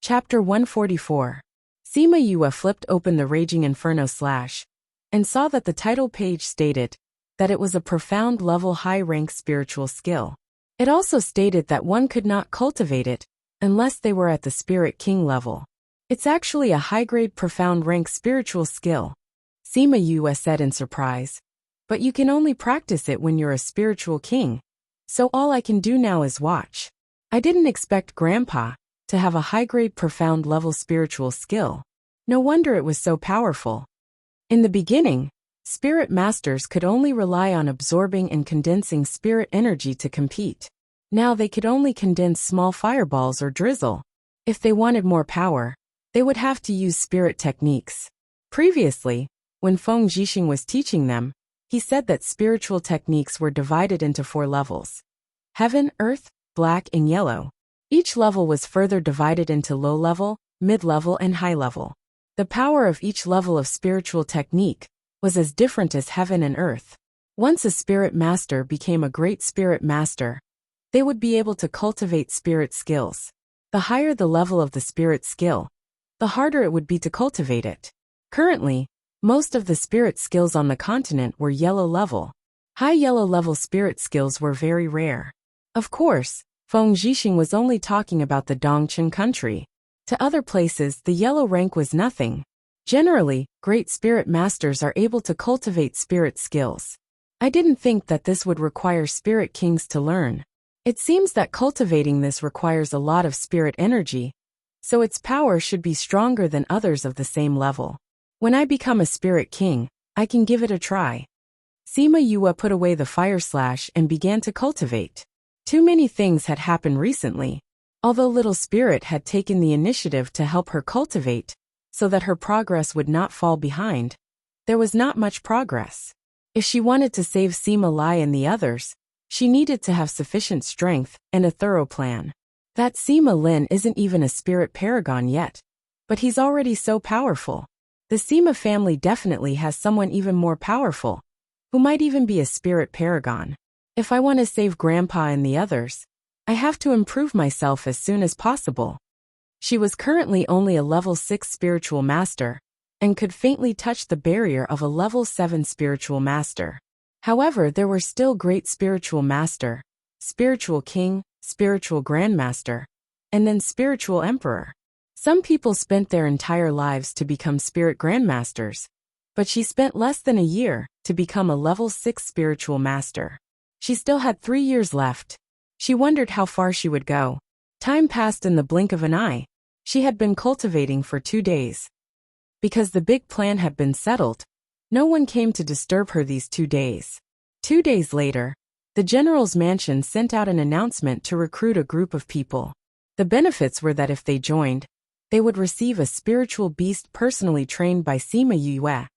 Chapter 144. Sima Yue flipped open the Raging Inferno / and saw that the title page stated that it was a profound level high-rank spiritual skill. It also stated that one could not cultivate it unless they were at the Spirit King level. It's actually a high-grade profound rank spiritual skill, Sima Yue said in surprise. But you can only practice it when you're a spiritual king, so all I can do now is watch. I didn't expect Grandpa to have a high-grade profound level spiritual skill. No wonder it was so powerful. In the beginning, spirit masters could only rely on absorbing and condensing spirit energy to compete. Now they could only condense small fireballs or drizzle. If they wanted more power, they would have to use spirit techniques. Previously, when Feng Zhixing was teaching them, he said that spiritual techniques were divided into 4 levels: heaven, earth, black, and yellow. Each level was further divided into low level, mid-level, and high level. The power of each level of spiritual technique was as different as heaven and earth. Once a spirit master became a great spirit master, they would be able to cultivate spirit skills. The higher the level of the spirit skill, the harder it would be to cultivate it. Currently, most of the spirit skills on the continent were yellow level. High yellow level spirit skills were very rare. Of course, Feng Zhixing was only talking about the Dongchen country. To other places, the yellow rank was nothing. Generally, great spirit masters are able to cultivate spirit skills. I didn't think that this would require spirit kings to learn. It seems that cultivating this requires a lot of spirit energy, so its power should be stronger than others of the same level. When I become a spirit king, I can give it a try. Sima Yue put away the fire slash and began to cultivate. Too many things had happened recently. Although Little Spirit had taken the initiative to help her cultivate, so that her progress would not fall behind, there was not much progress. If she wanted to save Sima Lai and the others, she needed to have sufficient strength and a thorough plan. That Sima Lin isn't even a spirit paragon yet, but he's already so powerful. The Sima family definitely has someone even more powerful, who might even be a spirit paragon. If I want to save Grandpa and the others, I have to improve myself as soon as possible. She was currently only a level 6 spiritual master, and could faintly touch the barrier of a level 7 spiritual master. However, there were still great spiritual master, spiritual king, spiritual grandmaster, and then spiritual emperor. Some people spent their entire lives to become spirit grandmasters, but she spent less than a year to become a level 6 spiritual master. She still had 3 years left. She wondered how far she would go. Time passed in the blink of an eye. She had been cultivating for 2 days. Because the big plan had been settled, no one came to disturb her these 2 days. 2 days later, the general's mansion sent out an announcement to recruit a group of people. The benefits were that if they joined, they would receive a spiritual beast personally trained by Sima Yue,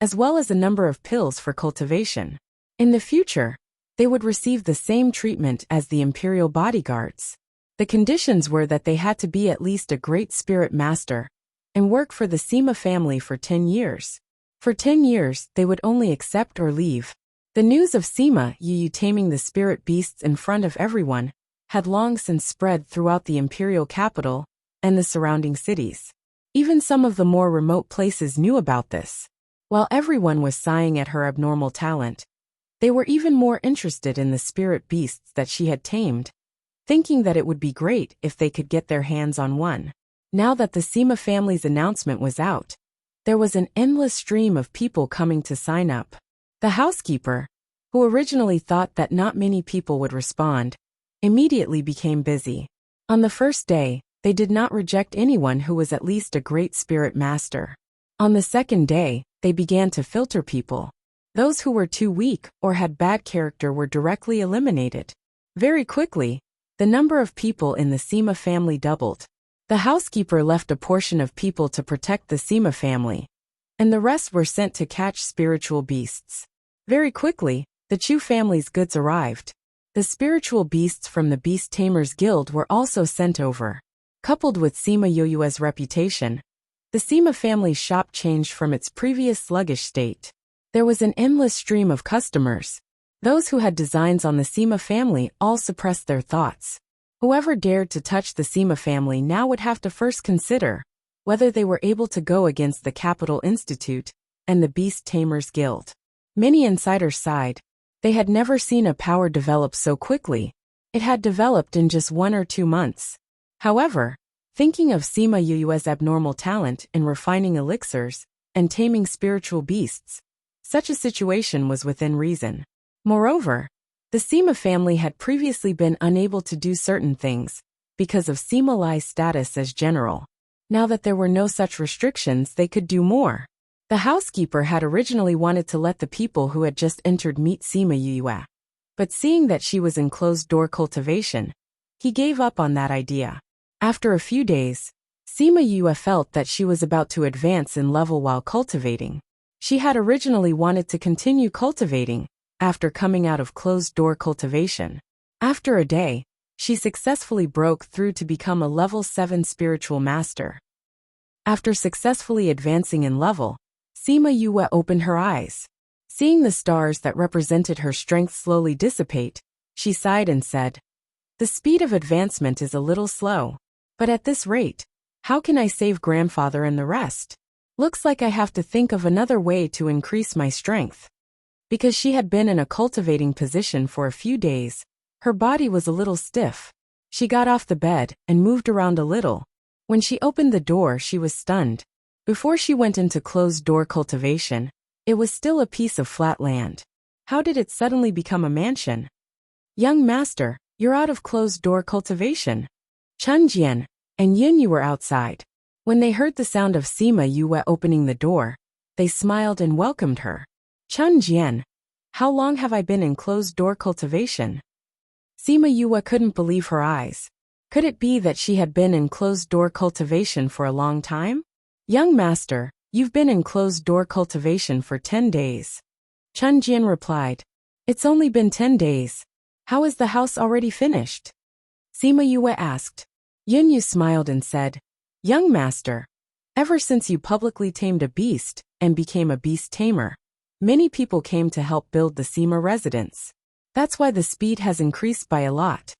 as well as a number of pills for cultivation. In the future, they would receive the same treatment as the imperial bodyguards. The conditions were that they had to be at least a great spirit master and work for the Sima family for 10 years. For 10 years, they would only accept or leave. The news of Sima Yue taming the spirit beasts in front of everyone had long since spread throughout the imperial capital and the surrounding cities. Even some of the more remote places knew about this. While everyone was sighing at her abnormal talent, they were even more interested in the spirit beasts that she had tamed, thinking that it would be great if they could get their hands on one. Now that the Sima family's announcement was out, there was an endless stream of people coming to sign up. The housekeeper, who originally thought that not many people would respond, immediately became busy. On the first day, they did not reject anyone who was at least a great spirit master. On the second day, they began to filter people. Those who were too weak or had bad character were directly eliminated. Very quickly, the number of people in the Sima family doubled. The housekeeper left a portion of people to protect the Sima family, and the rest were sent to catch spiritual beasts. Very quickly, the Chu family's goods arrived. The spiritual beasts from the Beast Tamers Guild were also sent over. Coupled with Sima Yue's reputation, the Sima family's shop changed from its previous sluggish state. There was an endless stream of customers. Those who had designs on the Sima family all suppressed their thoughts. Whoever dared to touch the Sima family now would have to first consider whether they were able to go against the Capital Institute and the Beast Tamers Guild. Many insiders sighed. They had never seen a power develop so quickly. It had developed in just 1 or 2 months. However, thinking of Sima Yu's abnormal talent in refining elixirs and taming spiritual beasts, such a situation was within reason. Moreover, the Sima family had previously been unable to do certain things because of Sima Lai's status as general. Now that there were no such restrictions, they could do more. The housekeeper had originally wanted to let the people who had just entered meet Sima Yue, but seeing that she was in closed-door cultivation, he gave up on that idea. After a few days, Sima Yue felt that she was about to advance in level while cultivating. She had originally wanted to continue cultivating after coming out of closed-door cultivation. After a day, she successfully broke through to become a level 7 spiritual master. After successfully advancing in level, Sima Yue opened her eyes. Seeing the stars that represented her strength slowly dissipate, she sighed and said, "The speed of advancement is a little slow. But at this rate, how can I save grandfather and the rest? Looks like I have to think of another way to increase my strength." Because she had been in a cultivating position for a few days, her body was a little stiff. She got off the bed and moved around a little. When she opened the door, she was stunned. Before she went into closed-door cultivation, it was still a piece of flat land. How did it suddenly become a mansion? "Young master, you're out of closed-door cultivation." Chun Jian and Yin Yu were outside. When they heard the sound of Sima Yue opening the door, they smiled and welcomed her. "Chun Jian, how long have I been in closed-door cultivation?" Sima Yue couldn't believe her eyes. Could it be that she had been in closed-door cultivation for a long time? "Young master, you've been in closed-door cultivation for 10 days. Chun Jian replied, "It's only been 10 days. How is the house already finished?" Sima Yue asked. Yin Yu smiled and said, "Young master, ever since you publicly tamed a beast and became a beast tamer, many people came to help build the Sima residence. That's why the speed has increased by a lot.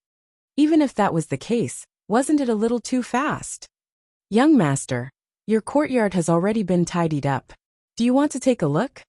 Even if that was the case, wasn't it a little too fast?" "Young master, your courtyard has already been tidied up. Do you want to take a look?"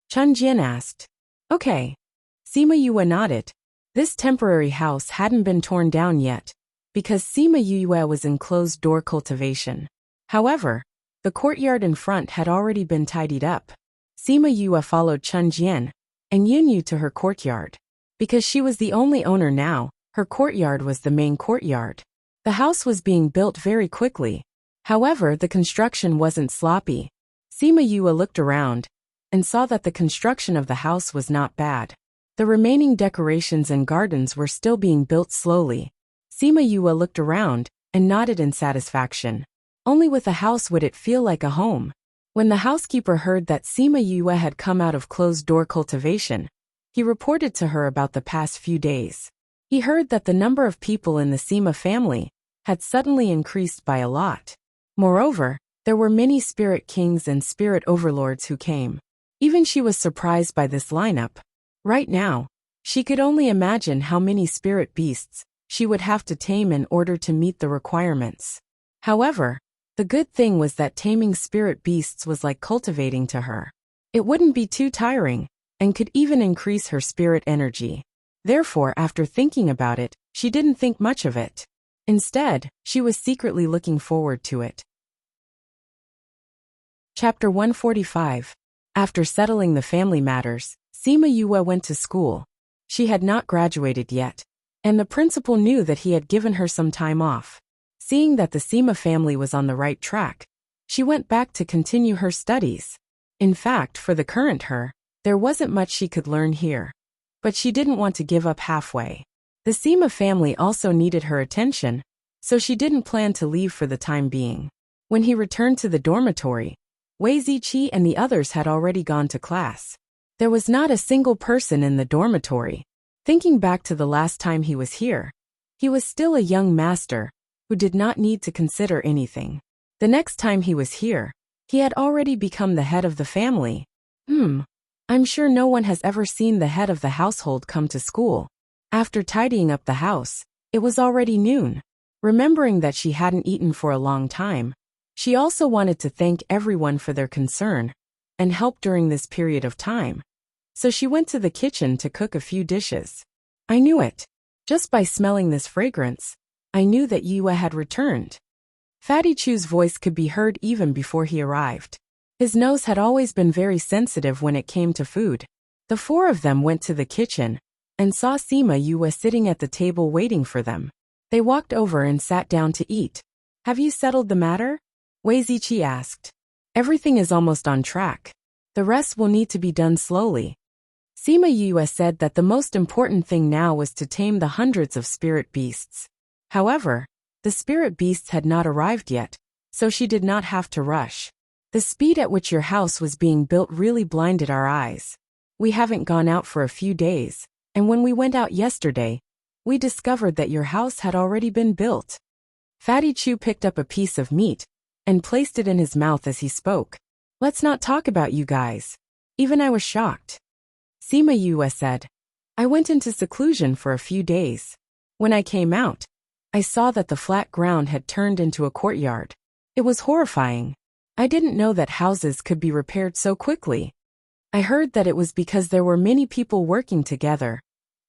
Chun Jian asked. "Okay." Sima Yue nodded. This temporary house hadn't been torn down yet, because Sima Yue was in closed-door cultivation. However, the courtyard in front had already been tidied up. Sima Yue followed Chun Jian and Yin Yu to her courtyard. Because she was the only owner now, her courtyard was the main courtyard. The house was being built very quickly. However, the construction wasn't sloppy. Sima Yue looked around and saw that the construction of the house was not bad. The remaining decorations and gardens were still being built slowly. Sima Yue looked around and nodded in satisfaction. Only with a house would it feel like a home. When the housekeeper heard that Sima Yue had come out of closed-door cultivation, he reported to her about the past few days. He heard that the number of people in the Sima family had suddenly increased by a lot. Moreover, there were many spirit kings and spirit overlords who came. Even she was surprised by this lineup. Right now, she could only imagine how many spirit beasts she would have to tame in order to meet the requirements. However, the good thing was that taming spirit beasts was like cultivating to her. It wouldn't be too tiring, and could even increase her spirit energy. Therefore, after thinking about it, she didn't think much of it. Instead, she was secretly looking forward to it. Chapter 145. After settling the family matters, Sima Yue went to school. She had not graduated yet, and the principal knew that he had given her some time off. Seeing that the Sima family was on the right track, she went back to continue her studies. In fact, for the current her, there wasn't much she could learn here. But she didn't want to give up halfway. The Sima family also needed her attention, so she didn't plan to leave for the time being. When he returned to the dormitory, Wei Ziqi and the others had already gone to class. There was not a single person in the dormitory. Thinking back to the last time he was here, he was still a young master who did not need to consider anything. The next time he was here, he had already become the head of the family. I'm sure no one has ever seen the head of the household come to school. After tidying up the house, It was already noon. Remembering that she hadn't eaten for a long time, she also wanted to thank everyone for their concern and help during this period of time. So she went to the kitchen to cook a few dishes. I knew it. Just by smelling this fragrance, I knew that Yue had returned. Fatty Chu's voice could be heard even before he arrived. His nose had always been very sensitive when it came to food. The four of them went to the kitchen and saw Sima Yue sitting at the table waiting for them. They walked over and sat down to eat. Have you settled the matter? Wei Ziqi asked. Everything is almost on track. The rest will need to be done slowly. Sima Yue said that the most important thing now was to tame the hundreds of spirit beasts. However, the spirit beasts had not arrived yet, so she did not have to rush. The speed at which your house was being built really blinded our eyes. We haven't gone out for a few days, and when we went out yesterday, we discovered that your house had already been built. Fatty Chu picked up a piece of meat and placed it in his mouth as he spoke. Let's not talk about you guys. Even I was shocked. Sima Yue said, I went into seclusion for a few days. When I came out, I saw that the flat ground had turned into a courtyard. It was horrifying. I didn't know that houses could be repaired so quickly. I heard that it was because there were many people working together.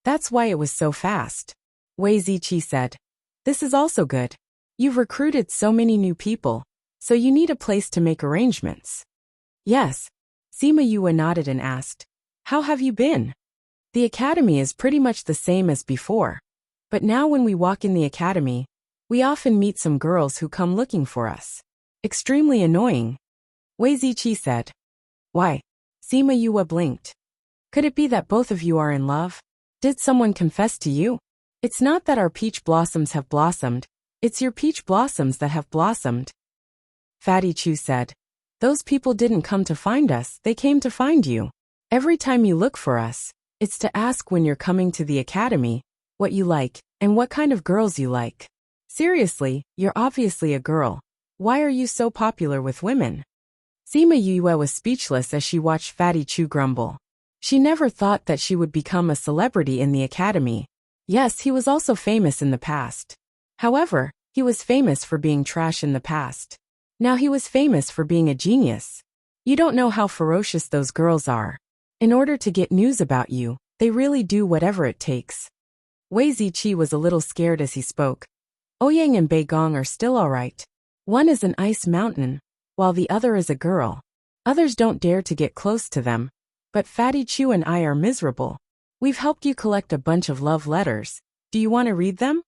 That's why it was so fast. Wei Ziqi said, this is also good. You've recruited so many new people, so you need a place to make arrangements. Yes. Sima Yue nodded and asked, how have you been? The academy is pretty much the same as before. But now when we walk in the academy, we often meet some girls who come looking for us. Extremely annoying. Wei Ziqi said. Why? Sima Yue blinked. Could it be that both of you are in love? Did someone confess to you? It's not that our peach blossoms have blossomed, it's your peach blossoms that have blossomed. Fatty Chu said. Those people didn't come to find us, they came to find you. Every time you look for us, it's to ask when you're coming to the academy, what you like, and what kind of girls you like. Seriously, you're obviously a girl. Why are you so popular with women? Sima Yue was speechless as she watched Fatty Chu grumble. She never thought that she would become a celebrity in the academy. Yes, he was also famous in the past. However, he was famous for being trash in the past. Now he was famous for being a genius. You don't know how ferocious those girls are. In order to get news about you, they really do whatever it takes. Wei Ziqi was a little scared as he spoke. Ouyang and Beigong are still alright. One is an ice mountain, while the other is a girl. Others don't dare to get close to them, but Fatty Chu and I are miserable. We've helped you collect a bunch of love letters. Do you want to read them?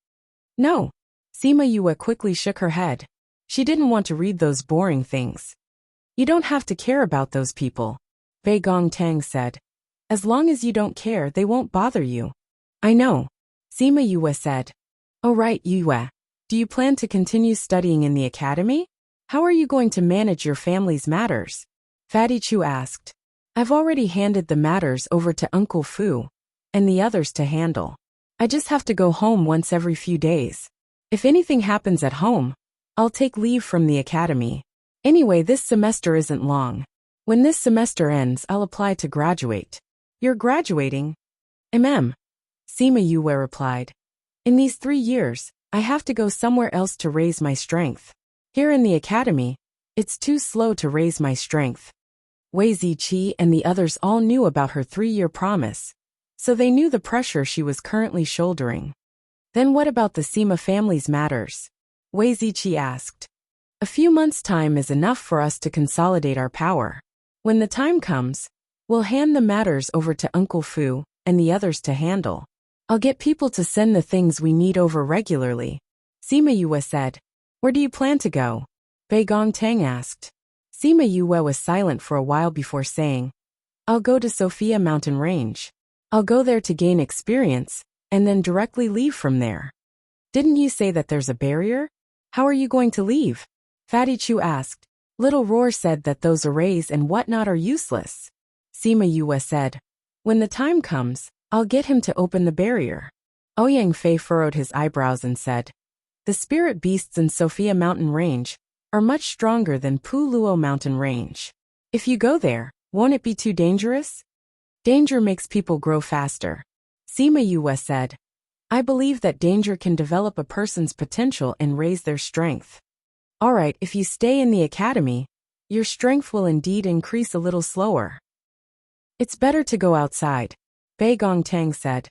No. Sima Yue quickly shook her head. She didn't want to read those boring things. You don't have to care about those people. Beigong Tang said. As long as you don't care, they won't bother you. I know. Sima Yue said. Oh right, Yue. Do you plan to continue studying in the academy? How are you going to manage your family's matters? Fatty Chu asked. I've already handed the matters over to Uncle Fu and the others to handle. I just have to go home once every few days. If anything happens at home, I'll take leave from the academy. Anyway, this semester isn't long. When this semester ends, I'll apply to graduate. You're graduating? Sima Yue replied. In these 3 years, I have to go somewhere else to raise my strength. Here in the academy, it's too slow to raise my strength. Wei Ziqi and the others all knew about her 3-year promise, so they knew the pressure she was currently shouldering. Then what about the Sima family's matters? Wei Ziqi asked. A few months' time is enough for us to consolidate our power. When the time comes, we'll hand the matters over to Uncle Fu and the others to handle. I'll get people to send the things we need over regularly. Sima Yue said. Where do you plan to go? Beigong Tang asked. Sima Yue was silent for a while before saying, I'll go to Sophia Mountain Range. I'll go there to gain experience, and then directly leave from there. Didn't you say that there's a barrier? How are you going to leave? Fatty Chu asked. Little Roar said that those arrays and whatnot are useless. Sima Yue said, when the time comes, I'll get him to open the barrier. Ouyang Fei furrowed his eyebrows and said, the spirit beasts in Sophia Mountain Range are much stronger than Pu Luo Mountain Range. If you go there, won't it be too dangerous? Danger makes people grow faster. Sima Yue said. I believe that danger can develop a person's potential and raise their strength. Alright, if you stay in the academy, your strength will indeed increase a little slower. It's better to go outside, Bei Gongtang said.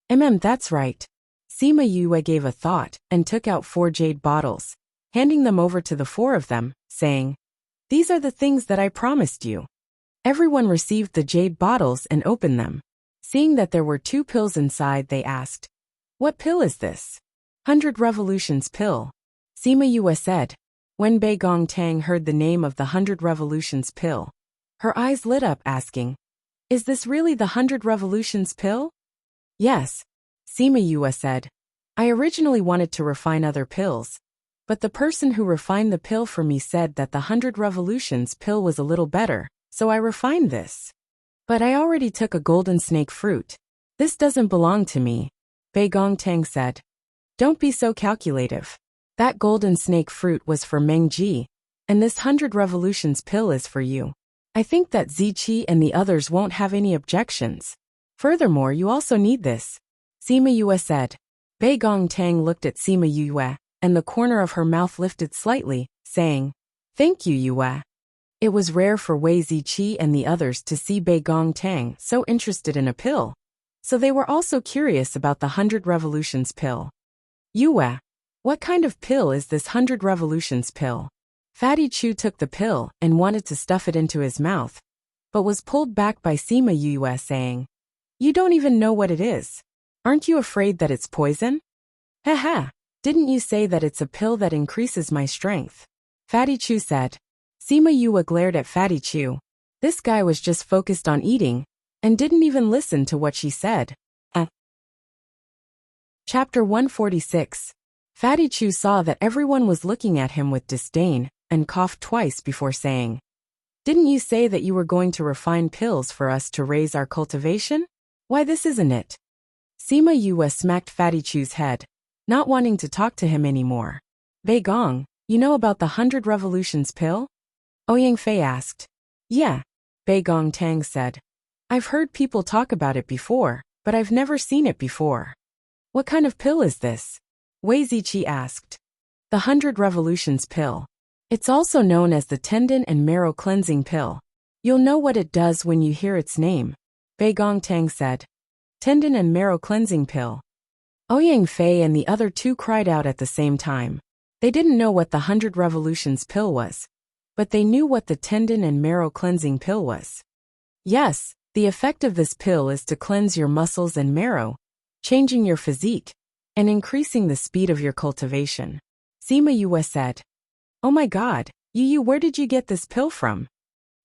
That's right. Sima Yue gave a thought and took out 4 jade bottles, handing them over to the 4 of them, saying, "These are the things that I promised you." Everyone received the jade bottles and opened them. Seeing that there were 2 pills inside, they asked, "What pill is this?" 100 Revolutions pill, Sima Yue said. When Bei Gongtang heard the name of the 100 Revolutions pill, her eyes lit up, asking, "Is this really the 100 Revolutions pill?" "Yes," Sima Yue said. "I originally wanted to refine other pills, but the person who refined the pill for me said that the 100 Revolutions pill was a little better, so I refined this. But I already took a golden snake fruit. This doesn't belong to me," Bei Gongtang said. "Don't be so calculative. That golden snake fruit was for Meng Ji, and this 100 Revolutions pill is for you. I think that Ziqi and the others won't have any objections. Furthermore, you also need this," Sima Yue said. Bei Gongtang looked at Sima Yue, and the corner of her mouth lifted slightly, saying, "Thank you, Yue." It was rare for Wei Ziqi and the others to see Bei Gongtang so interested in a pill, so they were also curious about the 100 Revolutions pill. "Yue, what kind of pill is this 100 Revolutions pill?" Fatty Chu took the pill and wanted to stuff it into his mouth, but was pulled back by Sima Yue saying, "You don't even know what it is. Aren't you afraid that it's poison?" "Haha, didn't you say that it's a pill that increases my strength?" Fatty Chu said. Sima Yue glared at Fatty Chu. This guy was just focused on eating, and didn't even listen to what she said. Chapter 146. Fatty Chu saw that everyone was looking at him with disdain, and coughed twice before saying, "Didn't you say that you were going to refine pills for us to raise our cultivation? Why, this isn't it." Sima Yue smacked Fatty Chu's head, not wanting to talk to him anymore. "Bei Gong, you know about the 100 Revolutions pill?" Ouyang Fei asked. "Yeah," Bei Gongtang said. "I've heard people talk about it before, but I've never seen it before." "What kind of pill is this?" Wei Ziqi asked. "The 100 Revolutions pill. It's also known as the tendon and marrow cleansing pill. You'll know what it does when you hear its name," Bei Gongtang said. "Tendon and marrow cleansing pill." Ouyang Fei and the other 2 cried out at the same time. They didn't know what the 100 Revolutions pill was, but they knew what the tendon and marrow cleansing pill was. Yes, the effect of this pill is to cleanse your muscles and marrow, changing your physique, and increasing the speed of your cultivation, Sima Yue said. "Oh my god, Yu, where did you get this pill from?"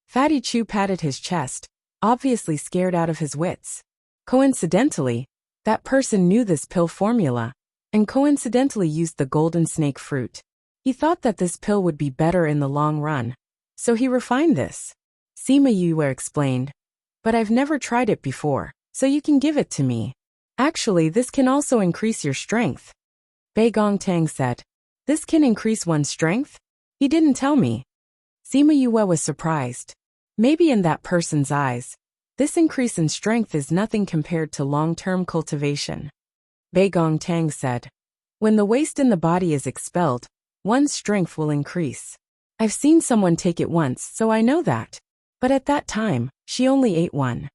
Fatty Chu patted his chest, obviously scared out of his wits. Coincidentally, that person knew this pill formula, and coincidentally used the golden snake fruit. He thought that this pill would be better in the long run, so he refined this. Sima Yue explained. "But I've never tried it before, so you can give it to me. Actually, this can also increase your strength," Bei Gongtang said. "This can increase one's strength? He didn't tell me." Sima Yue was surprised. Maybe in that person's eyes, this increase in strength is nothing compared to long-term cultivation. Bei Gongtang said, "When the waste in the body is expelled, one's strength will increase. I've seen someone take it once, so I know that. But at that time, she only ate one."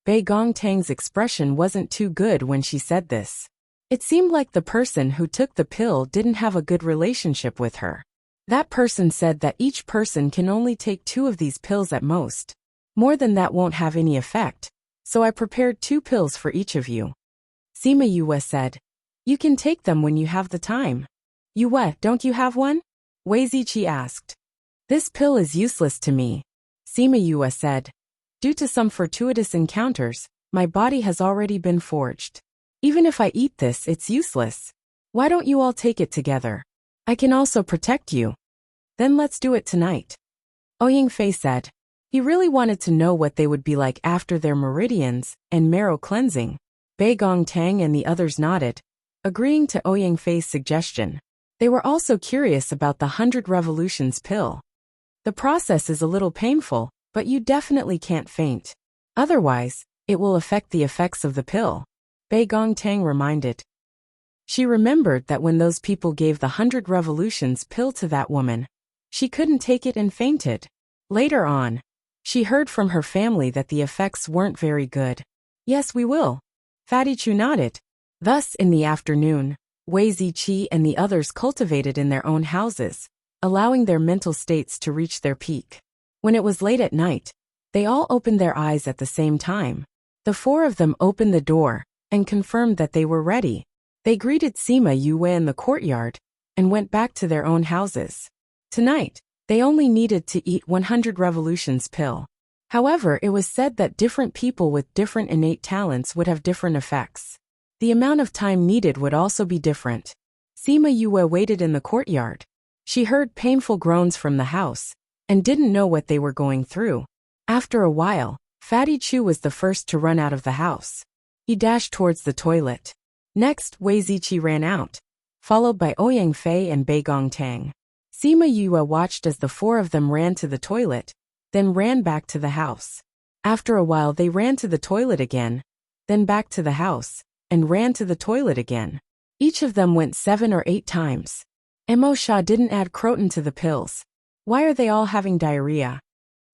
Bei Gongtang's expression wasn't too good when she said this. It seemed like the person who took the pill didn't have a good relationship with her. That person said that each person can only take 2 of these pills at most. More than that won't have any effect, so I prepared 2 pills for each of you. Sima Yue said, "You can take them when you have the time." "Yue, don't you have one?" Wei Ziqi asked. "This pill is useless to me," Sima Yue said. "Due to some fortuitous encounters, my body has already been forged. Even if I eat this, it's useless. Why don't you all take it together? I can also protect you." "Then let's do it tonight," Ouyang Fei said. He really wanted to know what they would be like after their meridians and marrow cleansing. Bei Gongtang and the others nodded, agreeing to Ouyang Fei's suggestion. They were also curious about the 100 Revolutions pill. "The process is a little painful, but you definitely can't faint. Otherwise, it will affect the effects of the pill," Bei Gongtang reminded. She remembered that when those people gave the 100 revolutions pill to that woman, she couldn't take it and fainted. Later on, she heard from her family that the effects weren't very good. Yes, we will. Fatty Chu nodded. Thus, in the afternoon, Wei Ziqi and the others cultivated in their own houses, allowing their mental states to reach their peak. When it was late at night, they all opened their eyes at the same time. The four of them opened the door and confirmed that they were ready. They greeted Sima Yue in the courtyard and went back to their own houses. Tonight, they only needed to eat 100 revolutions pill. However, it was said that different people with different innate talents would have different effects. The amount of time needed would also be different. Sima Yue waited in the courtyard. She heard painful groans from the house and didn't know what they were going through. After a while, Fatty Chu was the first to run out of the house. He dashed towards the toilet. Next, Wei Ziqi ran out, followed by Ouyang Fei and Bei Gongtang. Sima Yue watched as the four of them ran to the toilet, then ran back to the house. After a while they ran to the toilet again, then back to the house, and ran to the toilet again. Each of them went 7 or 8 times. Mo Sha didn't add croton to the pills. Why are they all having diarrhea?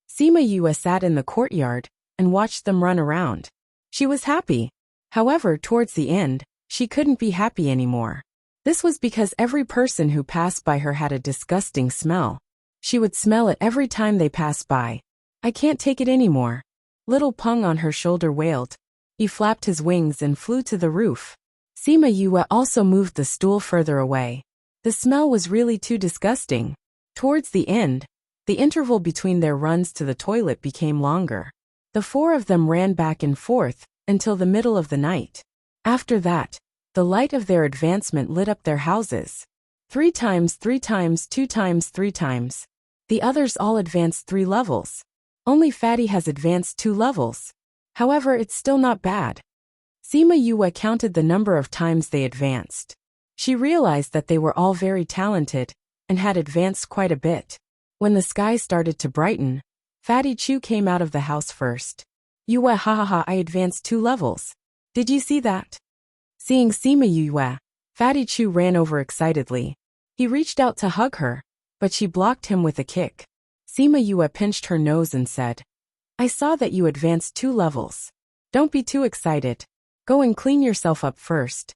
Sima Yue sat in the courtyard and watched them run around. She was happy. However, towards the end, she couldn't be happy anymore. This was because every person who passed by her had a disgusting smell. She would smell it every time they passed by. I can't take it anymore. Little Peng on her shoulder wailed. He flapped his wings and flew to the roof. Sima Yue also moved the stool further away. The smell was really too disgusting. Towards the end, the interval between their runs to the toilet became longer. The four of them ran back and forth until the middle of the night. After that, the light of their advancement lit up their houses. 3 times, 3 times, 2 times, 3 times. The others all advanced 3 levels. Only Fatty has advanced 2 levels. However, it's still not bad. Sima Yue counted the number of times they advanced. She realized that they were all very talented and had advanced quite a bit. When the sky started to brighten, Fatty Chu came out of the house first. Yue, ha ha ha, I advanced 2 levels. Did you see that? Seeing Sima Yue, Fatty Chu ran over excitedly. He reached out to hug her, but she blocked him with a kick. Sima Yue pinched her nose and said, I saw that you advanced 2 levels. Don't be too excited. Go and clean yourself up first.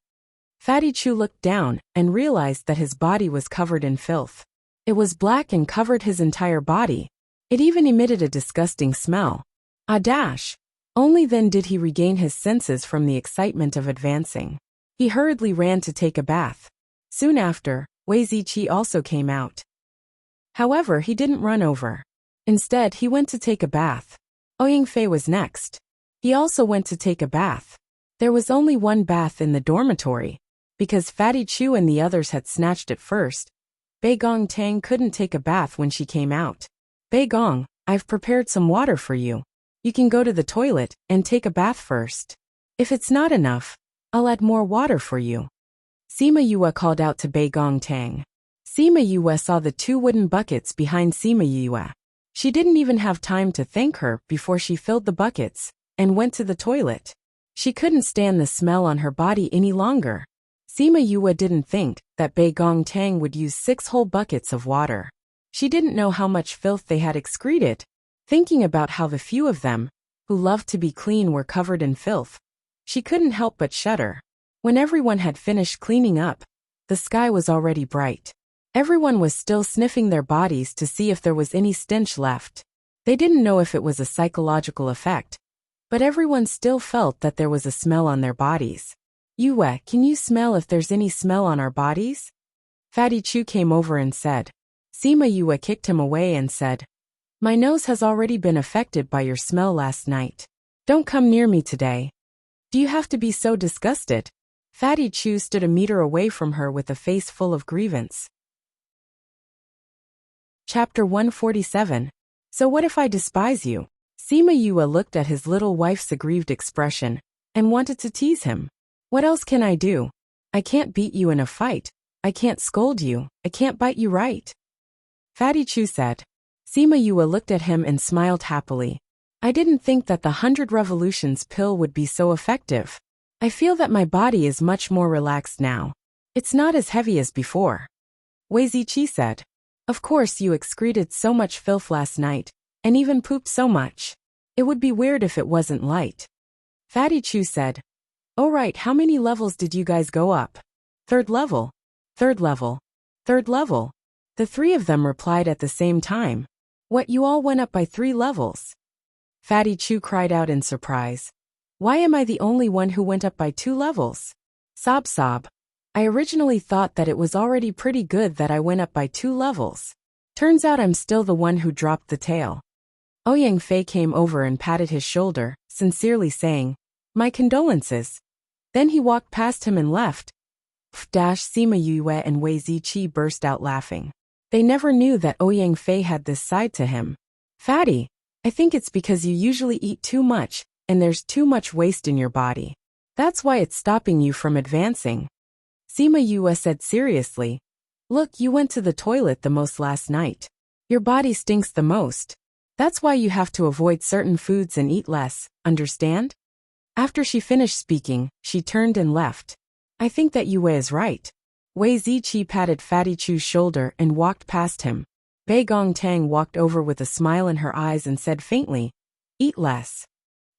Fatty Chu looked down and realized that his body was covered in filth. It was black and covered his entire body. It even emitted a disgusting smell. Ah dash! Only then did he regain his senses from the excitement of advancing. He hurriedly ran to take a bath. Soon after, Wei Ziqi also came out. However, he didn't run over. Instead, he went to take a bath. Ouyang Fei was next. He also went to take a bath. There was only one bath in the dormitory. Because Fatty Chu and the others had snatched it first, Bei Gongtang couldn't take a bath when she came out. Bei Gong, I've prepared some water for you. You can go to the toilet and take a bath first. If it's not enough, I'll add more water for you. Sima Yue called out to Bei Gongtang. Sima Yue saw the 2 wooden buckets behind Sima Yue. She didn't even have time to thank her before she filled the buckets and went to the toilet. She couldn't stand the smell on her body any longer. Sima Yue didn't think that Bei Gongtang would use 6 whole buckets of water. She didn't know how much filth they had excreted. Thinking about how the few of them, who loved to be clean, were covered in filth, she couldn't help but shudder. When everyone had finished cleaning up, the sky was already bright. Everyone was still sniffing their bodies to see if there was any stench left. They didn't know if it was a psychological effect, but everyone still felt that there was a smell on their bodies. Yue, can you smell if there's any smell on our bodies? Fatty Chu came over and said. Sima Yue kicked him away and said, My nose has already been affected by your smell last night. Don't come near me today. Do you have to be so disgusted? Fatty Chu stood a meter away from her with a face full of grievance. Chapter 147. So what if I despise you? Sima Yue looked at his little wife's aggrieved expression and wanted to tease him. What else can I do? I can't beat you in a fight. I can't scold you. I can't bite you right. Fatty Chu said. Sima Yue looked at him and smiled happily. I didn't think that the 100 revolutions pill would be so effective. I feel that my body is much more relaxed now. It's not as heavy as before. Wei Ziqi said. Of course you excreted so much filth last night, and even pooped so much. It would be weird if it wasn't light. Fatty Chu said. Oh right, how many levels did you guys go up? Third level. Third level. Third level. The three of them replied at the same time. What, you all went up by 3 levels? Fatty Chu cried out in surprise. Why am I the only one who went up by 2 levels? Sob sob. I originally thought that it was already pretty good that I went up by 2 levels. Turns out I'm still the one who dropped the tail. Ouyang Fei came over and patted his shoulder, sincerely saying, My condolences. Then he walked past him and left. Sima Yue and Wei Ziqi burst out laughing. They never knew that Ouyang Fei had this side to him. Fatty, I think it's because you usually eat too much, and there's too much waste in your body. That's why it's stopping you from advancing. Sima Yue said seriously. Look, you went to the toilet the most last night. Your body stinks the most. That's why you have to avoid certain foods and eat less, understand? After she finished speaking, she turned and left. I think that Yue is right. Wei Ziqi patted Fatty Chu's shoulder and walked past him. Bei Gongtang walked over with a smile in her eyes and said faintly, Eat less.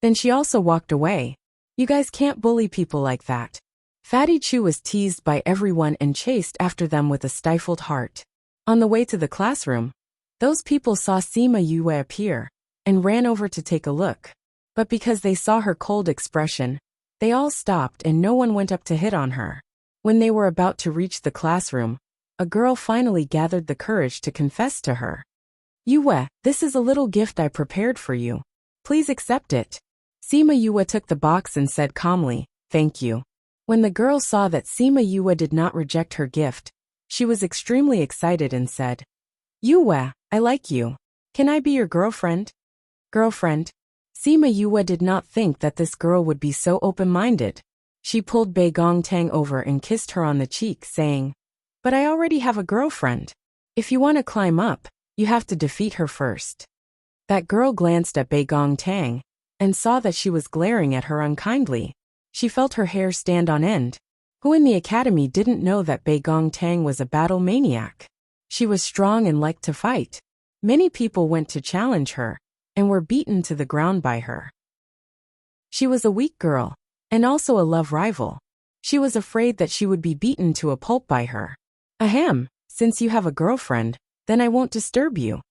Then she also walked away. You guys can't bully people like that. Fatty Chu was teased by everyone and chased after them with a stifled heart. On the way to the classroom, those people saw Sima Yue appear and ran over to take a look. But because they saw her cold expression, they all stopped and no one went up to hit on her. When they were about to reach the classroom, a girl finally gathered the courage to confess to her. Yue, this is a little gift I prepared for you. Please accept it. Sima Yue took the box and said calmly, Thank you. When the girl saw that Sima Yue did not reject her gift, she was extremely excited and said, Yue, I like you. Can I be your girlfriend? Girlfriend? Sima Yue did not think that this girl would be so open-minded. She pulled Bei Gongtang over and kissed her on the cheek, saying, But I already have a girlfriend. If you want to climb up, you have to defeat her first. That girl glanced at Bei Gongtang and saw that she was glaring at her unkindly. She felt her hair stand on end. Who in the academy didn't know that Bei Gongtang was a battle maniac? She was strong and liked to fight. Many people went to challenge her and were beaten to the ground by her. She was a weak girl and also a love rival. She was afraid that she would be beaten to a pulp by her. Ahem, since you have a girlfriend, then I won't disturb you.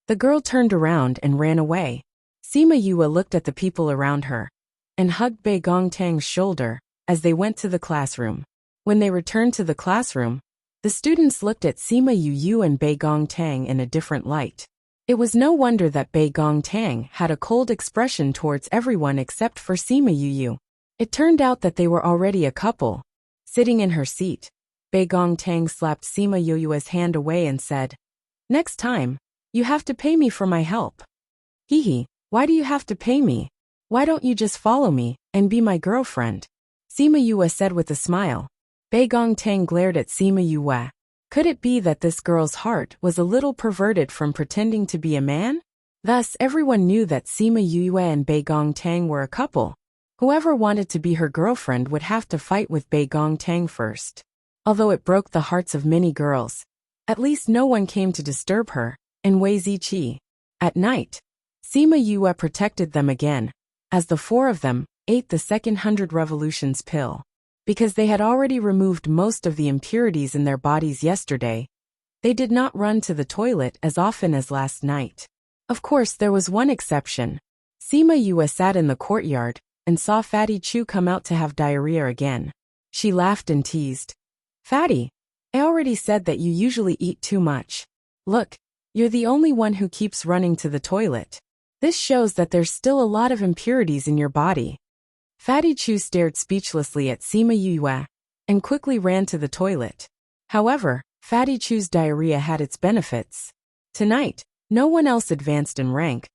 The girl turned around and ran away. Sima Yue looked at the people around her and hugged Bei Gongtang's shoulder as they went to the classroom. When they returned to the classroom, the students looked at Sima Yue and Bei Gongtang in a different light. It was no wonder that Bei Gongtang had a cold expression towards everyone except for Sima Yue. It turned out that they were already a couple. Sitting in her seat, Bei Gongtang slapped Sima Yue's hand away and said, Next time, you have to pay me for my help. Hee, why do you have to pay me? Why don't you just follow me and be my girlfriend? Sima Yue said with a smile. Bei Gongtang glared at Sima Yue. Could it be that this girl's heart was a little perverted from pretending to be a man? Thus, everyone knew that Sima Yue and Bei Gongtang were a couple. Whoever wanted to be her girlfriend would have to fight with Bei Gongtang first. Although it broke the hearts of many girls, at least no one came to disturb her and Wei Ziqi. At night, Sima Yue protected them again, as the 4 of them ate the second 100 revolutions pill. Because they had already removed most of the impurities in their bodies yesterday, they did not run to the toilet as often as last night. Of course, there was one exception. Sima Yue sat in the courtyard and saw Fatty Chu come out to have diarrhea again. She laughed and teased. Fatty, I already said that you usually eat too much. Look, you're the only one who keeps running to the toilet. This shows that there's still a lot of impurities in your body. Fatty Chu stared speechlessly at Sima Yue and quickly ran to the toilet. However, Fatty Chu's diarrhea had its benefits. Tonight, no one else advanced in rank,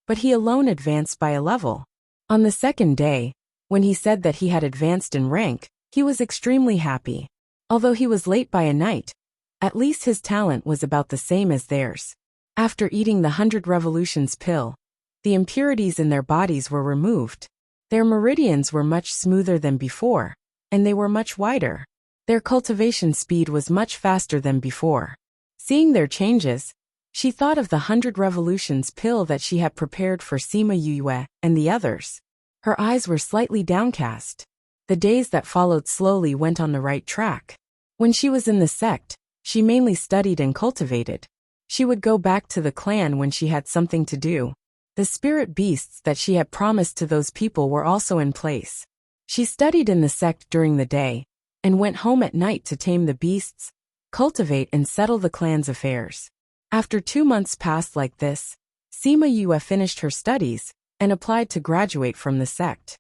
but he alone advanced by a level. On the second day, when he said that he had advanced in rank, he was extremely happy. Although he was late by a night, at least his talent was about the same as theirs. After eating the 100 revolutions pill, the impurities in their bodies were removed. Their meridians were much smoother than before, and they were much wider. Their cultivation speed was much faster than before. Seeing their changes, she thought of the 100 revolutions pill that she had prepared for Sima Yue and the others. Her eyes were slightly downcast. The days that followed slowly went on the right track. When she was in the sect, she mainly studied and cultivated. She would go back to the clan when she had something to do. The spirit beasts that she had promised to those people were also in place. She studied in the sect during the day, and went home at night to tame the beasts, cultivate and settle the clan's affairs. After 2 months passed like this, Sima Yue finished her studies and applied to graduate from the sect.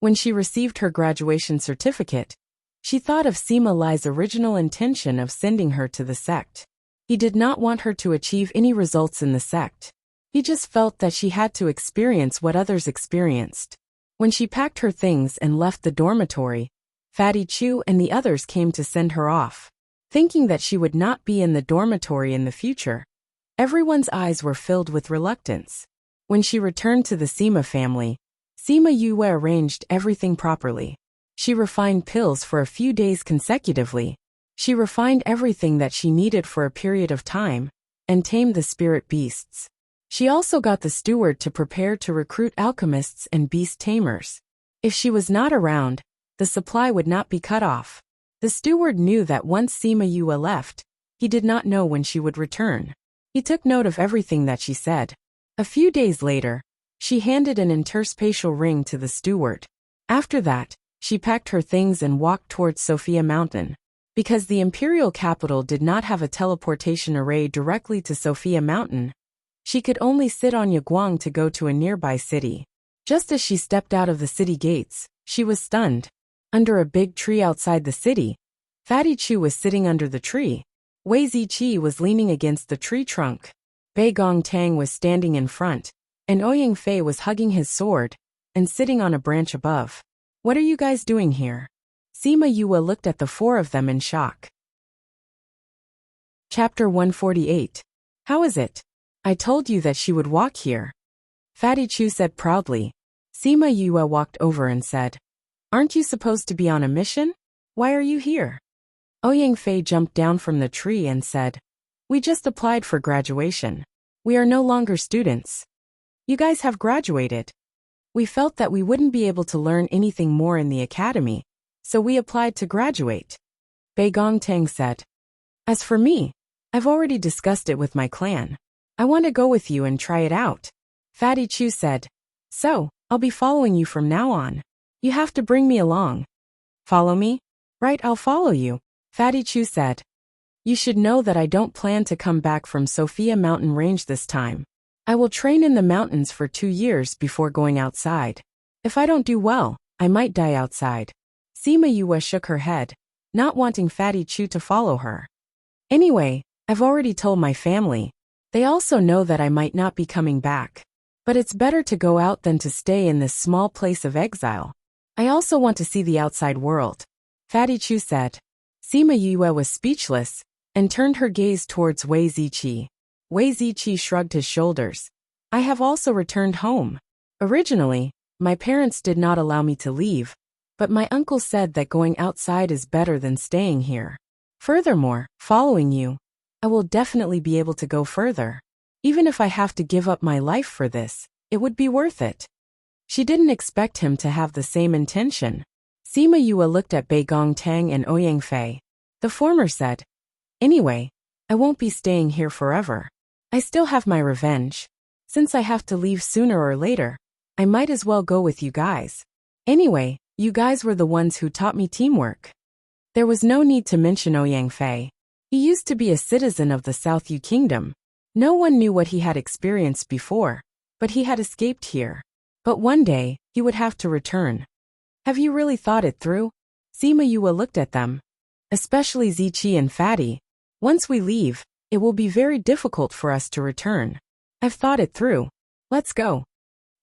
When she received her graduation certificate, she thought of Sima Lai's original intention of sending her to the sect. He did not want her to achieve any results in the sect. He just felt that she had to experience what others experienced. When she packed her things and left the dormitory, Fatty Chu and the others came to send her off. Thinking that she would not be in the dormitory in the future, everyone's eyes were filled with reluctance. When she returned to the Sima family, Sima Yue arranged everything properly. She refined pills for a few days consecutively. She refined everything that she needed for a period of time, and tamed the spirit beasts. She also got the steward to prepare to recruit alchemists and beast tamers. If she was not around, the supply would not be cut off. The steward knew that once Sima Yue left, he did not know when she would return. He took note of everything that she said. A few days later, she handed an interspatial ring to the steward. After that, she packed her things and walked towards Sophia Mountain. Because the imperial capital did not have a teleportation array directly to Sophia Mountain, she could only sit on Yaguang to go to a nearby city. Just as she stepped out of the city gates, she was stunned. Under a big tree outside the city, Fatty Chu was sitting under the tree. Wei Ziqi was leaning against the tree trunk. Bei Gong Tang was standing in front, and Ouyang Fei was hugging his sword and sitting on a branch above. What are you guys doing here? Sima Yue looked at the four of them in shock. Chapter 148. How is it? I told you that she would walk here. Fatty Chu said proudly. Sima Yue walked over and said, Aren't you supposed to be on a mission? Why are you here? Ouyang Fei jumped down from the tree and said, We just applied for graduation. We are no longer students. You guys have graduated. We felt that we wouldn't be able to learn anything more in the academy, so we applied to graduate. Bei Gong Tang said, As for me, I've already discussed it with my clan. I want to go with you and try it out. Fatty Chu said, So, I'll be following you from now on. You have to bring me along. Follow me? Right, I'll follow you. Fatty Chu said. You should know that I don't plan to come back from Sophia Mountain Range this time. I will train in the mountains for 2 years before going outside. If I don't do well, I might die outside. Sima Yue shook her head, not wanting Fatty Chu to follow her. Anyway, I've already told my family. They also know that I might not be coming back. But it's better to go out than to stay in this small place of exile. I also want to see the outside world. Fatty Chu said. Sima Yue was speechless, and turned her gaze towards Wei Ziqi. Wei Ziqi shrugged his shoulders. I have also returned home. Originally, my parents did not allow me to leave, but my uncle said that going outside is better than staying here. Furthermore, following you, I will definitely be able to go further. Even if I have to give up my life for this, it would be worth it. She didn't expect him to have the same intention. Sima Yue looked at Bei Gong Tang and Ouyang Fei. The former said, Anyway, I won't be staying here forever. I still have my revenge. Since I have to leave sooner or later, I might as well go with you guys. Anyway, you guys were the ones who taught me teamwork. There was no need to mention Ouyang Fei. He used to be a citizen of the South Yu Kingdom. No one knew what he had experienced before, but he had escaped here. But one day, he would have to return. Have you really thought it through? Sima Yue looked at them. Especially Ziqi and Fatty. Once we leave, it will be very difficult for us to return. I've thought it through. Let's go.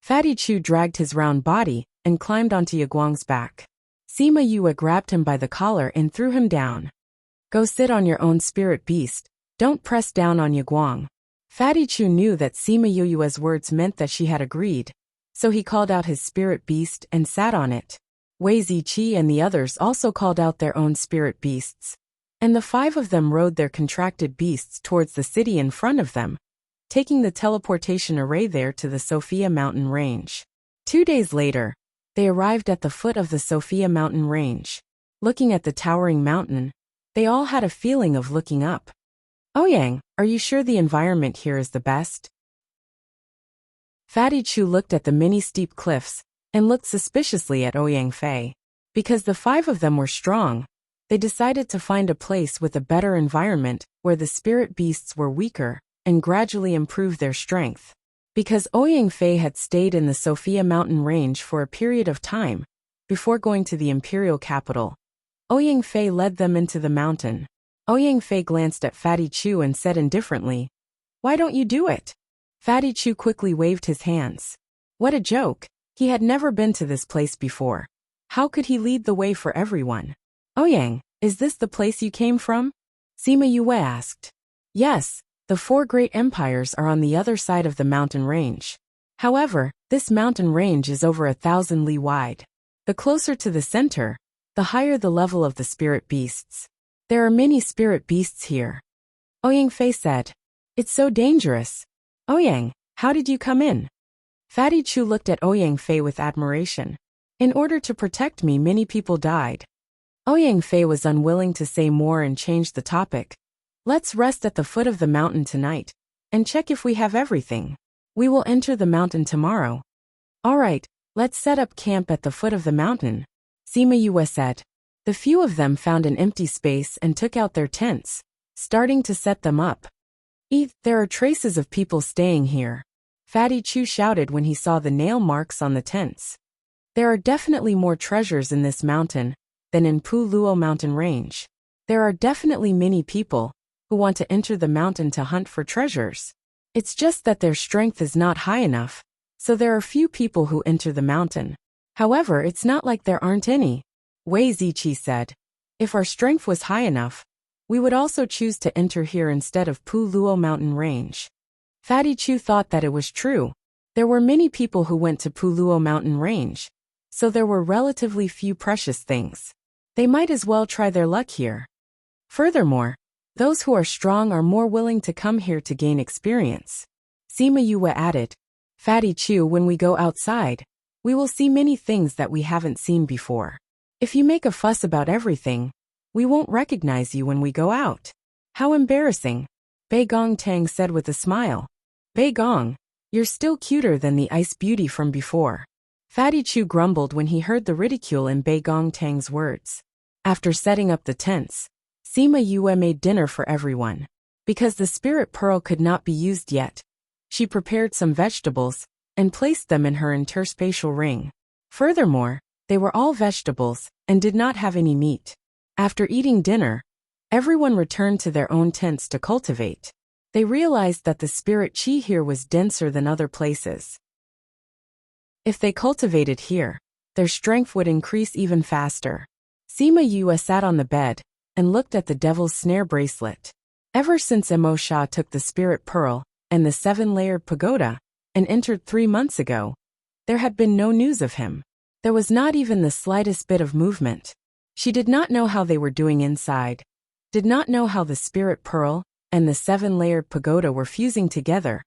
Fatty Chu dragged his round body and climbed onto Yaguang's back. Sima Yue grabbed him by the collar and threw him down. Go sit on your own spirit beast. Don't press down on Yaguang. Fatty Chu knew that Sima Yue's words meant that she had agreed, so he called out his spirit beast and sat on it. Wei Ziqi and the others also called out their own spirit beasts, and the 5 of them rode their contracted beasts towards the city in front of them, taking the teleportation array there to the Sophia mountain range. 2 days later, they arrived at the foot of the Sophia mountain range. Looking at the towering mountain, they all had a feeling of looking up. Ouyang, are you sure the environment here is the best? Fatty Chu looked at the many steep cliffs and looked suspiciously at Ouyang Fei. Because the 5 of them were strong, they decided to find a place with a better environment where the spirit beasts were weaker and gradually improve their strength. Because Ouyang Fei had stayed in the Sophia mountain range for a period of time before going to the imperial capital, Ouyang Fei led them into the mountain. Ouyang Fei glanced at Fatty Chu and said indifferently, "Why don't you do it?" Fatty Chu quickly waved his hands. What a joke! He had never been to this place before. How could he lead the way for everyone? Ouyang, is this the place you came from? Sima Yue asked. Yes, the 4 great empires are on the other side of the mountain range. However, this mountain range is over 1,000 li wide. The closer to the center, the higher the level of the spirit beasts. There are many spirit beasts here. Ouyang Fei said. It's so dangerous. Ouyang, how did you come in? Fatty Chu looked at Ouyang Fei with admiration. In order to protect me, many people died. Ouyang Fei was unwilling to say more and changed the topic. Let's rest at the foot of the mountain tonight and check if we have everything. We will enter the mountain tomorrow. All right, let's set up camp at the foot of the mountain, Sima Yue said. The few of them found an empty space and took out their tents, starting to set them up. There are traces of people staying here, Fatty Chu shouted when he saw the nail marks on the tents. There are definitely more treasures in this mountain than in Pu Luo mountain range. There are definitely many people who want to enter the mountain to hunt for treasures. It's just that their strength is not high enough, so there are few people who enter the mountain. However, it's not like there aren't any, Wei Ziqi said. If our strength was high enough, we would also choose to enter here instead of Pu Luo mountain range. Fatty Chu thought that it was true. There were many people who went to Pu Luo mountain range, so there were relatively few precious things. They might as well try their luck here. Furthermore, those who are strong are more willing to come here to gain experience. Sima Yue added. Fatty Chu, when we go outside, we will see many things that we haven't seen before. If you make a fuss about everything, we won't recognize you when we go out. How embarrassing, Bei Gong Tang said with a smile. Bei Gong, you're still cuter than the ice beauty from before. Fatty Chu grumbled when he heard the ridicule in Bei Gong Tang's words. After setting up the tents, Sima Yue made dinner for everyone. Because the spirit pearl could not be used yet, she prepared some vegetables and placed them in her interspatial ring. Furthermore, they were all vegetables and did not have any meat. After eating dinner, everyone returned to their own tents to cultivate. They realized that the spirit chi here was denser than other places. If they cultivated here, their strength would increase even faster. Sima Yue sat on the bed and looked at the devil's snare bracelet. Ever since Emo Sha took the spirit pearl and the 7-layered pagoda and entered 3 months ago, there had been no news of him. There was not even the slightest bit of movement. She did not know how they were doing inside, did not know how the spirit pearl and the 7-layered pagoda were fusing together,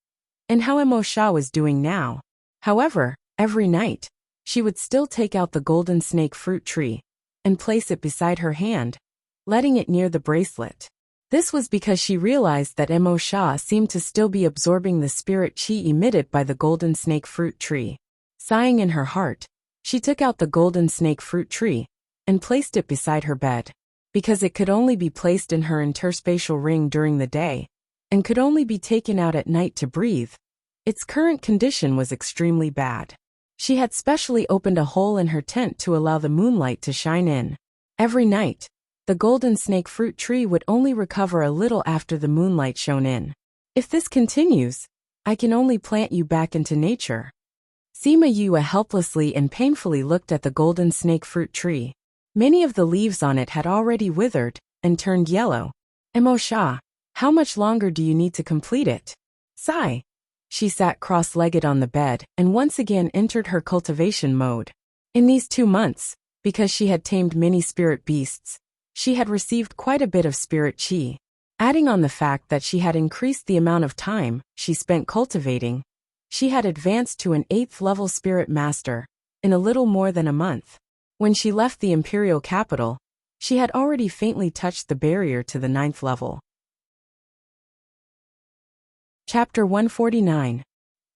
and how Emo Sha was doing now. However, every night, she would still take out the golden snake fruit tree and place it beside her hand, letting it near the bracelet. This was because she realized that Emo Sha seemed to still be absorbing the spirit chi emitted by the golden snake fruit tree. Sighing in her heart, she took out the golden snake fruit tree and placed it beside her bed. Because it could only be placed in her interspatial ring during the day and could only be taken out at night to breathe, its current condition was extremely bad. She had specially opened a hole in her tent to allow the moonlight to shine in. Every night, the golden snake fruit tree would only recover a little after the moonlight shone in. If this continues, I can only plant you back into nature. Sima Yue helplessly and painfully looked at the golden snake fruit tree. Many of the leaves on it had already withered and turned yellow. Emo Sha, how much longer do you need to complete it? Sigh. She sat cross-legged on the bed and once again entered her cultivation mode. In these 2 months, Because she had tamed many spirit beasts, she had received quite a bit of spirit chi. Adding on the fact that she had increased the amount of time she spent cultivating, she had advanced to an 8th level spirit master in a little more than a month. When she left the imperial capital, she had already faintly touched the barrier to the 9th level. Chapter 149.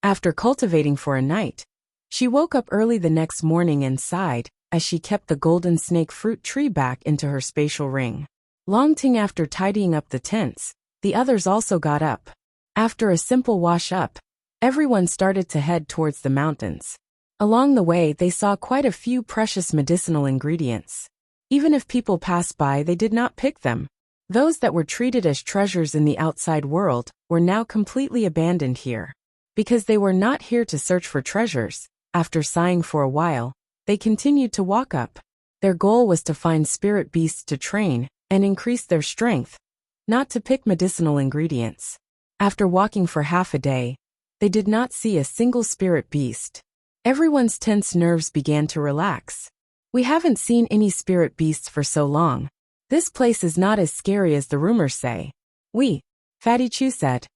After cultivating for a night, she woke up early the next morning and sighed as she kept the golden snake fruit tree back into her spatial ring. Long after tidying up the tents, the others also got up. After a simple wash-up, everyone started to head towards the mountains. Along the way, they saw quite a few precious medicinal ingredients. Even if people passed by, they did not pick them. Those that were treated as treasures in the outside world were now completely abandoned here. Because they were not here to search for treasures, after sighing for a while, they continued to walk up. Their goal was to find spirit beasts to train and increase their strength, not to pick medicinal ingredients. After walking for half a day, they did not see a single spirit beast. Everyone's tense nerves began to relax. We haven't seen any spirit beasts for so long. This place is not as scary as the rumors say. Fatty Chu said.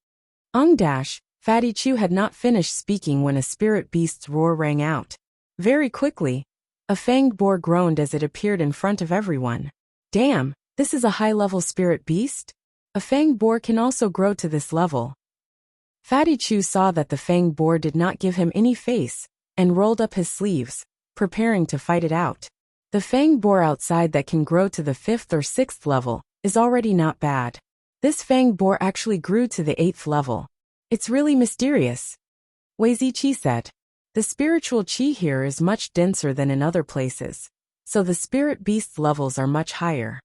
Fatty Chu had not finished speaking when a spirit beast's roar rang out. Very quickly, a fanged boar groaned as it appeared in front of everyone. Damn, this is a high-level spirit beast? A fanged boar can also grow to this level. Fatty Chu saw that the fanged boar did not give him any face, and rolled up his sleeves, preparing to fight it out. The fanged boar outside that can grow to the 5th or 6th level is already not bad. This fanged boar actually grew to the 8th level. It's really mysterious. Wei Ziqi said. The spiritual chi here is much denser than in other places, so the spirit beast levels are much higher.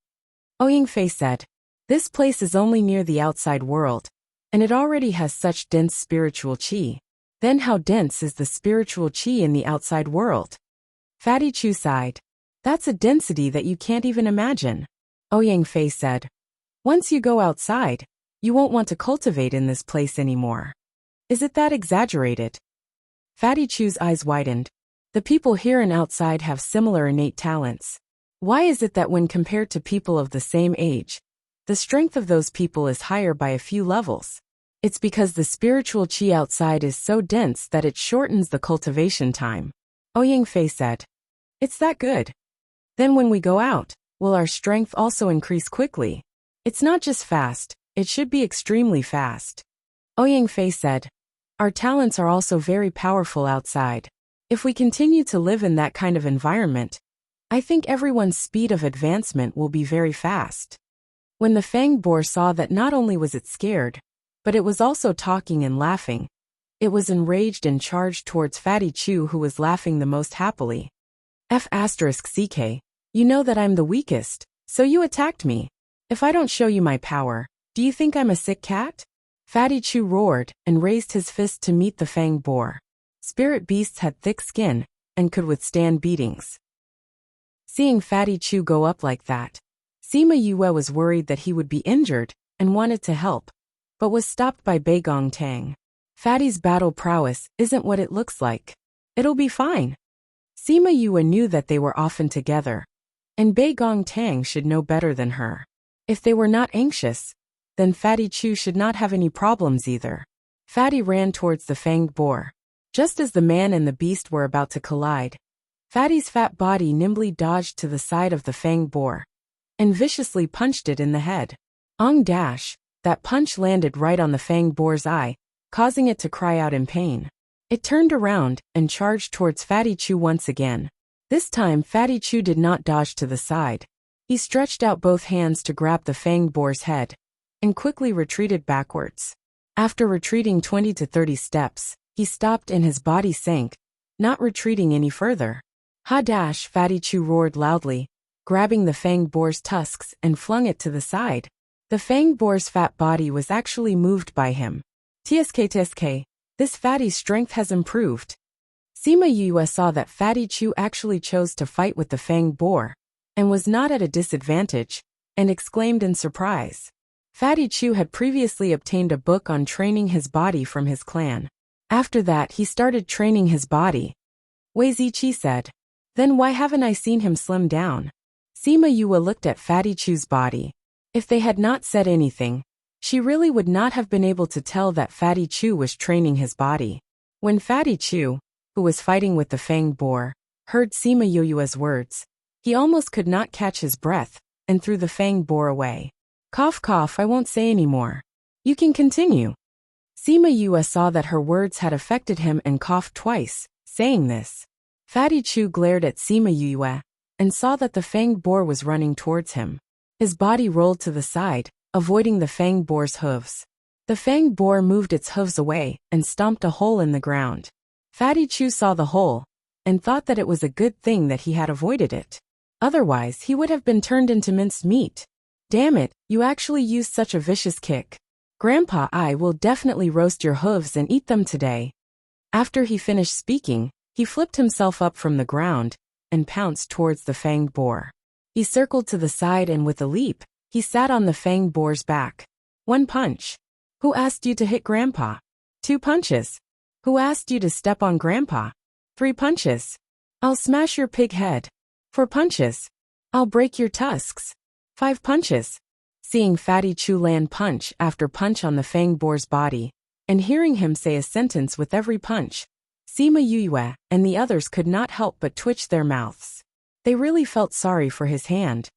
Yingfei said. This place is only near the outside world, and it already has such dense spiritual chi. Then how dense is the spiritual chi in the outside world? Fatty Chu sighed. That's a density that you can't even imagine. Yingfei said. Once you go outside, you won't want to cultivate in this place anymore. Is it that exaggerated? Fatty Chu's eyes widened. The people here and outside have similar innate talents. Why is it that when compared to people of the same age, the strength of those people is higher by a few levels? It's because the spiritual chi outside is so dense that it shortens the cultivation time. Yingfei said. It's that good. Then when we go out, will our strength also increase quickly? It's not just fast, it should be extremely fast. Yingfei said. Our talents are also very powerful outside. If we continue to live in that kind of environment, I think everyone's speed of advancement will be very fast. When the fanged boar saw that not only was it scared, but it was also talking and laughing, it was enraged and charged towards Fatty Chu, who was laughing the most happily. F***CK, you know that I'm the weakest, so you attacked me. If I don't show you my power, do you think I'm a sick cat? Fatty Chu roared and raised his fist to meet the fanged boar. Spirit beasts had thick skin and could withstand beatings. Seeing Fatty Chu go up like that, Sima Yue was worried that he would be injured and wanted to help, but was stopped by Beigong Tang. Fatty's battle prowess isn't what it looks like. It'll be fine. Sima Yue knew that they were often together, and Beigong Tang should know better than her. If they were not anxious, then Fatty Chu should not have any problems either. Fatty ran towards the fanged boar. Just as the man and the beast were about to collide, Fatty's fat body nimbly dodged to the side of the fanged boar and viciously punched it in the head. That punch landed right on the fanged boar's eye, causing it to cry out in pain. It turned around and charged towards Fatty Chu once again. This time Fatty Chu did not dodge to the side. He stretched out both hands to grab the fanged boar's head and quickly retreated backwards. After retreating 20 to 30 steps, he stopped and his body sank, not retreating any further. Fatty Chu roared loudly, grabbing the fanged boar's tusks and flung it to the side. The fanged boar's fat body was actually moved by him. TSK, this fatty's strength has improved. Sima Yue saw that Fatty Chu actually chose to fight with the fanged boar, and was not at a disadvantage, and exclaimed in surprise. Fatty Chu had previously obtained a book on training his body from his clan. After that he started training his body. Wei Ziqi said. Then why haven't I seen him slim down? Sima Yue looked at Fatty Chu's body. If they had not said anything, she really would not have been able to tell that Fatty Chu was training his body. When Fatty Chu, who was fighting with the fanged boar, heard Sima Yue's words, he almost could not catch his breath, and threw the fanged boar away. Cough cough, I won't say any more. You can continue. Sima Yue saw that her words had affected him and coughed twice, saying this. Fatty Chu glared at Sima Yue, and saw that the fanged boar was running towards him. His body rolled to the side, avoiding the fanged boar's hooves. The fanged boar moved its hooves away and stomped a hole in the ground. Fatty Chu saw the hole, and thought that it was a good thing that he had avoided it. Otherwise, he would have been turned into minced meat. Damn it, you actually used such a vicious kick. Grandpa, I will definitely roast your hooves and eat them today. After he finished speaking, he flipped himself up from the ground and pounced towards the fanged boar. He circled to the side and with a leap, he sat on the fanged boar's back. 1 punch. Who asked you to hit Grandpa? 2 punches. Who asked you to step on Grandpa? 3 punches. I'll smash your pig head. 4 punches. I'll break your tusks. 5 punches. Seeing Fatty Chu land punch after punch on the fanged boar's body, and hearing him say a sentence with every punch, Sima Yue and the others could not help but twitch their mouths. They really felt sorry for his hand.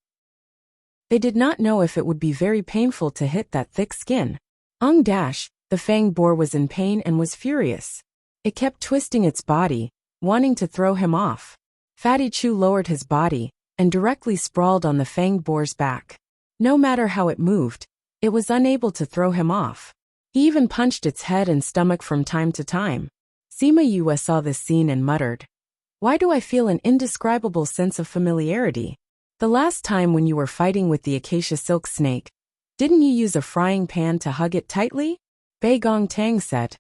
They did not know if it would be very painful to hit that thick skin. The fanged boar was in pain and was furious. It kept twisting its body, wanting to throw him off. Fatty Chu lowered his body and directly sprawled on the fanged boar's back. No matter how it moved, it was unable to throw him off. He even punched its head and stomach from time to time. Sima Yue saw this scene and muttered, "Why do I feel an indescribable sense of familiarity? The last time when you were fighting with the acacia silk snake, didn't you use a frying pan to hug it tightly?" Bei Gong Tang said.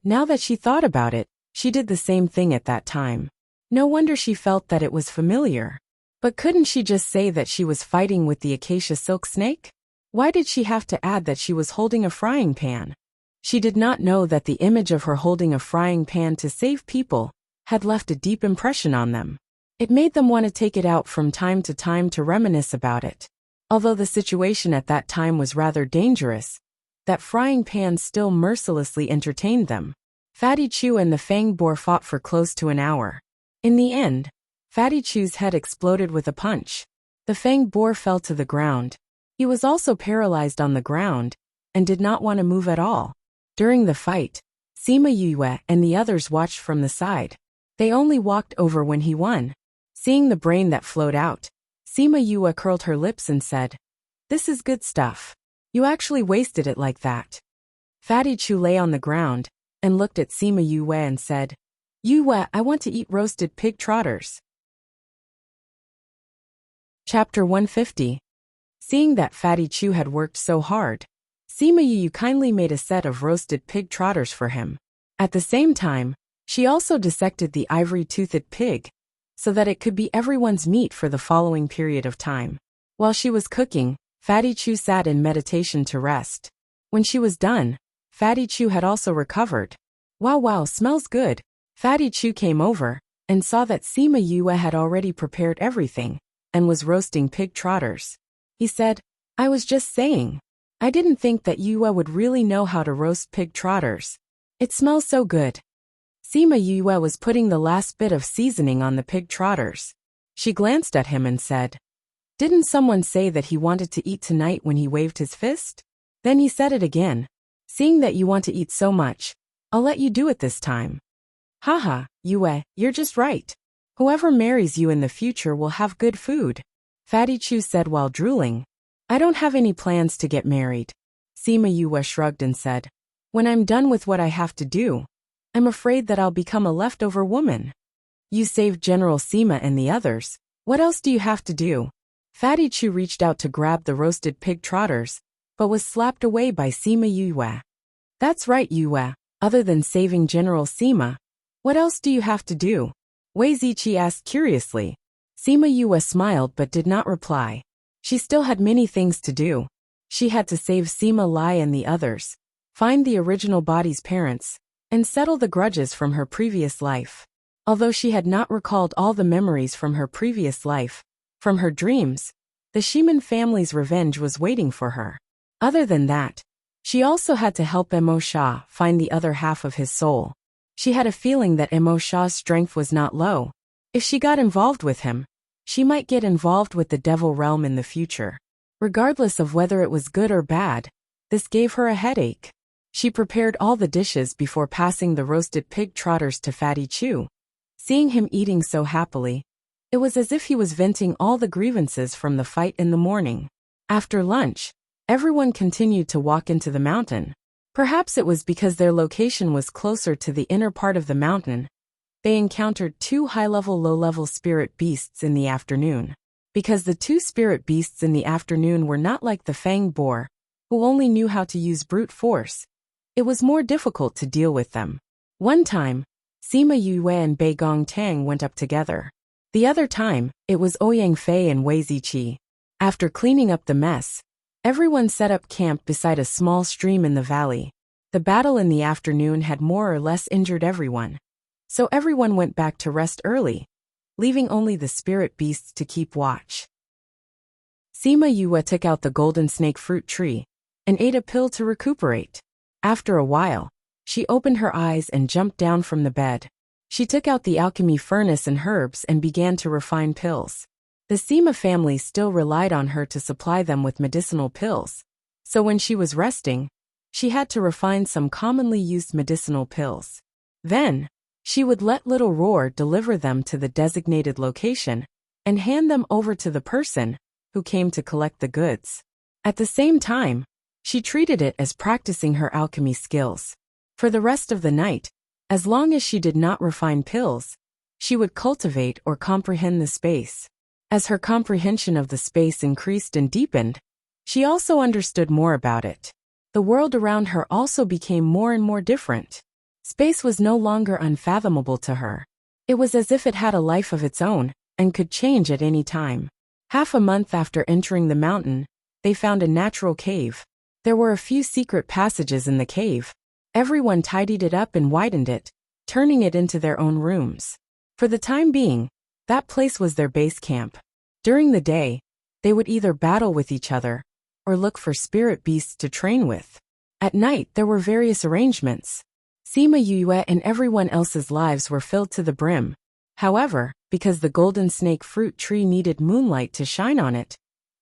Now that she thought about it, she did the same thing at that time. No wonder she felt that it was familiar. But couldn't she just say that she was fighting with the acacia silk snake? Why did she have to add that she was holding a frying pan? She did not know that the image of her holding a frying pan to save people had left a deep impression on them. It made them want to take it out from time to time to reminisce about it. Although the situation at that time was rather dangerous, that frying pan still mercilessly entertained them. Fatty Chu and the fanged boar fought for close to an hour. In the end, Fatty Chu's head exploded with a punch. The fanged boar fell to the ground. He was also paralyzed on the ground and did not want to move at all. During the fight, Sima Yue and the others watched from the side. They only walked over when he won. Seeing the brain that flowed out, Sima Yue curled her lips and said, "This is good stuff. You actually wasted it like that." Fatty Chu lay on the ground and looked at Sima Yue and said, "Yue, I want to eat roasted pig trotters." Chapter 150. Seeing that Fatty Chu had worked so hard, Sima Yue kindly made a set of roasted pig trotters for him. At the same time, she also dissected the ivory-toothed pig, so that it could be everyone's meat for the following period of time. While she was cooking, Fatty Chu sat in meditation to rest. When she was done, Fatty Chu had also recovered. Wow, smells good. Fatty Chu came over and saw that Sima Yue had already prepared everything and was roasting pig trotters. He said, "I was just saying. I didn't think that Yue would really know how to roast pig trotters. It smells so good." Sima Yue was putting the last bit of seasoning on the pig trotters. She glanced at him and said, "Didn't someone say that he wanted to eat tonight when he waved his fist?" Then he said it again. "Seeing that you want to eat so much, I'll let you do it this time." "Haha, Yue, you're just right. Whoever marries you in the future will have good food," Fatty Chu said while drooling. "I don't have any plans to get married." Sima Yue shrugged and said, "When I'm done with what I have to do, I'm afraid that I'll become a leftover woman." "You saved General Sima and the others. What else do you have to do?" Fatty Chu reached out to grab the roasted pig trotters, but was slapped away by Sima Yue. "That's right, Yue. Other than saving General Sima, what else do you have to do?" Wei Ziqi asked curiously. Sima Yue smiled but did not reply. She still had many things to do. She had to save Sima Lai and the others, find the original body's parents, and settle the grudges from her previous life. Although she had not recalled all the memories from her previous life, from her dreams, the Shiman family's revenge was waiting for her. Other than that, she also had to help Emo Sha find the other half of his soul. She had a feeling that Emo Sha's strength was not low. If she got involved with him, she might get involved with the devil realm in the future. Regardless of whether it was good or bad, this gave her a headache. She prepared all the dishes before passing the roasted pig trotters to Fatty Chew. Seeing him eating so happily, it was as if he was venting all the grievances from the fight in the morning. After lunch, everyone continued to walk into the mountain. Perhaps it was because their location was closer to the inner part of the mountain. They encountered two high-level low-level spirit beasts in the afternoon. Because the two spirit beasts in the afternoon were not like the Fang Boar, who only knew how to use brute force, it was more difficult to deal with them. One time, Sima Yue and Bei Gong Tang went up together. The other time, it was Ouyang Fei and Wei Ziqi. After cleaning up the mess, everyone set up camp beside a small stream in the valley. The battle in the afternoon had more or less injured everyone, so everyone went back to rest early, leaving only the spirit beasts to keep watch. Sima Yue took out the golden snake fruit tree and ate a pill to recuperate. After a while, she opened her eyes and jumped down from the bed. She took out the alchemy furnace and herbs and began to refine pills. The Sima family still relied on her to supply them with medicinal pills, so when she was resting, she had to refine some commonly used medicinal pills. Then, she would let Little Roar deliver them to the designated location and hand them over to the person who came to collect the goods. At the same time, she treated it as practicing her alchemy skills. For the rest of the night, as long as she did not refine pills, she would cultivate or comprehend the space. As her comprehension of the space increased and deepened, she also understood more about it. The world around her also became more and more different. Space was no longer unfathomable to her. It was as if it had a life of its own and could change at any time. Half a month after entering the mountain, they found a natural cave. There were a few secret passages in the cave. Everyone tidied it up and widened it, turning it into their own rooms. For the time being, that place was their base camp. During the day, they would either battle with each other or look for spirit beasts to train with. At night, there were various arrangements. Sima Yue and everyone else's lives were filled to the brim. However, because the golden snake fruit tree needed moonlight to shine on it,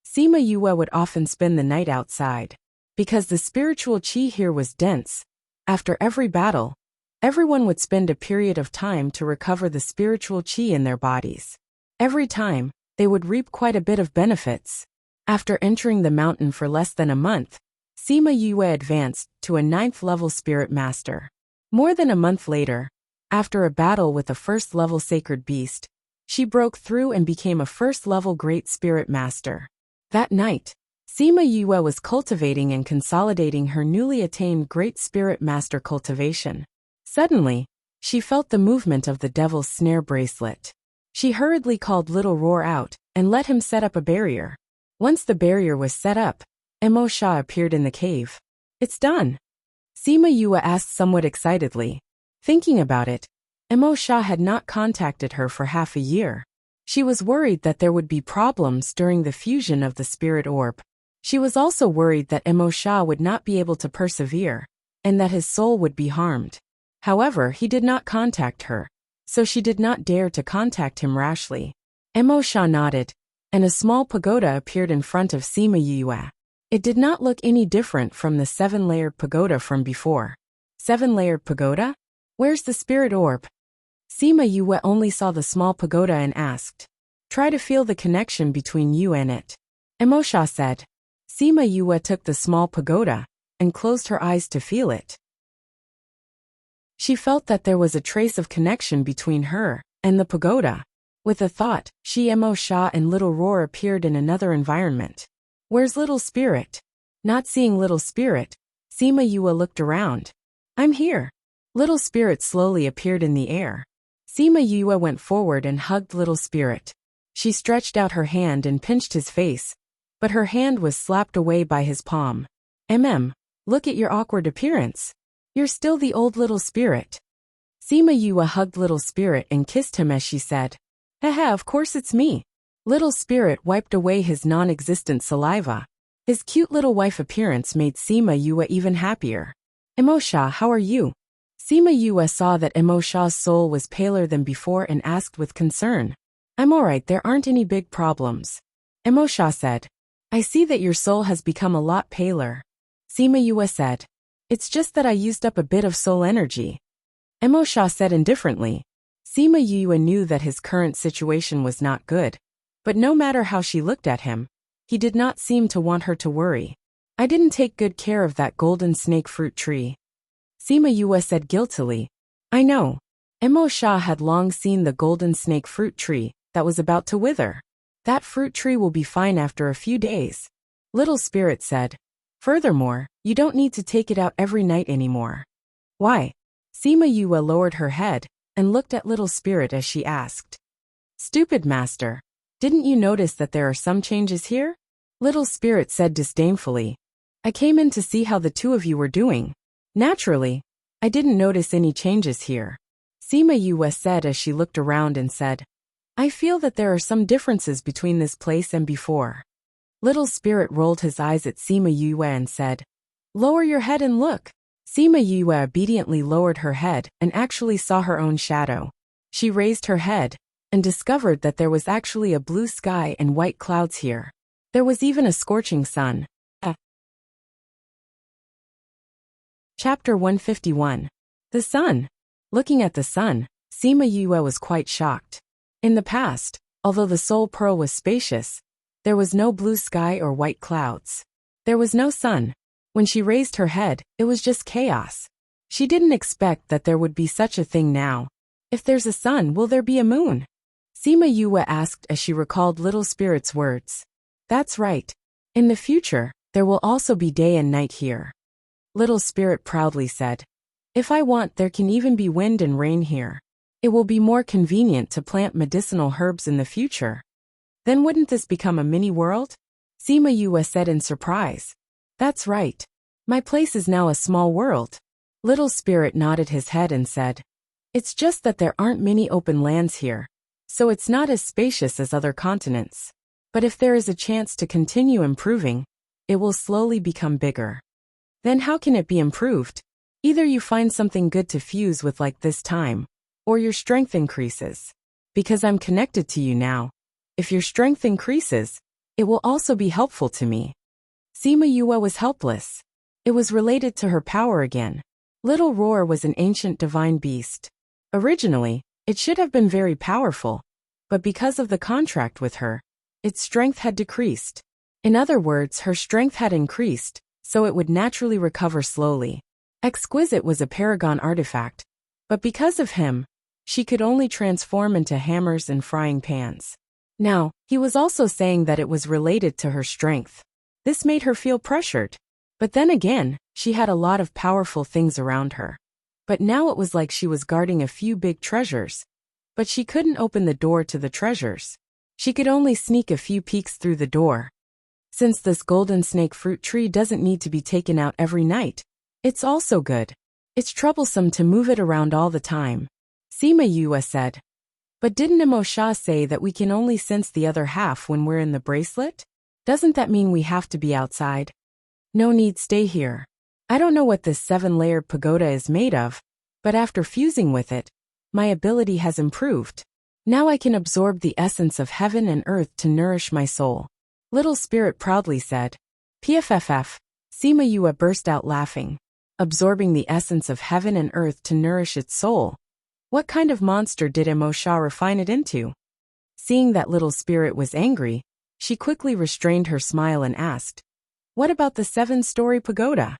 Sima Yue would often spend the night outside. Because the spiritual qi here was dense, after every battle, everyone would spend a period of time to recover the spiritual qi in their bodies. Every time, they would reap quite a bit of benefits. After entering the mountain for less than a month, Sima Yue advanced to a 9th level spirit master. More than a month later, after a battle with a 1st level sacred beast, she broke through and became a 1st level great spirit master. That night, Sima Yue was cultivating and consolidating her newly attained Great Spirit Master cultivation. Suddenly, she felt the movement of the Devil's Snare bracelet. She hurriedly called Little Roar out and let him set up a barrier. Once the barrier was set up, Emo Sha appeared in the cave. "It's done," Sima Yue asked somewhat excitedly. Thinking about it, Emo Sha had not contacted her for half a year. She was worried that there would be problems during the fusion of the spirit orb. She was also worried that Emo Sha would not be able to persevere, and that his soul would be harmed. However, he did not contact her, so she did not dare to contact him rashly. Emo Sha nodded, and a small pagoda appeared in front of Sima Yue. It did not look any different from the 7-layered pagoda from before. 7-layered pagoda? Where's the spirit orb? Sima Yue only saw the small pagoda and asked. Try to feel the connection between you and it. Emo Sha said. Sima Yue took the small pagoda and closed her eyes to feel it. She felt that there was a trace of connection between her and the pagoda. With a thought, Emo Sha and Little Roar appeared in another environment. Where's Little Spirit? Not seeing Little Spirit, Sima Yue looked around. I'm here. Little Spirit slowly appeared in the air. Sima Yue went forward and hugged Little Spirit. She stretched out her hand and pinched his face, but her hand was slapped away by his palm. Look at your awkward appearance. You're still the old Little Spirit. Sima Yue hugged Little Spirit and kissed him as she said, "Haha, of course it's me." Little Spirit wiped away his non-existent saliva. His cute little wife appearance made Sima Yue even happier. "Emosha, how are you?" Sima Yue saw that Emosha's soul was paler than before and asked with concern. "I'm alright, there aren't any big problems." Emosha said, "I see that your soul has become a lot paler." Sima Yue said, "It's just that I used up a bit of soul energy." Emosha said indifferently. Sima Yue knew that his current situation was not good, but no matter how she looked at him, he did not seem to want her to worry. "I didn't take good care of that golden snake fruit tree." Sima Yue said guiltily. "I know." Emosha had long seen the golden snake fruit tree that was about to wither. "That fruit tree will be fine after a few days," Little Spirit said. "Furthermore, you don't need to take it out every night anymore." "Why?" Sima Yue lowered her head and looked at Little Spirit as she asked. "Stupid master. Didn't you notice that there are some changes here?" Little Spirit said disdainfully. "I came in to see how the two of you were doing. Naturally, I didn't notice any changes here." Sima Yue said as she looked around and said, "I feel that there are some differences between this place and before." Little Spirit rolled his eyes at Sima Yue and said, "Lower your head and look." Sima Yue obediently lowered her head and actually saw her own shadow. She raised her head and discovered that there was actually a blue sky and white clouds here. There was even a scorching sun. Chapter 151. The Sun. Looking at the sun, Sima Yue was quite shocked. In the past, although the Soul Pearl was spacious, there was no blue sky or white clouds. There was no sun. When she raised her head, it was just chaos. She didn't expect that there would be such a thing now. "If there's a sun, will there be a moon?" Sima Yue asked as she recalled Little Spirit's words. "That's right. In the future, there will also be day and night here." Little Spirit proudly said, "If I want, there can even be wind and rain here. It will be more convenient to plant medicinal herbs in the future." "Then wouldn't this become a mini world?" Sima Yue said in surprise. "That's right. My place is now a small world." Little Spirit nodded his head and said, "It's just that there aren't many open lands here, so it's not as spacious as other continents. But if there is a chance to continue improving, it will slowly become bigger." "Then how can it be improved?" "Either you find something good to fuse with like this time, or your strength increases. Because I'm connected to you now. If your strength increases, it will also be helpful to me." Sima Yue was helpless. It was related to her power again. Little Roar was an ancient divine beast. Originally, it should have been very powerful, but because of the contract with her, its strength had decreased. In other words, her strength had increased, so it would naturally recover slowly. Exquisite was a paragon artifact, but because of him, she could only transform into hammers and frying pans. Now, he was also saying that it was related to her strength. This made her feel pressured. But then again, she had a lot of powerful things around her. But now it was like she was guarding a few big treasures. But she couldn't open the door to the treasures. She could only sneak a few peeks through the door. Since this golden snake fruit tree doesn't need to be taken out every night, it's also good. It's troublesome to move it around all the time. Sima Yue said. "But didn't Emosha say that we can only sense the other half when we're in the bracelet? Doesn't that mean we have to be outside?" "No need, stay here. I don't know what this 7-layered pagoda is made of, but after fusing with it, my ability has improved. Now I can absorb the essence of heaven and earth to nourish my soul." Little Spirit proudly said. "PFFF." Sima Yue burst out laughing. Absorbing the essence of heaven and earth to nourish its soul. What kind of monster did Emosha refine it into? Seeing that Little Spirit was angry, she quickly restrained her smile and asked, "What about the 7-story pagoda?"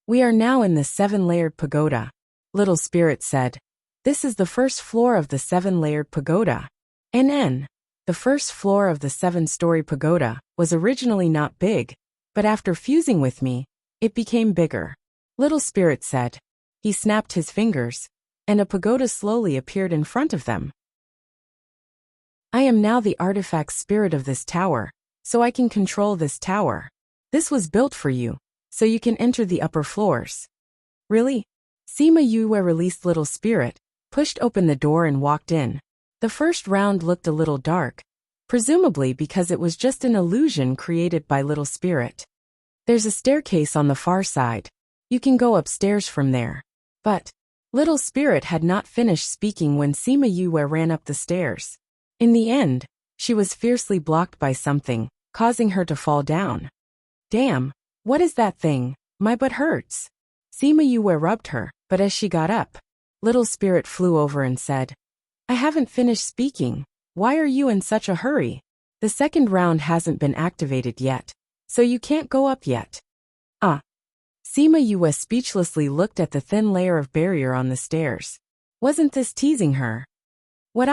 "We are now in the 7-layered pagoda," Little Spirit said. "This is the first floor of the 7-layered pagoda." NN. The first floor of the 7-story pagoda was originally not big, but after fusing with me, it became bigger. Little Spirit said. He snapped his fingers, and a pagoda slowly appeared in front of them. "I am now the artifact spirit of this tower, so I can control this tower. This was built for you, so you can enter the upper floors." "Really?" Sima Yue released Little Spirit, pushed open the door and walked in. The first round looked a little dark, presumably because it was just an illusion created by Little Spirit. There's a staircase on the far side. You can go upstairs from there. But Little Spirit had not finished speaking when Sima Yue ran up the stairs. In the end, she was fiercely blocked by something, causing her to fall down. Damn, what is that thing? My butt hurts. Sima Yue rubbed her, but as she got up, Little Spirit flew over and said, I haven't finished speaking. Why are you in such a hurry? The second round hasn't been activated yet, so you can't go up yet. Sima Yue speechlessly looked at the thin layer of barrier on the stairs. Wasn't this teasing her? What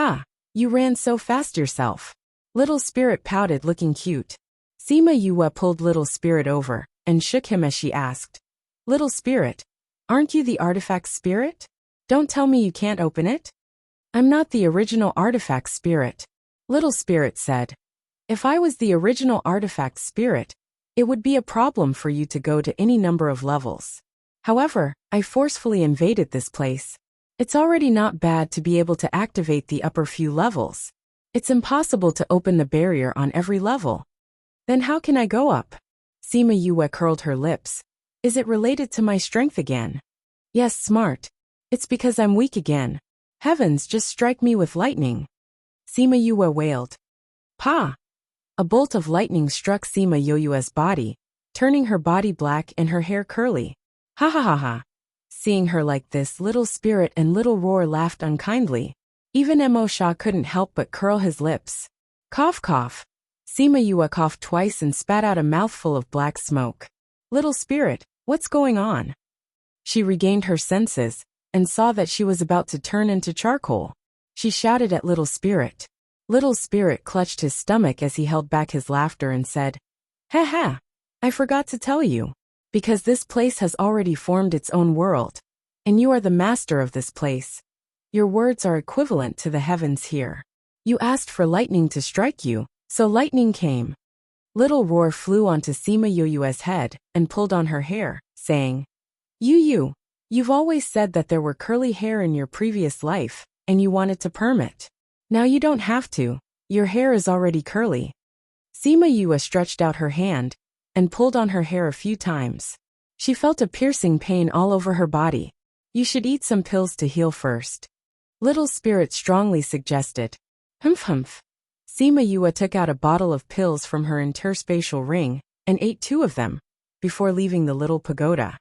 you ran so fast yourself. Little Spirit pouted, looking cute. Sima Yue pulled Little Spirit over and shook him as she asked, Little Spirit, aren't you the artifact spirit? Don't tell me you can't open it? I'm not the original artifact spirit, Little Spirit said. If I was the original artifact spirit, it would be a problem for you to go to any number of levels. However, I forcefully invaded this place. It's already not bad to be able to activate the upper few levels. It's impossible to open the barrier on every level. Then how can I go up? Sima Yue curled her lips. Is it related to my strength again? Yes, smart. It's because I'm weak again. Heavens, just strike me with lightning. Sima Yue wailed. Pa! A bolt of lightning struck Sima Yue's body, turning her body black and her hair curly. Ha ha ha ha. Seeing her like this, Little Spirit and Little Roar laughed unkindly. Even Mo Sha couldn't help but curl his lips. Cough cough. Sima Yue coughed twice and spat out a mouthful of black smoke. Little Spirit, what's going on? She regained her senses and saw that she was about to turn into charcoal. She shouted at Little Spirit. Little Spirit clutched his stomach as he held back his laughter and said, Ha ha, I forgot to tell you. Because this place has already formed its own world, and you are the master of this place. Your words are equivalent to the heavens here. You asked for lightning to strike you, so lightning came. Little Roar flew onto Sima Yue's head and pulled on her hair, saying, You've always said that there were curly hair in your previous life, and you wanted to perm it. Now you don't have to, your hair is already curly. Sima Yue stretched out her hand and pulled on her hair a few times. She felt a piercing pain all over her body. You should eat some pills to heal first. Little Spirit strongly suggested. Humph humph. Sima Yue took out a bottle of pills from her interspatial ring and ate 2 of them before leaving the little pagoda.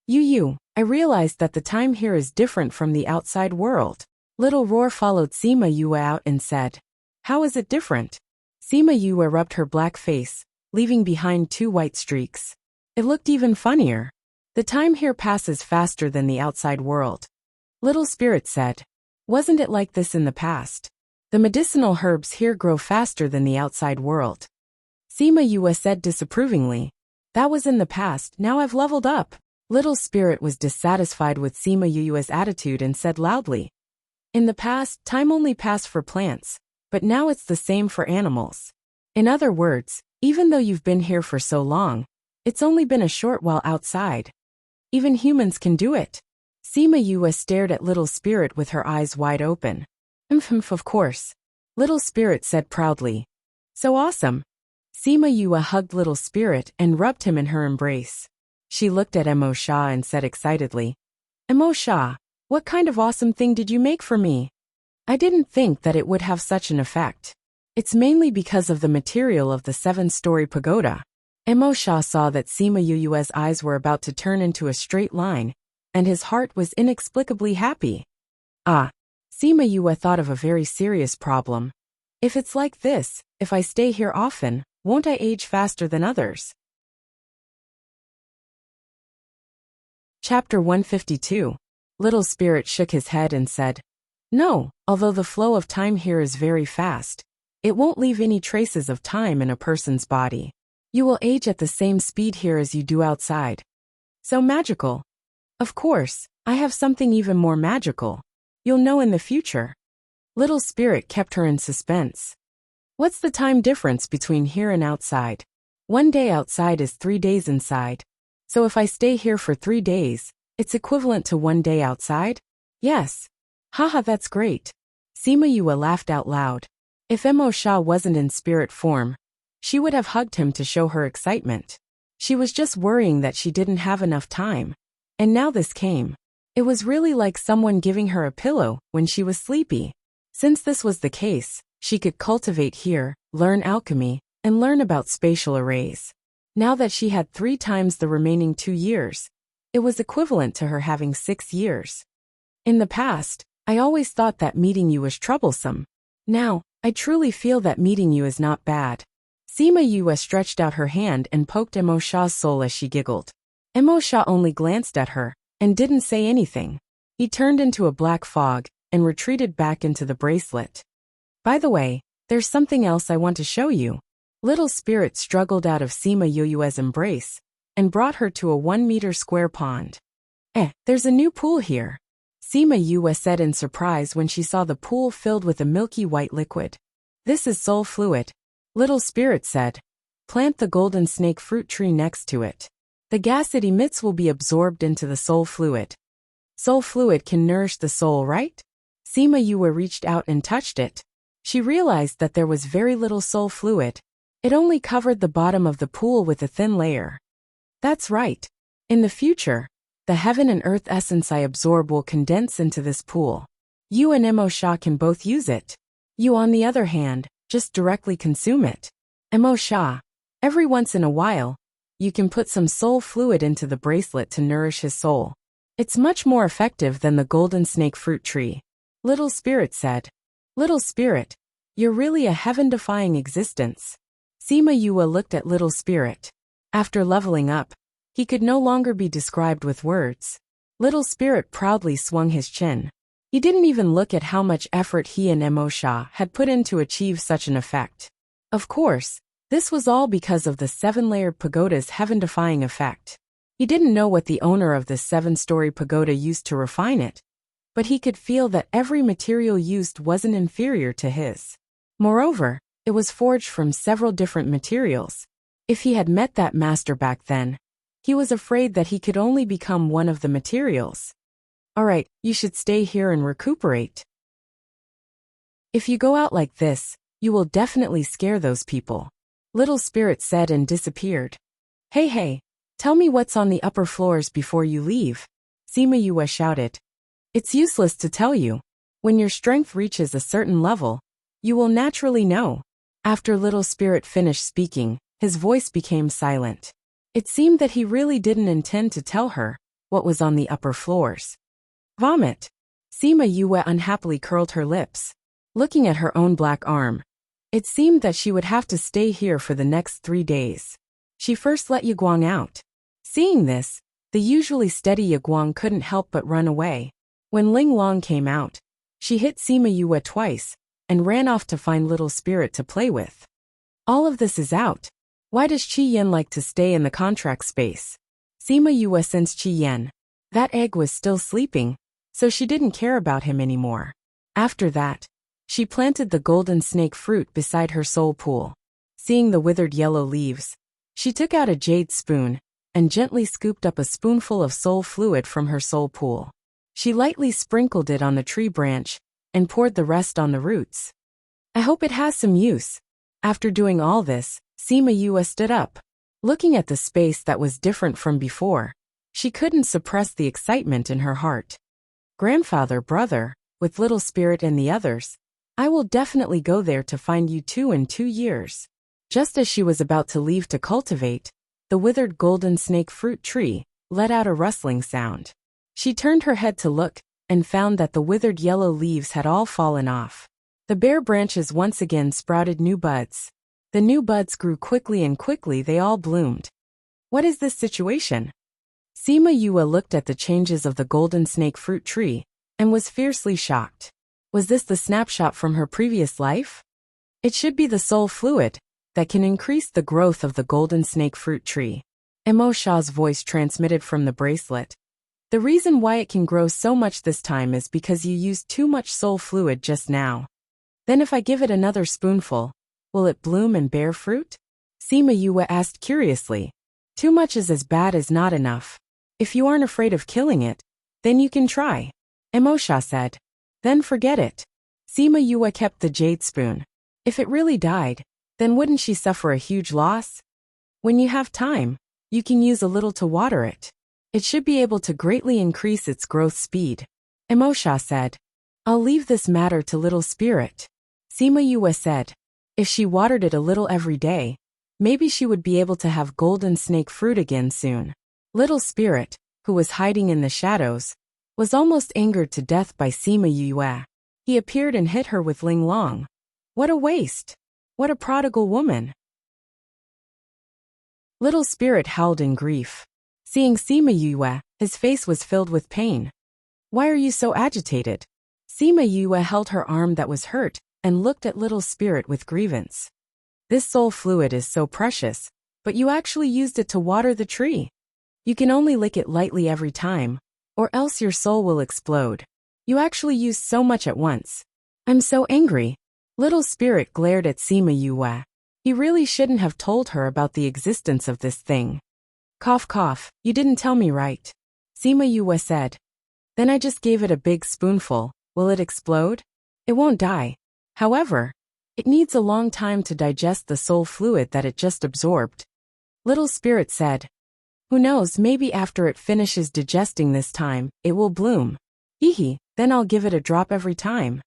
I realized that the time here is different from the outside world. Little Roar followed Sima Yue out and said, How is it different? Sima Yue rubbed her black face, leaving behind 2 white streaks. It looked even funnier. The time here passes faster than the outside world. Little Spirit said, Wasn't it like this in the past? The medicinal herbs here grow faster than the outside world. Sima Yue said disapprovingly, That was in the past, now I've leveled up. Little Spirit was dissatisfied with Sima Yue's attitude and said loudly, In the past, time only passed for plants, but now it's the same for animals. In other words, even though you've been here for so long, it's only been a short while outside. Even humans can do it. Sima Yue stared at Little Spirit with her eyes wide open. Of course. Little Spirit said proudly. So awesome. Sima Yue hugged Little Spirit and rubbed him in her embrace. She looked at Mo Sha and said excitedly, Mo Sha, what kind of awesome thing did you make for me? I didn't think that it would have such an effect. It's mainly because of the material of the 7-story pagoda. Mo Sha saw that Sima Yue's eyes were about to turn into a straight line, and his heart was inexplicably happy. Sima Yue thought of a very serious problem. If it's like this, if I stay here often, won't I age faster than others? Chapter 152. Little Spirit shook his head and said, No, although the flow of time here is very fast, it won't leave any traces of time in a person's body. You will age at the same speed here as you do outside. So magical. Of course, I have something even more magical. You'll know in the future. Little Spirit kept her in suspense. What's the time difference between here and outside? 1 day outside is 3 days inside. So if I stay here for 3 days, it's equivalent to 1 day outside? Yes. Haha, that's great. Sima Yue laughed out loud. If Emo Sha wasn't in spirit form, she would have hugged him to show her excitement. She was just worrying that she didn't have enough time. And now this came. It was really like someone giving her a pillow when she was sleepy. Since this was the case, she could cultivate here, learn alchemy, and learn about spatial arrays. Now that she had 3 times the remaining 2 years, it was equivalent to her having 6 years. In the past, I always thought that meeting you was troublesome. Now, I truly feel that meeting you is not bad. Sima Yue stretched out her hand and poked Emo Sha's soul as she giggled. Emo Sha only glanced at her and didn't say anything. He turned into a black fog and retreated back into the bracelet. By the way, there's something else I want to show you. Little Spirit struggled out of Sima Yue's embrace and brought her to a 1-meter square pond. There's a new pool here. Sima Yue said in surprise when she saw the pool filled with a milky white liquid. This is soul fluid. Little Spirit said. Plant the golden snake fruit tree next to it. The gas it emits will be absorbed into the soul fluid. Soul fluid can nourish the soul, right? Sima Yue reached out and touched it. She realized that there was very little soul fluid. It only covered the bottom of the pool with a thin layer. That's right. In the future, the heaven and earth essence I absorb will condense into this pool. You and Emo Sha can both use it. You, on the other hand, just directly consume it. Emo Sha, every once in a while, you can put some soul fluid into the bracelet to nourish his soul. It's much more effective than the golden snake fruit tree. Little Spirit said. Little Spirit, you're really a heaven-defying existence. Sima Yue looked at Little Spirit. After leveling up, he could no longer be described with words. Little Spirit proudly swung his chin. He didn't even look at how much effort he and Emo Sha had put in to achieve such an effect. Of course, this was all because of the 7-layered pagoda's heaven-defying effect. He didn't know what the owner of this 7-story pagoda used to refine it, but he could feel that every material used wasn't inferior to his. Moreover, it was forged from several different materials. If he had met that master back then, he was afraid that he could only become one of the materials. Alright, you should stay here and recuperate. If you go out like this, you will definitely scare those people. Little Spirit said and disappeared. Hey, tell me what's on the upper floors before you leave. Sima Yue shouted. It's useless to tell you. When your strength reaches a certain level, you will naturally know. After Little Spirit finished speaking, his voice became silent. It seemed that he really didn't intend to tell her what was on the upper floors. Vomit. Sima Yue unhappily curled her lips. Looking at her own black arm, it seemed that she would have to stay here for the next 3 days. She first let Yiguang out. Seeing this, the usually steady Yiguang couldn't help but run away. When Ling Long came out, she hit Sima Yue twice and ran off to find Little Spirit to play with. All of this is out. Why does Qi Yan like to stay in the contract space? Sima Yue sensed Qi Yan. That egg was still sleeping, so she didn't care about him anymore. After that, she planted the golden snake fruit beside her soul pool. Seeing the withered yellow leaves, she took out a jade spoon and gently scooped up a spoonful of soul fluid from her soul pool. She lightly sprinkled it on the tree branch and poured the rest on the roots. I hope it has some use. After doing all this, Sima Yue stood up. Looking at the space that was different from before, she couldn't suppress the excitement in her heart. Grandfather, brother, with Little Spirit and the others, I will definitely go there to find you two in 2 years. Just as she was about to leave to cultivate, the withered golden snake fruit tree let out a rustling sound. She turned her head to look and found that the withered yellow leaves had all fallen off. The bare branches once again sprouted new buds. The new buds grew quickly and quickly they all bloomed. What is this situation? Sima Yue looked at the changes of the golden snake fruit tree and was fiercely shocked. Was this the snapshot from her previous life? It should be the soul fluid that can increase the growth of the golden snake fruit tree. Emo Sha's voice transmitted from the bracelet. The reason why it can grow so much this time is because you used too much soul fluid just now. Then if I give it another spoonful, will it bloom and bear fruit? Sima Yue asked curiously. Too much is as bad as not enough. If you aren't afraid of killing it, then you can try. Emosha said. Then forget it. Sima Yue kept the jade spoon. If it really died, then wouldn't she suffer a huge loss? When you have time, you can use a little to water it. It should be able to greatly increase its growth speed. Emosha said. I'll leave this matter to Little Spirit. Sima Yue said. If she watered it a little every day, maybe she would be able to have golden snake fruit again soon. Little Spirit, who was hiding in the shadows, was almost angered to death by Sima Yue. He appeared and hit her with Ling Long. What a waste! What a prodigal woman! Little Spirit howled in grief. Seeing Sima Yue, his face was filled with pain. Why are you so agitated? Sima Yue held her arm that was hurt and looked at Little Spirit with grievance. This soul fluid is so precious, but you actually used it to water the tree. You can only lick it lightly every time, or else your soul will explode. You actually used so much at once. I'm so angry. Little Spirit glared at Sima Yue. He really shouldn't have told her about the existence of this thing. Cough cough, you didn't tell me right. Sima Yue said. Then I just gave it a big spoonful. Will it explode? It won't die. However, it needs a long time to digest the soul fluid that it just absorbed. Little Spirit said. Who knows, maybe after it finishes digesting this time, it will bloom. Hee, then I'll give it a drop every time.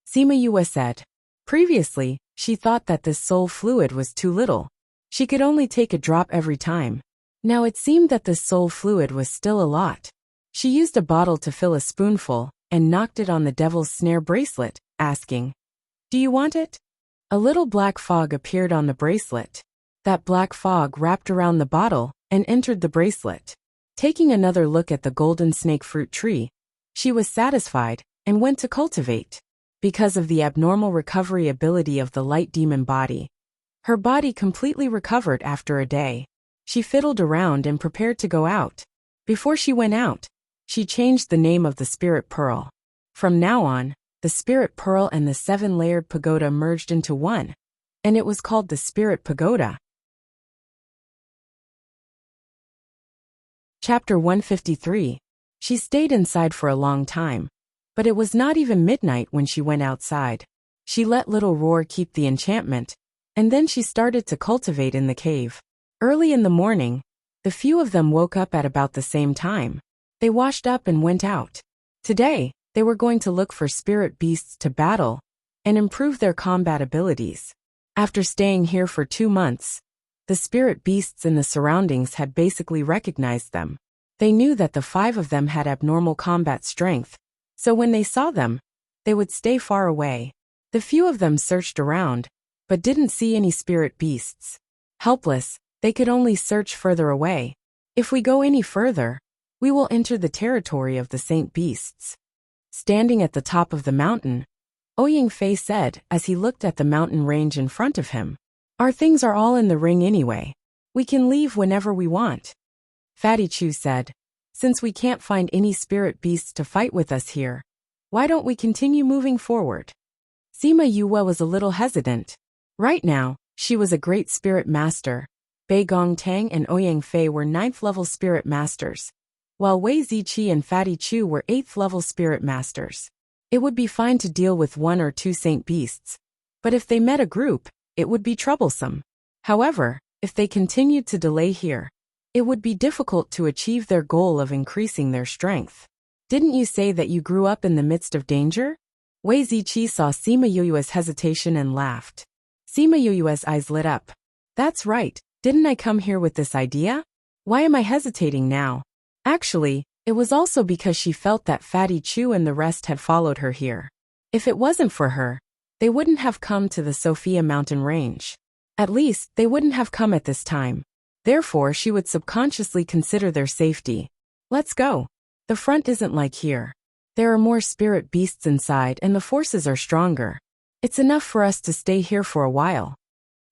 Sima Yue said. Previously, she thought that this soul fluid was too little. She could only take a drop every time. Now it seemed that this soul fluid was still a lot. She used a bottle to fill a spoonful and knocked it on the devil's snare bracelet, asking, Do you want it? A little black fog appeared on the bracelet. That black fog wrapped around the bottle and entered the bracelet. Taking another look at the golden snake fruit tree, she was satisfied and went to cultivate. Because of the abnormal recovery ability of the light demon body, her body completely recovered after a day. She fiddled around and prepared to go out. Before she went out, she changed the name of the Spirit Pearl. From now on, the Spirit Pearl and the 7-layered pagoda merged into one, and it was called the Spirit Pagoda. Chapter 153. She stayed inside for a long time, but it was not even midnight when she went outside. She let Little Roar keep the enchantment, and then she started to cultivate in the cave. Early in the morning, the few of them woke up at about the same time. They washed up and went out. Today, they were going to look for spirit beasts to battle and improve their combat abilities. After staying here for 2 months, the spirit beasts in the surroundings had basically recognized them. They knew that the 5 of them had abnormal combat strength, so when they saw them, they would stay far away. The few of them searched around, but didn't see any spirit beasts. Helpless, they could only search further away. If we go any further, we will enter the territory of the saint beasts. Standing at the top of the mountain, Ouyang Fei said as he looked at the mountain range in front of him. Our things are all in the ring anyway. We can leave whenever we want. Fatty Chu said, since we can't find any spirit beasts to fight with us here, why don't we continue moving forward? Sima Yue was a little hesitant. Right now, she was a great spirit master. Bei Gong Tang and Ouyang Fei were 9th level spirit masters, while Wei Ziqi and Fatty Chu were 8th level spirit masters. It would be fine to deal with 1 or 2 saint beasts, but if they met a group, it would be troublesome. However, if they continued to delay here, it would be difficult to achieve their goal of increasing their strength. Didn't you say that you grew up in the midst of danger? Wei Ziqi saw Sima Yue's hesitation and laughed. Sima Yue's eyes lit up. That's right, didn't I come here with this idea? Why am I hesitating now? Actually, it was also because she felt that Fatty Chu and the rest had followed her here. If it wasn't for her, they wouldn't have come to the Sophia mountain range. At least, they wouldn't have come at this time. Therefore, she would subconsciously consider their safety. Let's go. The front isn't like here. There are more spirit beasts inside and the forces are stronger. It's enough for us to stay here for a while.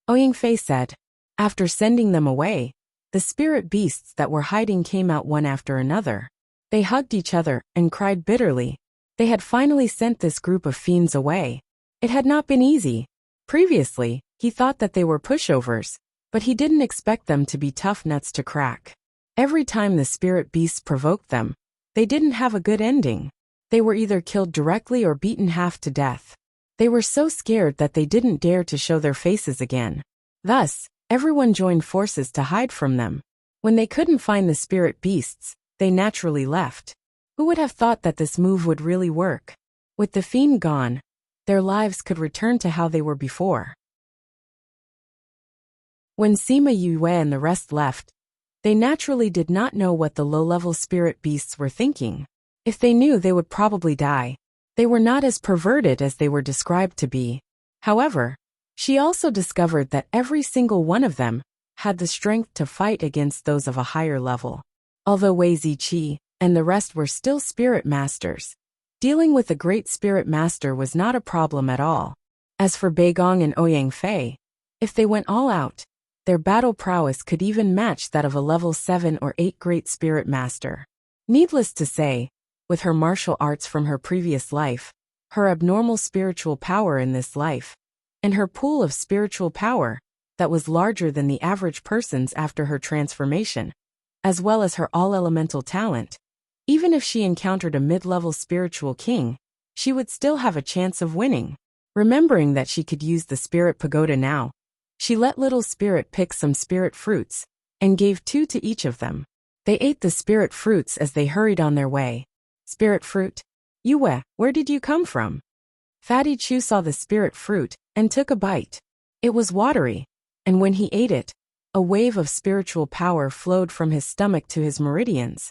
Ouyang Fei said. After sending them away, the spirit beasts that were hiding came out one after another. They hugged each other and cried bitterly. They had finally sent this group of fiends away. It had not been easy. Previously, he thought that they were pushovers, but he didn't expect them to be tough nuts to crack. Every time the spirit beasts provoked them, they didn't have a good ending. They were either killed directly or beaten half to death. They were so scared that they didn't dare to show their faces again. Thus, everyone joined forces to hide from them. When they couldn't find the spirit beasts, they naturally left. Who would have thought that this move would really work? With the fiend gone, their lives could return to how they were before. When Sima Yue and the rest left, they naturally did not know what the low-level spirit beasts were thinking. If they knew, they would probably die. They were not as perverted as they were described to be. However, she also discovered that every single one of them had the strength to fight against those of a higher level. Although Wei Ziqi and the rest were still spirit masters, dealing with a great spirit master was not a problem at all. As for Beigong and Ouyang Fei, if they went all out, their battle prowess could even match that of a level 7 or 8 great spirit master. Needless to say, with her martial arts from her previous life, her abnormal spiritual power in this life, and her pool of spiritual power that was larger than the average person's after her transformation, as well as her all-elemental talent, even if she encountered a mid-level spiritual king, she would still have a chance of winning. Remembering that she could use the spirit pagoda now, she let little spirit pick some spirit fruits and gave 2 to each of them. They ate the spirit fruits as they hurried on their way. Spirit fruit? Yue, where did you come from? Fatty Chu saw the spirit fruit and took a bite. It was watery, and when he ate it, a wave of spiritual power flowed from his stomach to his meridians,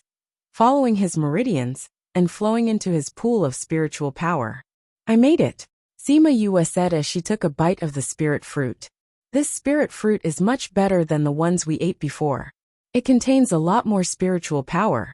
following his meridians and flowing into his pool of spiritual power. I made it, Sima Yue said as she took a bite of the spirit fruit. This spirit fruit is much better than the ones we ate before. It contains a lot more spiritual power.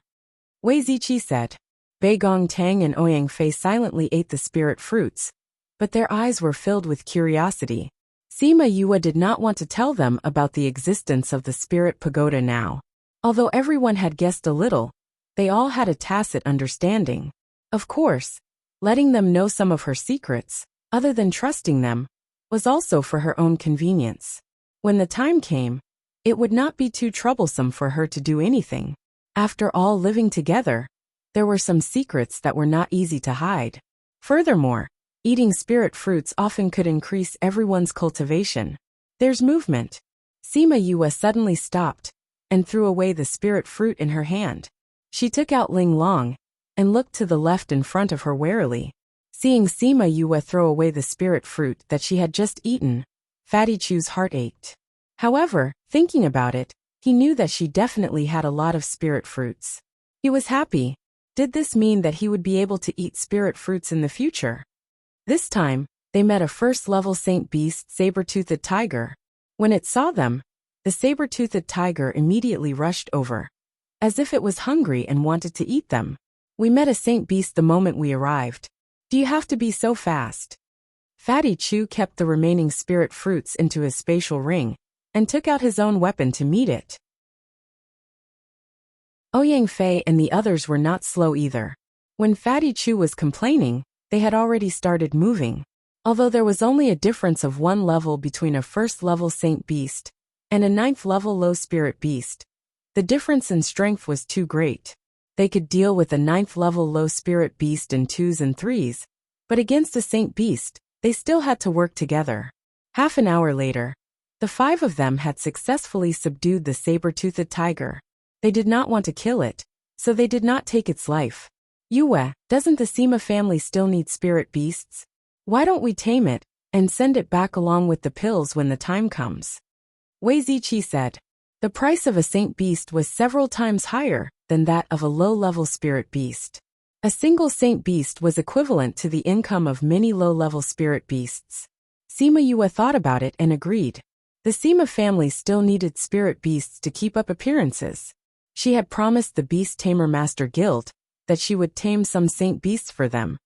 Wei Ziqi said. Beigong Tang and Ouyang Fei silently ate the spirit fruits, but their eyes were filled with curiosity. Sima Yue did not want to tell them about the existence of the spirit pagoda now. Although everyone had guessed a little, they all had a tacit understanding. Of course, letting them know some of her secrets, other than trusting them, was also for her own convenience. When the time came, it would not be too troublesome for her to do anything. After all, living together, there were some secrets that were not easy to hide. Furthermore, eating spirit fruits often could increase everyone's cultivation. There's movement. Sima Yue suddenly stopped and threw away the spirit fruit in her hand. She took out Ling Long and looked to the left in front of her warily. Seeing Sima Yue throw away the spirit fruit that she had just eaten, Fatty Chu's heart ached. However, thinking about it, he knew that she definitely had a lot of spirit fruits. He was happy. Did this mean that he would be able to eat spirit fruits in the future? This time, they met a first-level Saint Beast saber-toothed tiger. When it saw them, the saber-toothed tiger immediately rushed over, as if it was hungry and wanted to eat them. We met a Saint Beast the moment we arrived. Do you have to be so fast? Fatty Chu kept the remaining spirit fruits into his spatial ring and took out his own weapon to meet it. Ouyang Fei and the others were not slow either. When Fatty Chu was complaining, they had already started moving. Although there was only a difference of 1 level between a first-level Saint Beast and a 9th-level low spirit beast, the difference in strength was too great. They could deal with a 9th-level low spirit beast in 2s and 3s, but against a Saint Beast, they still had to work together. Half an hour later, the 5 of them had successfully subdued the saber-toothed tiger. They did not want to kill it, so they did not take its life. Yue, doesn't the Sima family still need spirit beasts? Why don't we tame it and send it back along with the pills when the time comes? Wei Ziqi said. The price of a saint beast was several times higher than that of a low-level spirit beast. A single saint beast was equivalent to the income of many low-level spirit beasts. Sima Yue thought about it and agreed. The Sima family still needed spirit beasts to keep up appearances. She had promised the Beast Tamer Master Guild that she would tame some saint beasts for them.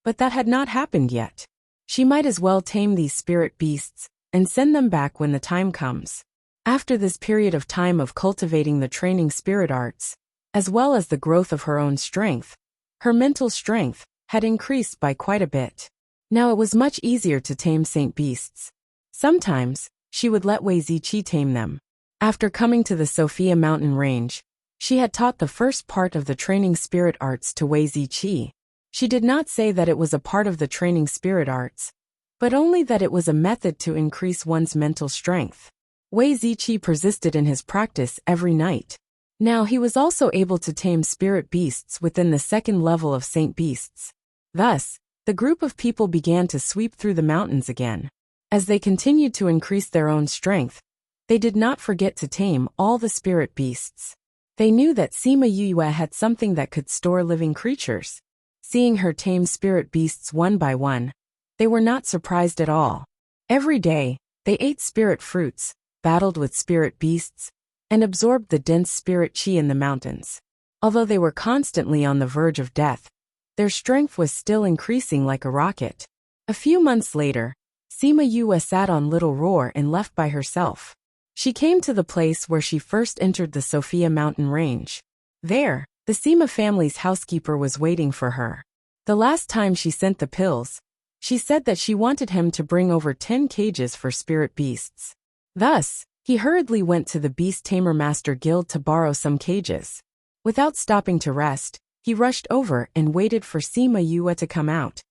But that had not happened yet. She might as well tame these spirit beasts and send them back when the time comes. After this period of time of cultivating the training spirit arts, as well as the growth of her own strength, her mental strength had increased by quite a bit. Now it was much easier to tame saint beasts. Sometimes, she would let Wei Ziqi tame them. After coming to the Sophia mountain range, she had taught the first part of the training spirit arts to Wei Ziqi. She did not say that it was a part of the training spirit arts, but only that it was a method to increase one's mental strength. Wei Ziqi persisted in his practice every night. Now he was also able to tame spirit beasts within the second level of saint beasts. Thus, the group of people began to sweep through the mountains again. As they continued to increase their own strength, they did not forget to tame all the spirit beasts. They knew that Sima Yue had something that could store living creatures. Seeing her tame spirit beasts one by one, they were not surprised at all. Every day, they ate spirit fruits, battled with spirit beasts, and absorbed the dense spirit qi in the mountains. Although they were constantly on the verge of death, their strength was still increasing like a rocket. A few months later, Sima Yue sat on Little Roar and left by herself. She came to the place where she first entered the Sophia mountain range. There, the Sima family's housekeeper was waiting for her. The last time she sent the pills, she said that she wanted him to bring over 10 cages for spirit beasts. Thus, he hurriedly went to the Beast Tamer Master Guild to borrow some cages. Without stopping to rest, he rushed over and waited for Sima Yue to come out.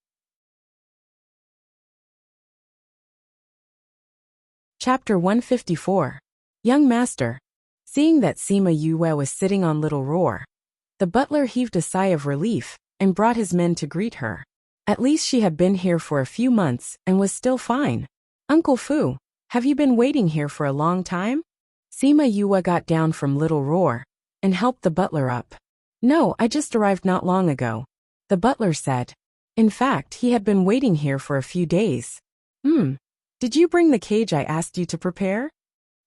Chapter 154. Young Master. Seeing that Sima Yue was sitting on Little Roar, the butler heaved a sigh of relief and brought his men to greet her. At least she had been here for a few months and was still fine. Uncle Fu, have you been waiting here for a long time? Sima Yue got down from Little Roar and helped the butler up. No, I just arrived not long ago, the butler said. In fact, he had been waiting here for a few days. Did you bring the cage I asked you to prepare?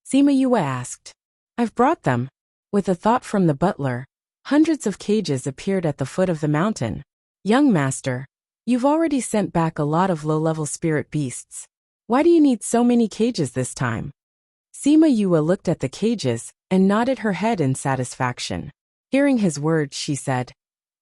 Sima Yue asked. I've brought them. With a thought from the butler, hundreds of cages appeared at the foot of the mountain. Young Master, you've already sent back a lot of low-level spirit beasts. Why do you need so many cages this time? Sima Yue looked at the cages and nodded her head in satisfaction. Hearing his words, she said,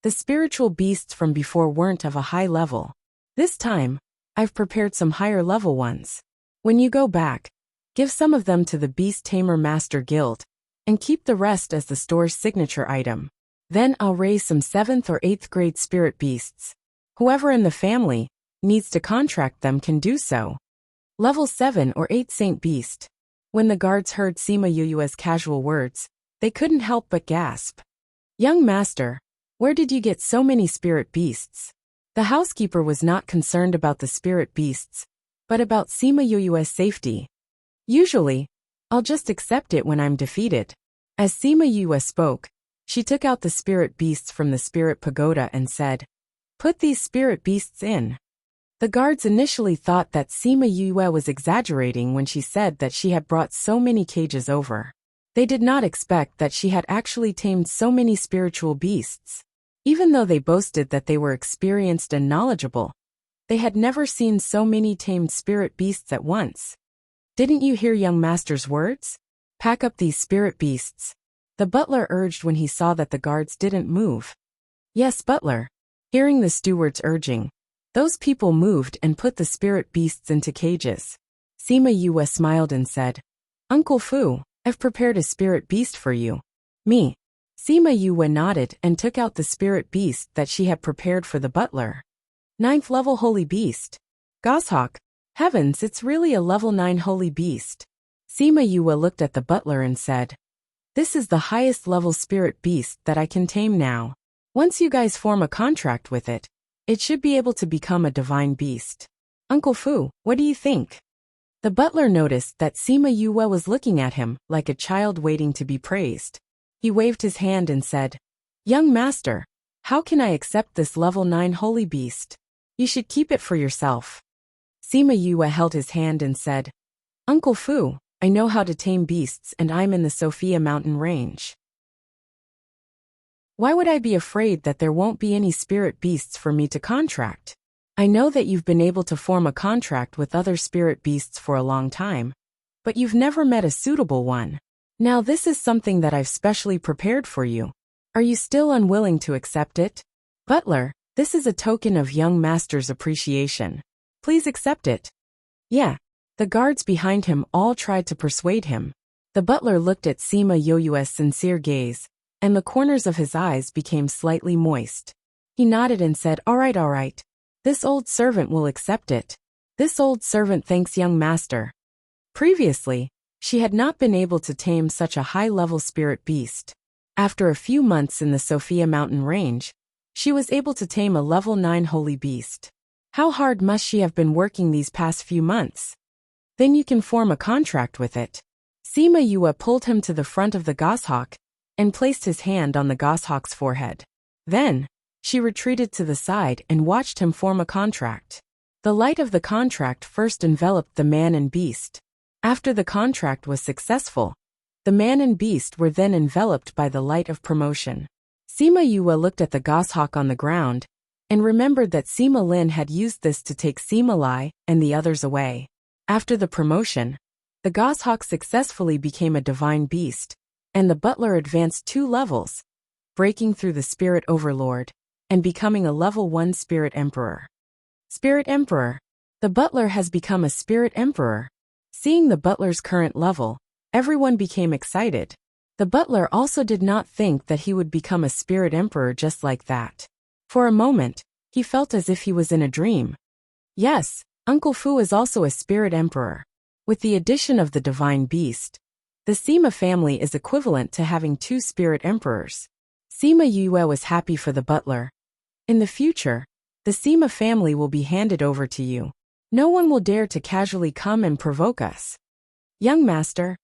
the spiritual beasts from before weren't of a high level. This time, I've prepared some higher level ones. When you go back, give some of them to the Beast Tamer Master Guild, and keep the rest as the store's signature item. Then I'll raise some 7th or 8th grade spirit beasts. Whoever in the family needs to contract them can do so. Level 7 or 8 Saint Beast. When the guards heard Sima Yue's casual words, they couldn't help but gasp. Young Master, where did you get so many spirit beasts? The housekeeper was not concerned about the spirit beasts, but about Sima Yue's safety. Usually, I'll just accept it when I'm defeated. As Sima Yue spoke, she took out the spirit beasts from the spirit pagoda and said, put these spirit beasts in. The guards initially thought that Sima Yue was exaggerating when she said that she had brought so many cages over. They did not expect that she had actually tamed so many spiritual beasts. Even though they boasted that they were experienced and knowledgeable, they had never seen so many tamed spirit beasts at once. Didn't you hear young master's words? Pack up these spirit beasts, the butler urged when he saw that the guards didn't move. Yes, butler. Hearing the steward's urging, those people moved and put the spirit beasts into cages. Sima Yue smiled and said, Uncle Fu, I've prepared a spirit beast for you. Me. Sima Yue nodded and took out the spirit beast that she had prepared for the butler. 9th level holy beast. Goshawk. Heavens, it's really a level 9 holy beast. Sima Yue looked at the butler and said, this is the highest level spirit beast that I can tame now. Once you guys form a contract with it, it should be able to become a divine beast. Uncle Fu, what do you think? The butler noticed that Sima Yue was looking at him like a child waiting to be praised. He waved his hand and said, Young master, how can I accept this level 9 holy beast? You should keep it for yourself. Sima Yue held his hand and said, Uncle Fu, I know how to tame beasts and I'm in the Sophia mountain range. Why would I be afraid that there won't be any spirit beasts for me to contract? I know that you've been able to form a contract with other spirit beasts for a long time, but you've never met a suitable one. Now this is something that I've specially prepared for you. Are you still unwilling to accept it? Butler, this is a token of young master's appreciation. Please accept it. Yeah. The guards behind him all tried to persuade him. The butler looked at Sima Yue's sincere gaze, and the corners of his eyes became slightly moist. He nodded and said, all right. This old servant will accept it. This old servant thanks young master. Previously, she had not been able to tame such a high-level spirit beast. After a few months in the Sophia mountain range, she was able to tame a level 9 holy beast. How hard must she have been working these past few months? Then you can form a contract with it. Sima Yue pulled him to the front of the goshawk and placed his hand on the goshawk's forehead. Then, she retreated to the side and watched him form a contract. The light of the contract first enveloped the man and beast. After the contract was successful, the man and beast were then enveloped by the light of promotion. Sima Yue looked at the goshawk on the ground and remembered that Sima Lin had used this to take Sima Lai and the others away. After the promotion, the goshawk successfully became a divine beast, and the butler advanced 2 levels, breaking through the spirit overlord and becoming a level 1 spirit emperor. Spirit emperor. The butler has become a spirit emperor. Seeing the butler's current level, everyone became excited. The butler also did not think that he would become a spirit emperor just like that. For a moment, he felt as if he was in a dream. Yes, Uncle Fu is also a spirit emperor. With the addition of the divine beast, the Sima family is equivalent to having 2 spirit emperors. Sima Yue was happy for the butler. In the future, the Sima family will be handed over to you. No one will dare to casually come and provoke us. Young master.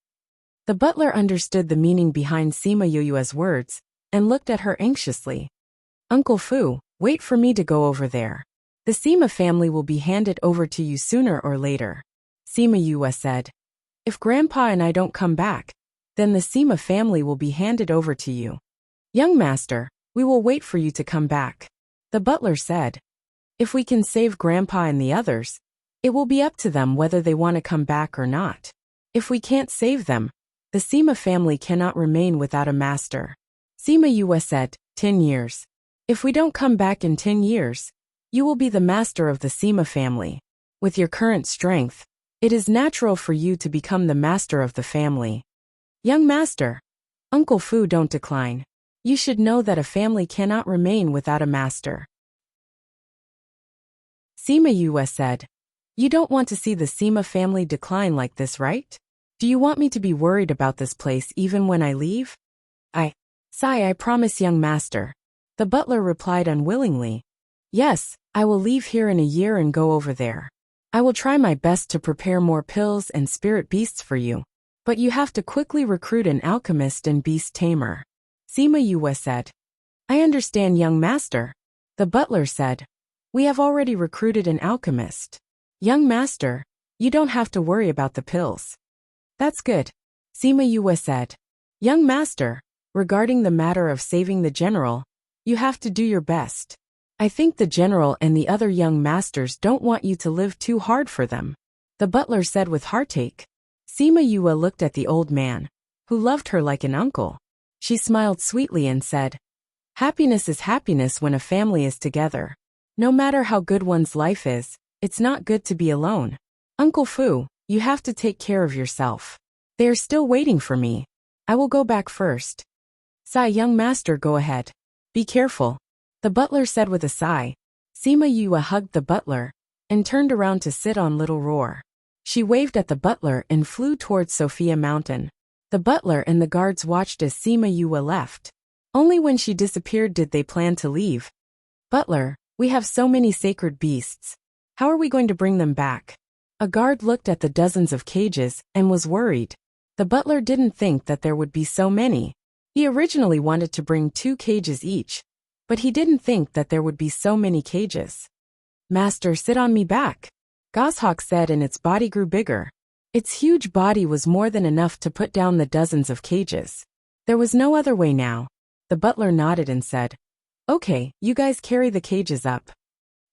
The butler understood the meaning behind Sima Yue's words and looked at her anxiously. Uncle Fu, wait for me to go over there. The Sima family will be handed over to you sooner or later. Sima Yue said. If Grandpa and I don't come back, then the Sima family will be handed over to you. Young master, we will wait for you to come back. The butler said. If we can save Grandpa and the others, it will be up to them whether they want to come back or not. If we can't save them, the Sima family cannot remain without a master. Sima Yue said, 10 years. If we don't come back in 10 years, you will be the master of the Sima family. With your current strength, it is natural for you to become the master of the family. Young master. Uncle Fu, don't decline. You should know that a family cannot remain without a master. Sima Yue said. You don't want to see the Sima family decline like this, right? Do you want me to be worried about this place even when I leave? I promise, young master. The butler replied unwillingly. Yes, I will leave here in a year and go over there. I will try my best to prepare more pills and spirit beasts for you. But you have to quickly recruit an alchemist and beast tamer. Sima Yue said. I understand, young master. The butler said. We have already recruited an alchemist. Young master, you don't have to worry about the pills. That's good. Sima Yue said. Young master, regarding the matter of saving the general, you have to do your best. I think the general and the other young masters don't want you to live too hard for them. The butler said with heartache. Sima Yue looked at the old man, who loved her like an uncle. She smiled sweetly and said, Happiness is happiness when a family is together. No matter how good one's life is, it's not good to be alone. Uncle Fu, you have to take care of yourself. They are still waiting for me. I will go back first. Sigh, young master, go ahead. Be careful. The butler said with a sigh. Sima Yue hugged the butler and turned around to sit on Little Roar. She waved at the butler and flew towards Sophia Mountain. The butler and the guards watched as Sima Yue left. Only when she disappeared did they plan to leave. Butler, we have so many sacred beasts. How are we going to bring them back? A guard looked at the dozens of cages and was worried. The butler didn't think that there would be so many. He originally wanted to bring 2 cages each, but he didn't think that there would be so many cages. Master, sit on me back. Goshawk said, and its body grew bigger. Its huge body was more than enough to put down the dozens of cages. There was no other way now. The butler nodded and said, Okay, you guys carry the cages up.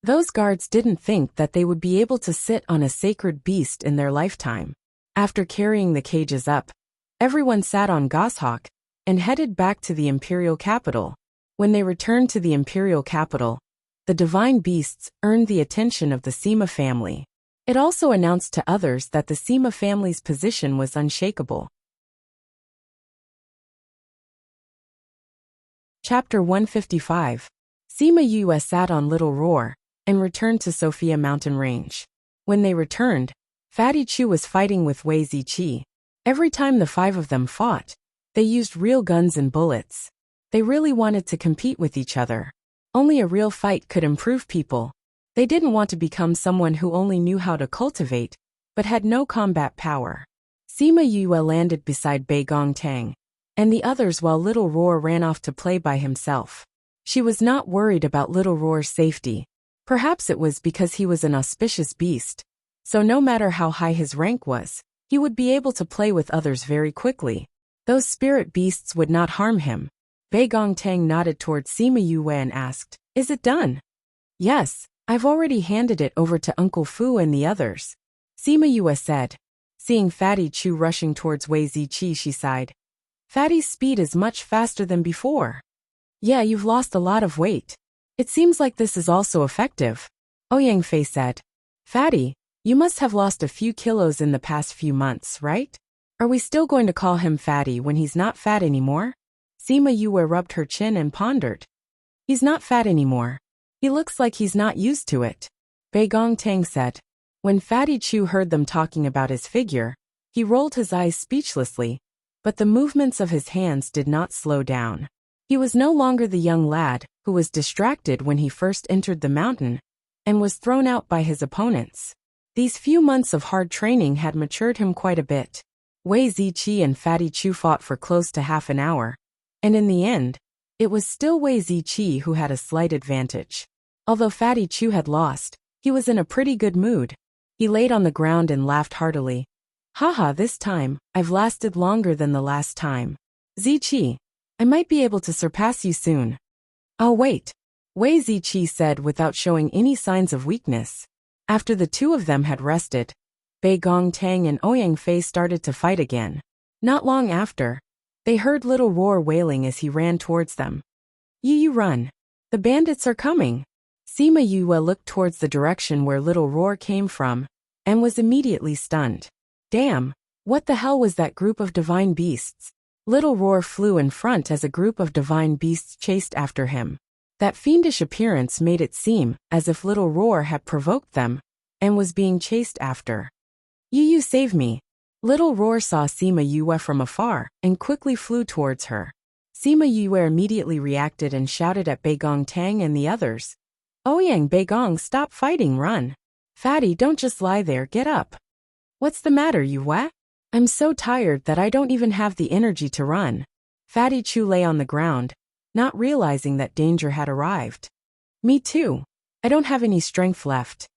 Those guards didn't think that they would be able to sit on a sacred beast in their lifetime. After carrying the cages up, everyone sat on Goshawk and headed back to the imperial capital. When they returned to the imperial capital, the divine beasts earned the attention of the Sima family. It also announced to others that the Sima family's position was unshakable. Chapter 155. Sima Yue sat on Little Roar and returned to Sophia Mountain Range. When they returned, Fatty Chu was fighting with Wei Ziqi. Every time the five of them fought, they used real guns and bullets. They really wanted to compete with each other. Only a real fight could improve people. They didn't want to become someone who only knew how to cultivate, but had no combat power. Sima Yue landed beside Bei Gong Tang and the others while Little Roar ran off to play by himself. She was not worried about Little Roar's safety. Perhaps it was because he was an auspicious beast, so no matter how high his rank was, he would be able to play with others very quickly. Those spirit beasts would not harm him. Bei Gong Tang nodded towards Sima Yue and asked, "Is it done?" "Yes, I've already handed it over to Uncle Fu and the others," Sima Yue said. Seeing Fatty Chu rushing towards Wei Ziqi, she sighed. "Fatty's speed is much faster than before." "Yeah, you've lost a lot of weight. It seems like this is also effective," Ouyang Fei said. "Fatty, you must have lost a few kilos in the past few months, right? Are we still going to call him Fatty when he's not fat anymore?" Sima Yue rubbed her chin and pondered. "He's not fat anymore. He looks like he's not used to it," Bei Gong Tang said. When Fatty Chu heard them talking about his figure, he rolled his eyes speechlessly, but the movements of his hands did not slow down. He was no longer the young lad who was distracted when he first entered the mountain and was thrown out by his opponents. These few months of hard training had matured him quite a bit. Wei Ziqi and Fatty Chu fought for close to half an hour, and in the end, it was still Wei Ziqi who had a slight advantage. Although Fatty Chu had lost, he was in a pretty good mood. He laid on the ground and laughed heartily. "Haha, this time, I've lasted longer than the last time. Ziqi, I might be able to surpass you soon." "I'll wait," Wei Ziqi said without showing any signs of weakness. After the two of them had rested, Bei Gong Tang and Ouyang Fei started to fight again. Not long after, they heard Little Roar wailing as he ran towards them. You run. The bandits are coming." Sima Yue looked towards the direction where Little Roar came from and was immediately stunned. Damn, what the hell was that group of divine beasts? Little Roar flew in front as a group of divine beasts chased after him. That fiendish appearance made it seem as if Little Roar had provoked them and was being chased after. You save me. Little Roar saw Sima Yue from afar and quickly flew towards her. Sima Yue immediately reacted and shouted at Bei Gong Tang and the others. "Ouyang, Bei Gong, stop fighting, run. Fatty, don't just lie there, get up." "What's the matter, Yue? I'm so tired that I don't even have the energy to run." Fatty Chu lay on the ground, not realizing that danger had arrived. "Me too. I don't have any strength left,"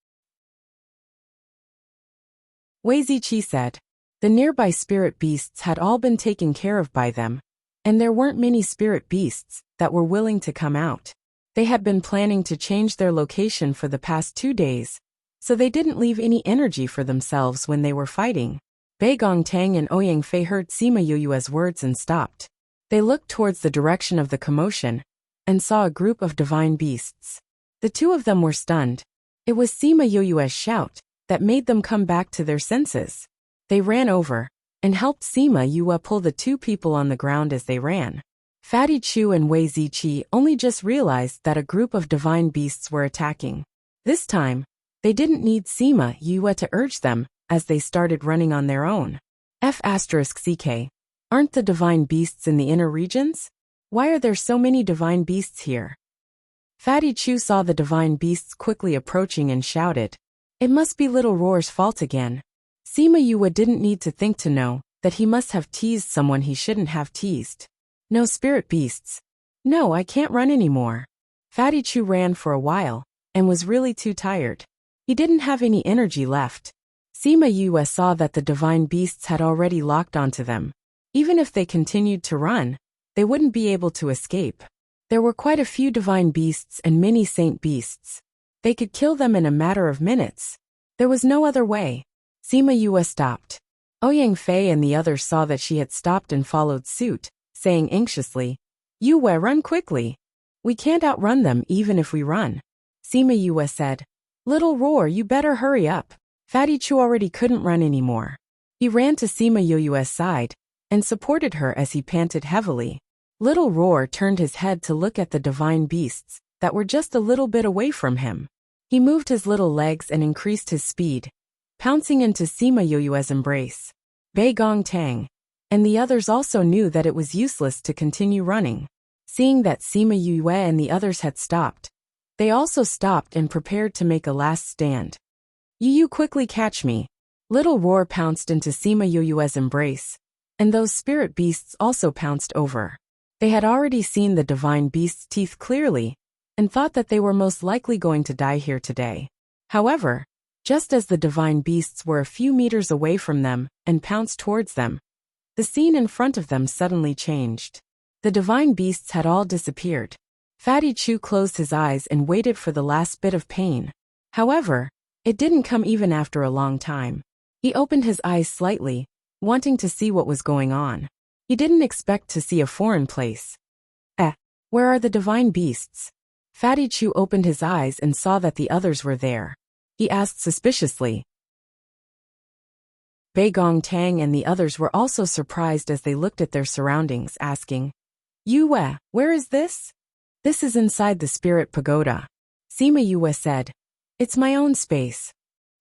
Wei Ziqi said. The nearby spirit beasts had all been taken care of by them, and there weren't many spirit beasts that were willing to come out. They had been planning to change their location for the past 2 days, so they didn't leave any energy for themselves when they were fighting. Bei Gong Tang and Ouyang Fei heard Sima Yue's words and stopped. They looked towards the direction of the commotion and saw a group of divine beasts. The two of them were stunned. It was Sima Yue's shout that made them come back to their senses. They ran over and helped Sima Yue pull the two people on the ground as they ran. Fatty Chu and Wei Ziqi only just realized that a group of divine beasts were attacking. This time, they didn't need Sima Yue to urge them, as they started running on their own. F***CK. Aren't the divine beasts in the inner regions? Why are there so many divine beasts here? Fatty Chu saw the divine beasts quickly approaching and shouted. It must be Little Roar's fault again. Sima Yue didn't need to think to know that he must have teased someone he shouldn't have teased. No spirit beasts. No, I can't run anymore. Fatty Chu ran for a while and was really too tired. He didn't have any energy left. Sima Yue saw that the divine beasts had already locked onto them. Even if they continued to run, they wouldn't be able to escape. There were quite a few divine beasts and many saint beasts. They could kill them in a matter of minutes. There was no other way. Sima Yue stopped. Ouyang Fei and the others saw that she had stopped and followed suit, saying anxiously, Yue, run quickly. We can't outrun them even if we run. Sima Yue said, Little Roar, you better hurry up. Fatty Chu already couldn't run anymore. He ran to Sima Yue's side and supported her as he panted heavily. Little Roar turned his head to look at the divine beasts that were just a little bit away from him. He moved his little legs and increased his speed, pouncing into Sima Yoyue's embrace. Bei Gong Tang and the others also knew that it was useless to continue running. Seeing that Sima Yue and the others had stopped, they also stopped and prepared to make a last stand. You quickly catch me. Little Roar pounced into Sima Yoyue's embrace, and those spirit beasts also pounced over. They had already seen the divine beast's teeth clearly, and thought that they were most likely going to die here today. However, just as the divine beasts were a few meters away from them and pounced towards them, the scene in front of them suddenly changed. The divine beasts had all disappeared. Fatty Chu closed his eyes and waited for the last bit of pain. However, it didn't come even after a long time. He opened his eyes slightly, wanting to see what was going on. He didn't expect to see a foreign place. Where are the divine beasts? Fatty Chu opened his eyes and saw that the others were there. He asked suspiciously. Bei Gong Tang and the others were also surprised as they looked at their surroundings, asking, Yue, where is this? This is inside the Spirit Pagoda. Sima Yue said. It's my own space.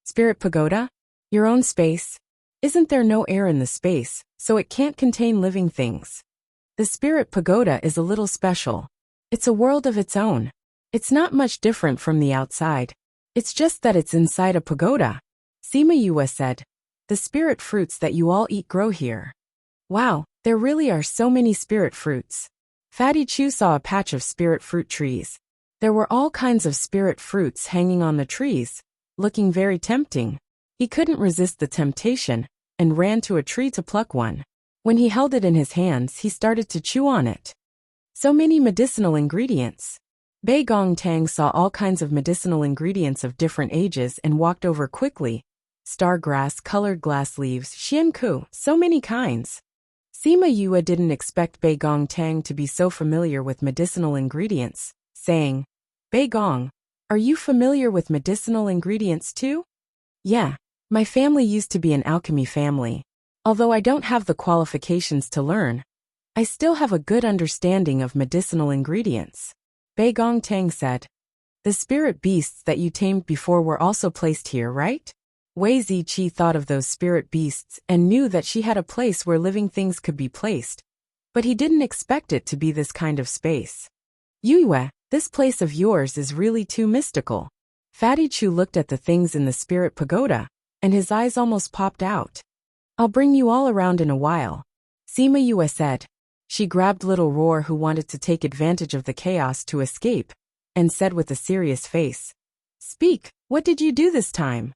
Spirit Pagoda? Your own space? Isn't there no air in the space, so it can't contain living things? The Spirit Pagoda is a little special. It's a world of its own. It's not much different from the outside. It's just that it's inside a pagoda. Sima Yue said. The spirit fruits that you all eat grow here. Wow, there really are so many spirit fruits. Fatty Chu saw a patch of spirit fruit trees. There were all kinds of spirit fruits hanging on the trees, looking very tempting. He couldn't resist the temptation, and ran to a tree to pluck one. When he held it in his hands, he started to chew on it. So many medicinal ingredients. Bei Gong Tang saw all kinds of medicinal ingredients of different ages and walked over quickly. Star grass, colored glass leaves, xianku, so many kinds. Sima Yue didn't expect Bei Gong Tang to be so familiar with medicinal ingredients, saying, Bei Gong, are you familiar with medicinal ingredients too? Yeah, my family used to be an alchemy family. Although I don't have the qualifications to learn, I still have a good understanding of medicinal ingredients. Bei Gong Tang said. The spirit beasts that you tamed before were also placed here, right? Wei Ziqi thought of those spirit beasts and knew that she had a place where living things could be placed, but he didn't expect it to be this kind of space. Yue, this place of yours is really too mystical. Fatty Chu looked at the things in the spirit pagoda, and his eyes almost popped out. I'll bring you all around in a while. Sima Yue said. She grabbed Little Roar, who wanted to take advantage of the chaos to escape, and said with a serious face, Speak, what did you do this time?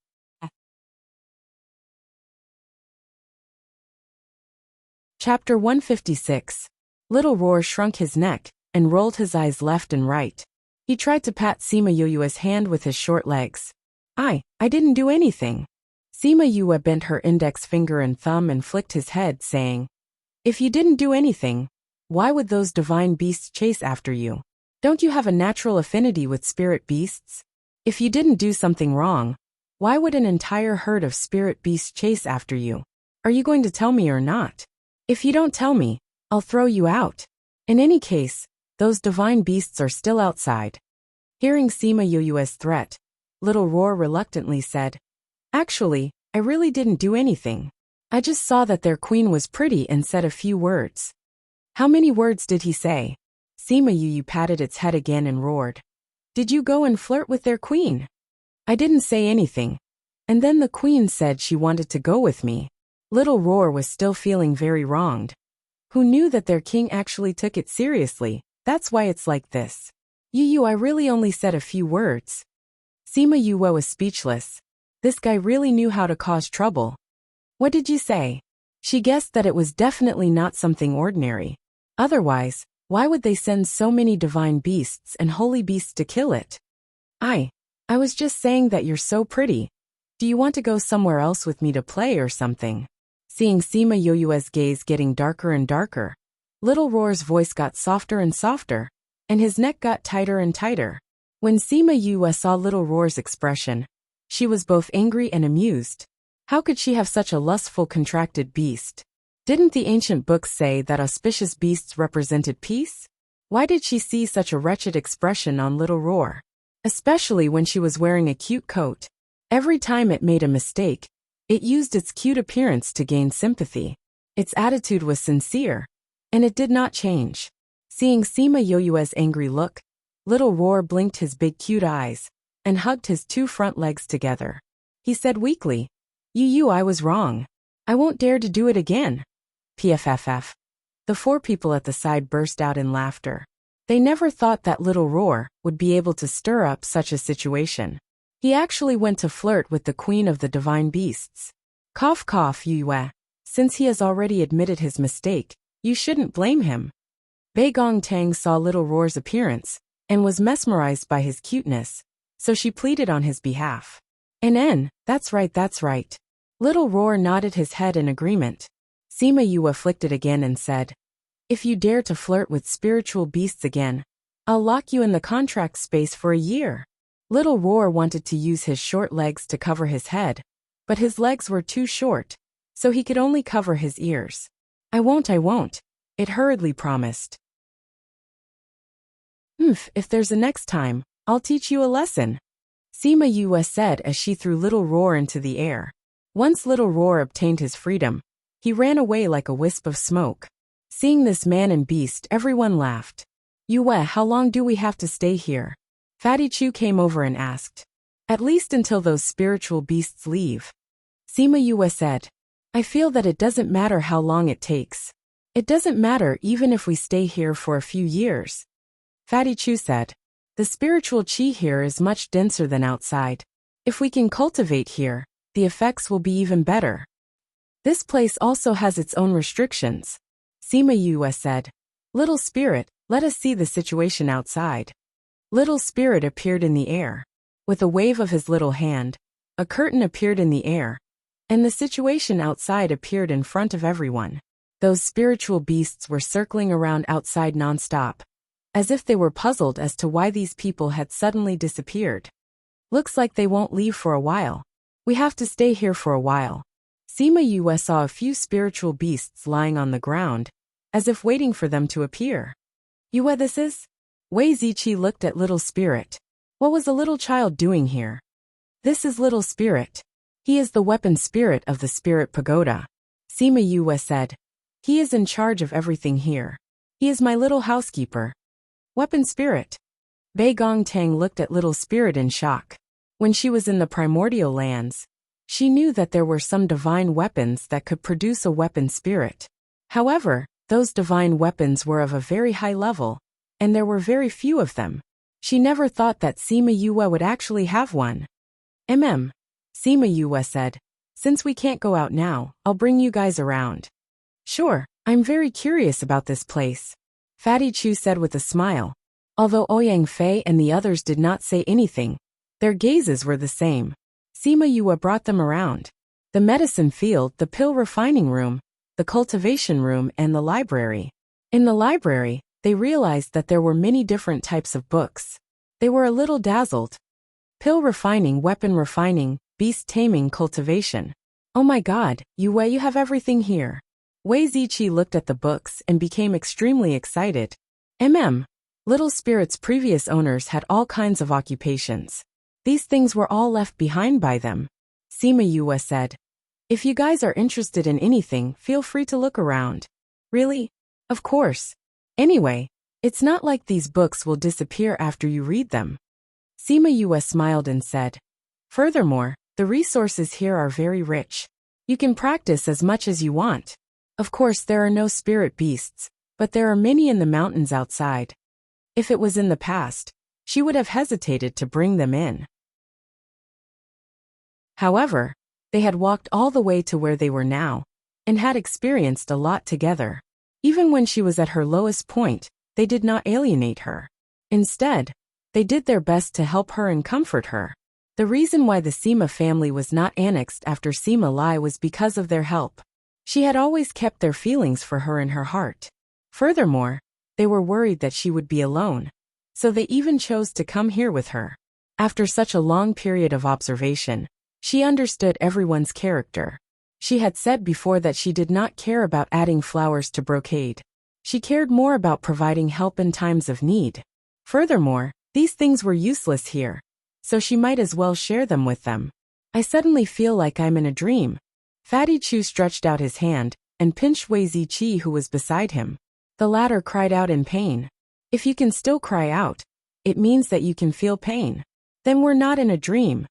Chapter 156. Little Roar shrunk his neck and rolled his eyes left and right. He tried to pat Sima Yue's hand with his short legs. I didn't do anything. Sima Yue bent her index finger and thumb and flicked his head, saying, If you didn't do anything, why would those divine beasts chase after you? Don't you have a natural affinity with spirit beasts? If you didn't do something wrong, why would an entire herd of spirit beasts chase after you? Are you going to tell me or not? If you don't tell me, I'll throw you out. In any case, those divine beasts are still outside. Hearing Sima Yue's threat, Little Roar reluctantly said, Actually, I really didn't do anything. I just saw that their queen was pretty and said a few words. How many words did he say? Sima Yue patted its head again and roared. Did you go and flirt with their queen? I didn't say anything. And then the queen said she wanted to go with me. Little Roar was still feeling very wronged. Who knew that their king actually took it seriously? That's why it's like this. I really only said a few words. Sima Yue was speechless. This guy really knew how to cause trouble. What did you say? She guessed that it was definitely not something ordinary. Otherwise, why would they send so many divine beasts and holy beasts to kill it? I was just saying that you're so pretty. Do you want to go somewhere else with me to play or something? Seeing Sima Yue's gaze getting darker and darker, Little Roar's voice got softer and softer, and his neck got tighter and tighter. When Sima Yue saw Little Roar's expression, she was both angry and amused. How could she have such a lustful, contracted beast? Didn't the ancient books say that auspicious beasts represented peace? Why did she see such a wretched expression on Little Roar? Especially when she was wearing a cute coat. Every time it made a mistake, it used its cute appearance to gain sympathy. Its attitude was sincere, and it did not change. Seeing Sima Yoyue's angry look, Little Roar blinked his big cute eyes and hugged his two front legs together. He said weakly, "Yu, I was wrong. I won't dare to do it again." PFFF. The four people at the side burst out in laughter. They never thought that Little Roar would be able to stir up such a situation. He actually went to flirt with the queen of the divine beasts. Cough cough Yue. Since he has already admitted his mistake, you shouldn't blame him. Bei Gong Tang saw Little Roar's appearance and was mesmerized by his cuteness, so she pleaded on his behalf. That's right, that's right. Little Roar nodded his head in agreement. Sima Yue flicked it again and said, "If you dare to flirt with spiritual beasts again, I'll lock you in the contract space for a year." Little Roar wanted to use his short legs to cover his head, but his legs were too short, so he could only cover his ears. I won't, it hurriedly promised. If there's a next time, I'll teach you a lesson," Sima Yue said as she threw Little Roar into the air. Once Little Roar obtained his freedom, he ran away like a wisp of smoke. Seeing this man and beast, everyone laughed. "Yue, how long do we have to stay here?" Fatty Chu came over and asked. "At least until those spiritual beasts leave." Sima Yue said, "I feel that it doesn't matter how long it takes. It doesn't matter even if we stay here for a few years." Fatty Chu said, "The spiritual chi here is much denser than outside. If we can cultivate here, the effects will be even better. This place also has its own restrictions." Sima Yue said, "Little Spirit, let us see the situation outside." Little Spirit appeared in the air. With a wave of his little hand, a curtain appeared in the air, and the situation outside appeared in front of everyone. Those spiritual beasts were circling around outside non-stop, as if they were puzzled as to why these people had suddenly disappeared. "Looks like they won't leave for a while. We have to stay here for a while." Sima Yue saw a few spiritual beasts lying on the ground, as if waiting for them to appear. "Yue, this is?" Wei Ziqi looked at Little Spirit. What was the little child doing here? "This is Little Spirit. He is the weapon spirit of the Spirit Pagoda," Sima Yue said. "He is in charge of everything here. He is my little housekeeper." "Weapon spirit?" Bei Gong Tang looked at Little Spirit in shock. When she was in the primordial lands, she knew that there were some divine weapons that could produce a weapon spirit. However, those divine weapons were of a very high level, and there were very few of them. She never thought that Sima Yue would actually have one. Sima Yue said, "Since we can't go out now, I'll bring you guys around." "Sure, I'm very curious about this place," Fatty Chu said with a smile. Although Ouyang Fei and the others did not say anything, their gazes were the same. Sima Yue brought them around. The medicine field, the pill refining room, the cultivation room, and the library. In the library, they realized that there were many different types of books. They were a little dazzled. Pill refining, weapon refining, beast taming, cultivation. "Oh my god, Yue, you have everything here." Wei Ziqi looked at the books and became extremely excited. Little Spirit's previous owners had all kinds of occupations. These things were all left behind by them. Sima Yue said, "If you guys are interested in anything, feel free to look around." "Really?" "Of course. Anyway, it's not like these books will disappear after you read them." Sima Yue smiled and said, "Furthermore, the resources here are very rich. You can practice as much as you want. Of course, there are no spirit beasts, but there are many in the mountains outside." If it was in the past, she would have hesitated to bring them in. However, they had walked all the way to where they were now, and had experienced a lot together. Even when she was at her lowest point, they did not alienate her. Instead, they did their best to help her and comfort her. The reason why the Sima family was not annexed after Sima Lai was because of their help. She had always kept their feelings for her in her heart. Furthermore, they were worried that she would be alone, so they even chose to come here with her. After such a long period of observation, she understood everyone's character. She had said before that she did not care about adding flowers to brocade. She cared more about providing help in times of need. Furthermore, these things were useless here, so she might as well share them with them. I suddenly feel like I'm in a dream. Fatty Chu stretched out his hand and pinched Wei Ziqi, who was beside him. The latter cried out in pain. If you can still cry out, it means that you can feel pain. Then we're not in a dream.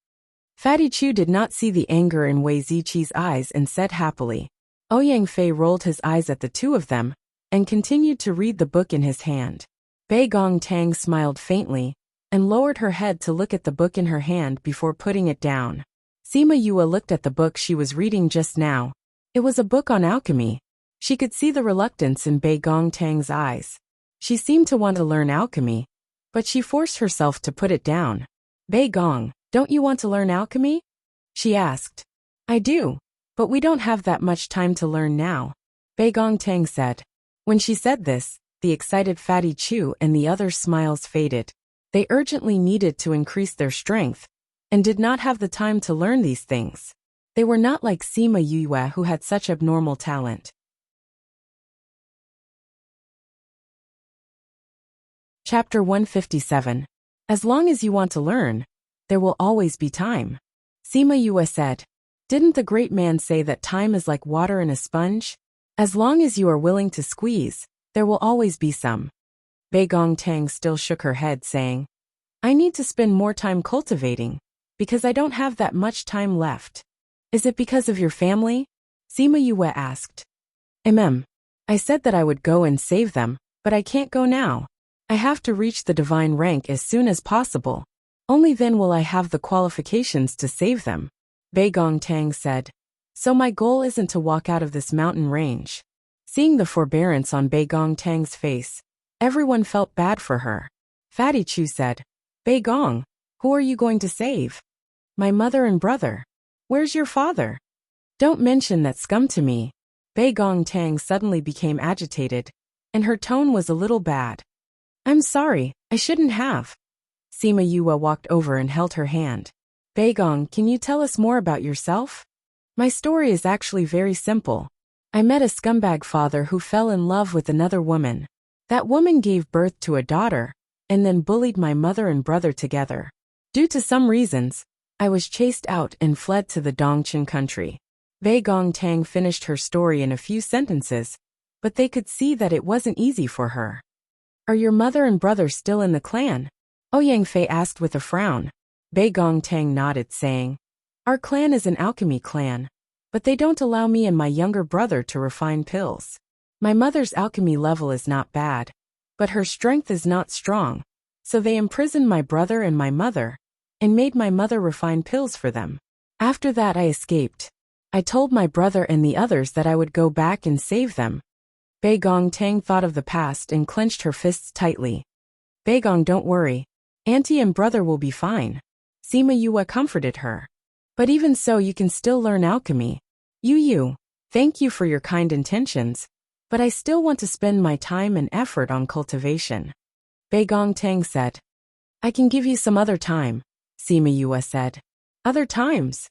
Fatty Chu did not see the anger in Wei Ziqi's eyes and said happily. Ouyang Fei rolled his eyes at the two of them and continued to read the book in his hand. Bei Gong Tang smiled faintly and lowered her head to look at the book in her hand before putting it down. Sima Yue looked at the book she was reading just now. It was a book on alchemy. She could see the reluctance in Bei Gong Tang's eyes. She seemed to want to learn alchemy, but she forced herself to put it down. Bei Gong, don't you want to learn alchemy? She asked. I do, but we don't have that much time to learn now, Bei Gong Tang said. When she said this, the excited Fatty Chu and the others' smiles faded. They urgently needed to increase their strength and did not have the time to learn these things. They were not like Sima Yue, who had such abnormal talent. Chapter 157. As long as you want to learn, there will always be time. Sima Yue said. Didn't the great man say that time is like water in a sponge? As long as you are willing to squeeze, there will always be some. Bei Gong Tang still shook her head, saying, I need to spend more time cultivating, because I don't have that much time left. Is it because of your family? Sima Yue asked. I said that I would go and save them, but I can't go now. I have to reach the divine rank as soon as possible. Only then will I have the qualifications to save them, Bei Gong Tang said. So my goal isn't to walk out of this mountain range. Seeing the forbearance on Bei Gong Tang's face, everyone felt bad for her. Fatty Chu said, Bei Gong, who are you going to save? My mother and brother. Where's your father? Don't mention that scum to me. Bei Gong Tang suddenly became agitated, and her tone was a little bad. I'm sorry, I shouldn't have. Sima Yue walked over and held her hand. Bei Gong, can you tell us more about yourself? My story is actually very simple. I met a scumbag father who fell in love with another woman. That woman gave birth to a daughter, and then bullied my mother and brother together. Due to some reasons, I was chased out and fled to the Dongqing country. Bei Gong Tang finished her story in a few sentences, but they could see that it wasn't easy for her. Are your mother and brother still in the clan? Ouyang Fei asked with a frown. Bei Gong Tang nodded, saying, Our clan is an alchemy clan, but they don't allow me and my younger brother to refine pills. My mother's alchemy level is not bad, but her strength is not strong, so they imprisoned my brother and my mother, and made my mother refine pills for them. After that I escaped. I told my brother and the others that I would go back and save them. Bei Gong Tang thought of the past and clenched her fists tightly. Bei Gong, don't worry. Auntie and brother will be fine. Sima Yue comforted her. But even so, you can still learn alchemy. Yu, thank you for your kind intentions, but I still want to spend my time and effort on cultivation. Bei Gong Tang said. I can give you some other time, Sima Yue said. Other times?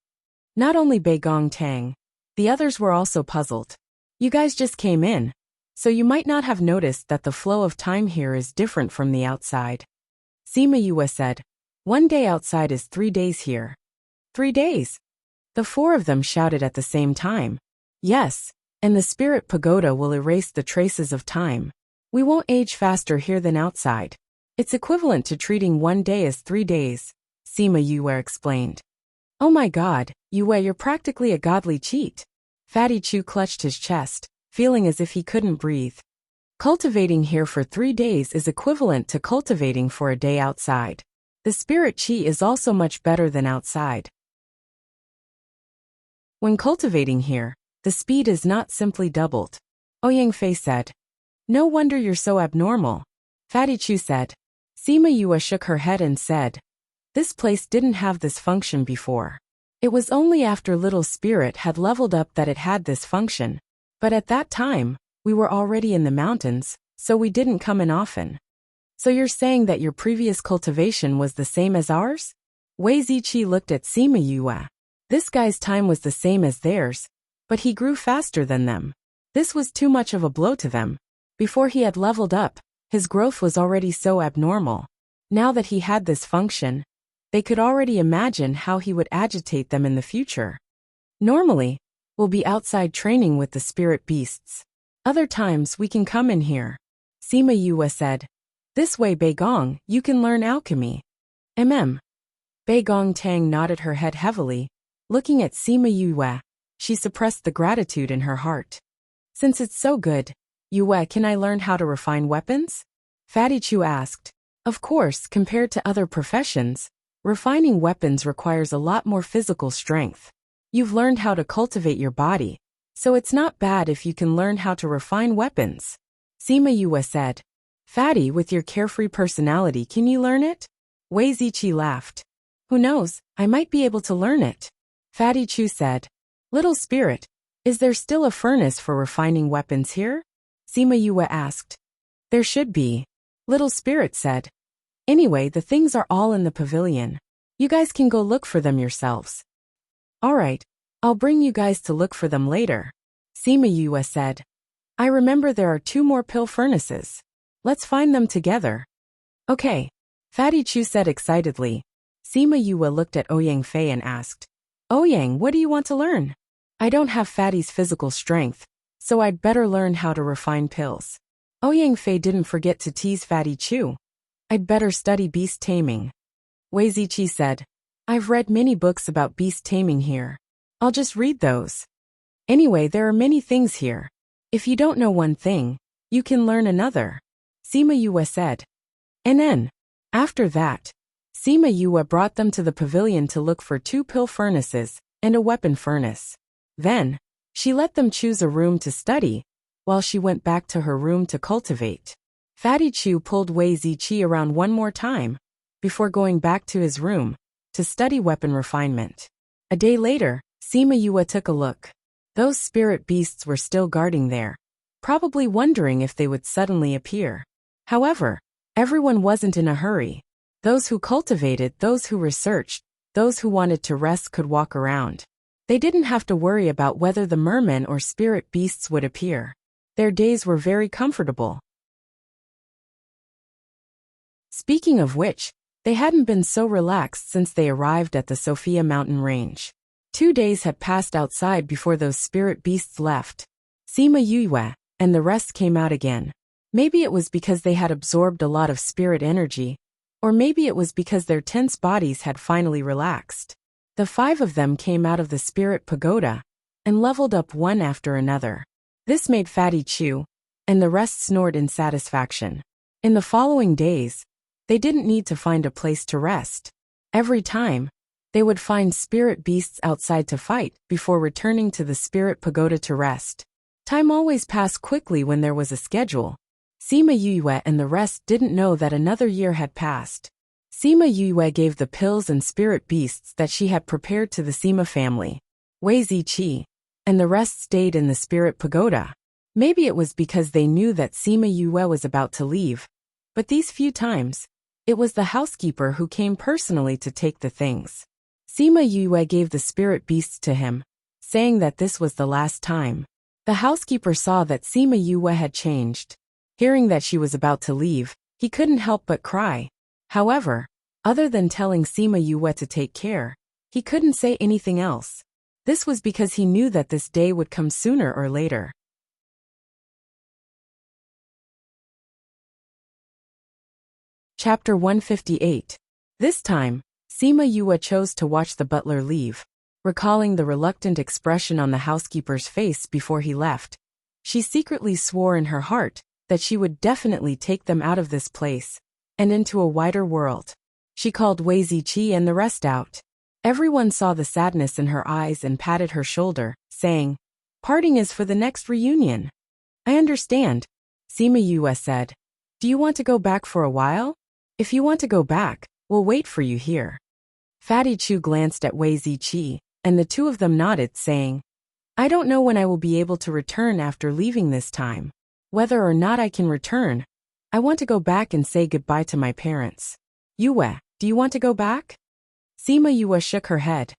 Not only Bei Gong Tang, the others were also puzzled. You guys just came in, so you might not have noticed that the flow of time here is different from the outside. Sima Yue said, 1 day outside is 3 days here. 3 days? The four of them shouted at the same time. Yes, and the spirit pagoda will erase the traces of time. We won't age faster here than outside. It's equivalent to treating 1 day as 3 days, Sima Yue explained. Oh my god, Yue, you're practically a godly cheat. Fatty Chu clutched his chest, feeling as if he couldn't breathe. Cultivating here for 3 days is equivalent to cultivating for a day outside. The spirit chi is also much better than outside. When cultivating here, the speed is not simply doubled. Ouyang Fei said. No wonder you're so abnormal. Fatty Chu said. Sima Yue shook her head and said. This place didn't have this function before. It was only after Little Spirit had leveled up that it had this function. But at that time, we were already in the mountains, so we didn't come in often. So you're saying that your previous cultivation was the same as ours? Wei Ziqi looked at Sima Yue. This guy's time was the same as theirs, but he grew faster than them. This was too much of a blow to them. Before he had leveled up, his growth was already so abnormal. Now that he had this function, they could already imagine how he would agitate them in the future. Normally, we'll be outside training with the spirit beasts. Other times we can come in here. Sima Yue said. This way, Beigong, you can learn alchemy. Beigong Tang nodded her head heavily. Looking at Sima Yue, she suppressed the gratitude in her heart. Since it's so good, Yue, can I learn how to refine weapons? Fatty Chu asked. Of course, compared to other professions, refining weapons requires a lot more physical strength. You've learned how to cultivate your body, so it's not bad if you can learn how to refine weapons. Sima Yue said. Fatty, with your carefree personality, can you learn it? Wei Ziqi laughed. Who knows, I might be able to learn it. Fatty Chu said. Little spirit, is there still a furnace for refining weapons here? Sima Yue asked. There should be. Little spirit said. Anyway, the things are all in the pavilion. You guys can go look for them yourselves. Alright, I'll bring you guys to look for them later. Sima Yue said. I remember there are 2 more pill furnaces. Let's find them together. Okay. Fatty Chu said excitedly. Sima Yue looked at Ouyang Fei and asked. Ouyang, what do you want to learn? I don't have Fatty's physical strength, so I'd better learn how to refine pills. Ouyang Fei didn't forget to tease Fatty Chu. I'd better study beast taming. Wei Ziqi said. I've read many books about beast taming here. I'll just read those. Anyway, there are many things here. If you don't know one thing, you can learn another. Sima Yue said. And then, after that, Sima Yue brought them to the pavilion to look for 2 pill furnaces and a weapon furnace. Then, she let them choose a room to study, while she went back to her room to cultivate. Fatty Chu pulled Wei Ziqi around one more time, before going back to his room, to study weapon refinement. A day later, Sima Yue took a look. Those spirit beasts were still guarding there, probably wondering if they would suddenly appear. However, everyone wasn't in a hurry. Those who cultivated, those who researched, those who wanted to rest could walk around. They didn't have to worry about whether the mermen or spirit beasts would appear. Their days were very comfortable. Speaking of which, they hadn't been so relaxed since they arrived at the Sophia mountain range. 2 days had passed outside before those spirit beasts left. Sima Yue and the rest came out again. Maybe it was because they had absorbed a lot of spirit energy, or maybe it was because their tense bodies had finally relaxed. The 5 of them came out of the spirit pagoda and leveled up one after another. This made Fatty Chu and the rest snort in satisfaction. In the following days, they didn't need to find a place to rest. Every time, they would find spirit beasts outside to fight before returning to the spirit pagoda to rest. Time always passed quickly when there was a schedule. Sima Yue and the rest didn't know that another year had passed. Sima Yue gave the pills and spirit beasts that she had prepared to the Sima family. Wei Ziqi and the rest stayed in the spirit pagoda. Maybe it was because they knew that Sima Yue was about to leave. But these few times, it was the housekeeper who came personally to take the things. Sima Yue gave the spirit beasts to him, saying that this was the last time. The housekeeper saw that Sima Yue had changed. Hearing that she was about to leave, he couldn't help but cry. However, other than telling Sima Yue to take care, he couldn't say anything else. This was because he knew that this day would come sooner or later. Chapter 158. This time, Sima Yue chose to watch the butler leave. Recalling the reluctant expression on the housekeeper's face before he left, she secretly swore in her heart that she would definitely take them out of this place and into a wider world. She called Wei Ziqi and the rest out. Everyone saw the sadness in her eyes and patted her shoulder, saying, "Parting is for the next reunion." "I understand," Sima Yue said. "Do you want to go back for a while? If you want to go back, we'll wait for you here." Fatty Chu glanced at Wei Ziqi, and the 2 of them nodded, saying, "I don't know when I will be able to return after leaving this time. Whether or not I can return, I want to go back and say goodbye to my parents." "Yue, do you want to go back?" Sima Yue shook her head.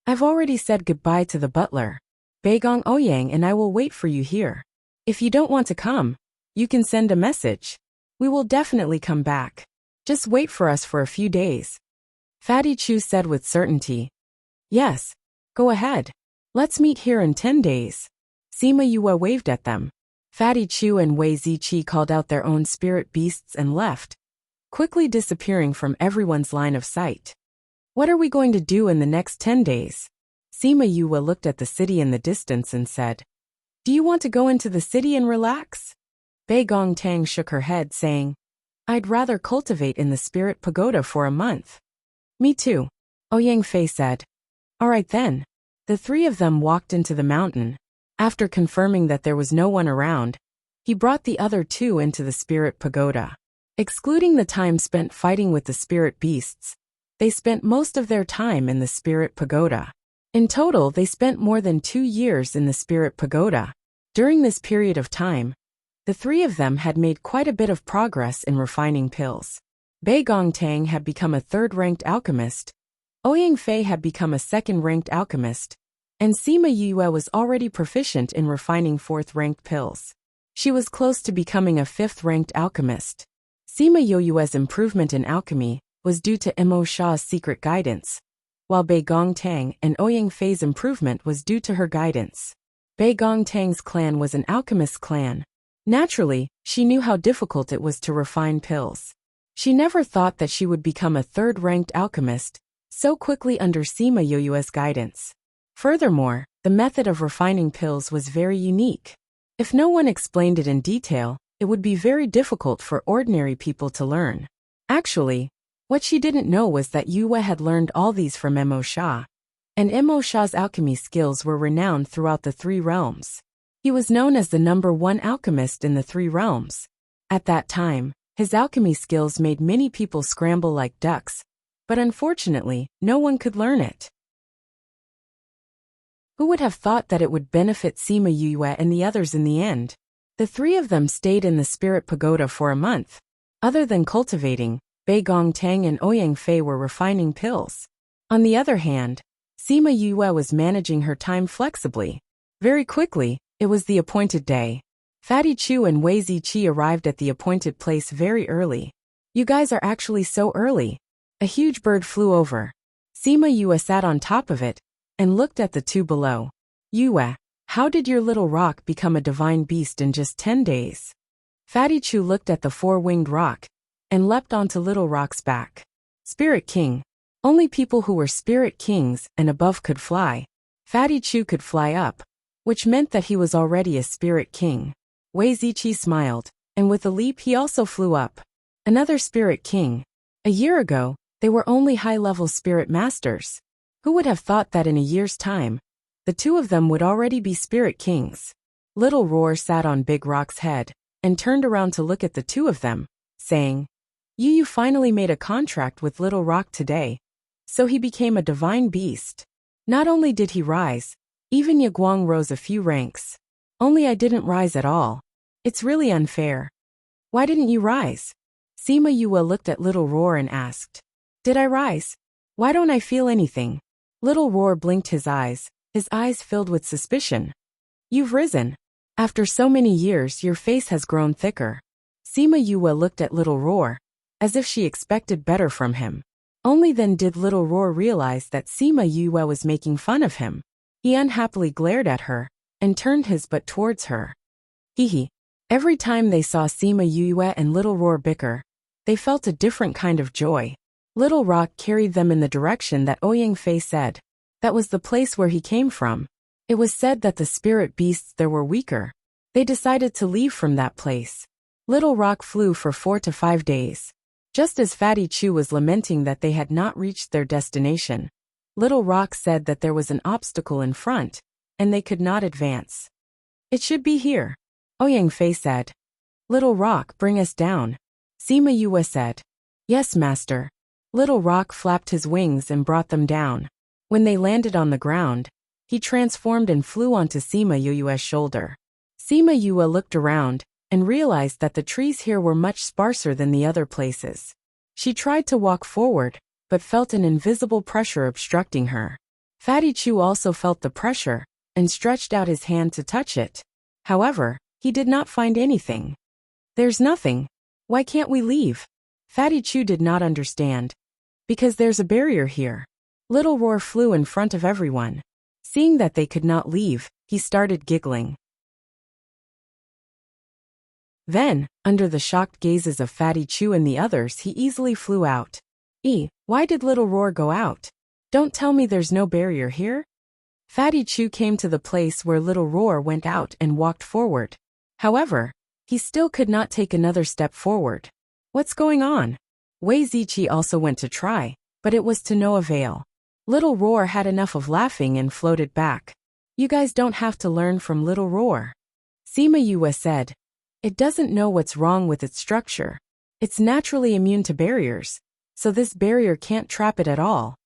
"I've already said goodbye to the butler. Beigong Ouyang and I will wait for you here. If you don't want to come, You can send a message. We will definitely come back. Just wait for us for a few days. Fatty Chu said with certainty. Yes. Go ahead. Let's meet here in 10 days. Sima Yue waved at them. Fatty Chu and Wei Ziqi called out their own spirit beasts and left, quickly disappearing from everyone's line of sight. What are we going to do in the next 10 days? Sima Yue looked at the city in the distance and said, Do you want to go into the city and relax? Bei Gongtang shook her head, saying, I'd rather cultivate in the spirit pagoda for a month. Me too, Ouyang Fei said. All right then. The three of them walked into the mountain. After confirming that there was no one around, he brought the other two into the spirit pagoda. Excluding the time spent fighting with the spirit beasts, they spent most of their time in the spirit pagoda. In total, they spent more than 2 years in the spirit pagoda. During this period of time, the three of them had made quite a bit of progress in refining pills. Bei Gongtang had become a third-ranked alchemist, Ouyang Fei had become a second-ranked alchemist, and Sima Yue was already proficient in refining fourth-ranked pills. She was close to becoming a fifth-ranked alchemist. Sima Yue's improvement in alchemy was due to Mo Sha's secret guidance, while Bei Gongtang and Ouyang Fei's improvement was due to her guidance. Bei Gongtang's clan was an alchemist clan. Naturally, she knew how difficult it was to refine pills. She never thought that she would become a third-ranked alchemist so quickly under Sima Yue's guidance. Furthermore, the method of refining pills was very unique. If no one explained it in detail, it would be very difficult for ordinary people to learn. Actually, what she didn't know was that Yue had learned all these from Mo Sha, and Mo Sha's alchemy skills were renowned throughout the 3 realms. He was known as the #1 alchemist in the 3 realms. At that time, his alchemy skills made many people scramble like ducks, but unfortunately, no one could learn it. Who would have thought that it would benefit Sima Yue and the others in the end? The 3 of them stayed in the spirit pagoda for a month. Other than cultivating, Bei Gongtang and Ouyang Fei were refining pills. On the other hand, Sima Yue was managing her time flexibly. Very quickly, it was the appointed day. Fatty Chu and Wei Ziqi arrived at the appointed place very early. You guys are actually so early. A huge bird flew over. Sima Yue sat on top of it and looked at the two below. Yue, how did your little rock become a divine beast in just 10 days? Fatty Chu looked at the 4-winged rock and leapt onto Little Rock's back. Spirit King. Only people who were Spirit Kings and above could fly. Fatty Chu could fly up, which meant that he was already a Spirit King. Wei Ziqi smiled, and with a leap he also flew up. Another Spirit King. A year ago, they were only high-level Spirit Masters. Who would have thought that in a year's time, the two of them would already be Spirit Kings? Little Roar sat on Big Rock's head and turned around to look at the two of them, saying, You finally made a contract with Little Rock today. So he became a divine beast. Not only did he rise, even Yaguang rose a few ranks. Only I didn't rise at all. It's really unfair. Why didn't you rise? Sima Yue looked at Little Roar and asked, Did I rise? Why don't I feel anything? Little Roar blinked his eyes filled with suspicion. You've risen. After so many years, your face has grown thicker. Sima Yue looked at Little Roar, as if she expected better from him. Only then did Little Roar realize that Sima Yue was making fun of him. He unhappily glared at her and turned his butt towards her. Hee. Every time they saw Sima Yue and Little Roar bicker, they felt a different kind of joy. Little Rock carried them in the direction that Ouyang Fei said. That was the place where he came from. It was said that the spirit beasts there were weaker. They decided to leave from that place. Little Rock flew for 4 to 5 days. Just as Fatty Chu was lamenting that they had not reached their destination, Little Rock said that there was an obstacle in front, and they could not advance. It should be here, Ouyang Fei said. Little Rock, bring us down. Sima Yue said. Yes, master. Little Rock flapped his wings and brought them down. When they landed on the ground, he transformed and flew onto Sima Yue's shoulder. Sima Yue looked around and realized that the trees here were much sparser than the other places. She tried to walk forward, but felt an invisible pressure obstructing her. Fatty Chu also felt the pressure and stretched out his hand to touch it. However, he did not find anything. There's nothing. Why can't we leave? Fatty Chu did not understand. Because there's a barrier here. Little Roar flew in front of everyone. Seeing that they could not leave, he started giggling. Then, under the shocked gazes of Fatty Chu and the others, he easily flew out. Why did Little Roar go out? Don't tell me there's no barrier here? Fatty Chu came to the place where Little Roar went out and walked forward. However, he still could not take another step forward. What's going on? Wei Ziqi also went to try, but it was to no avail. Little Roar had enough of laughing and floated back. You guys don't have to learn from Little Roar. Sima Yue said. It doesn't know what's wrong with its structure. It's naturally immune to barriers, so this barrier can't trap it at all.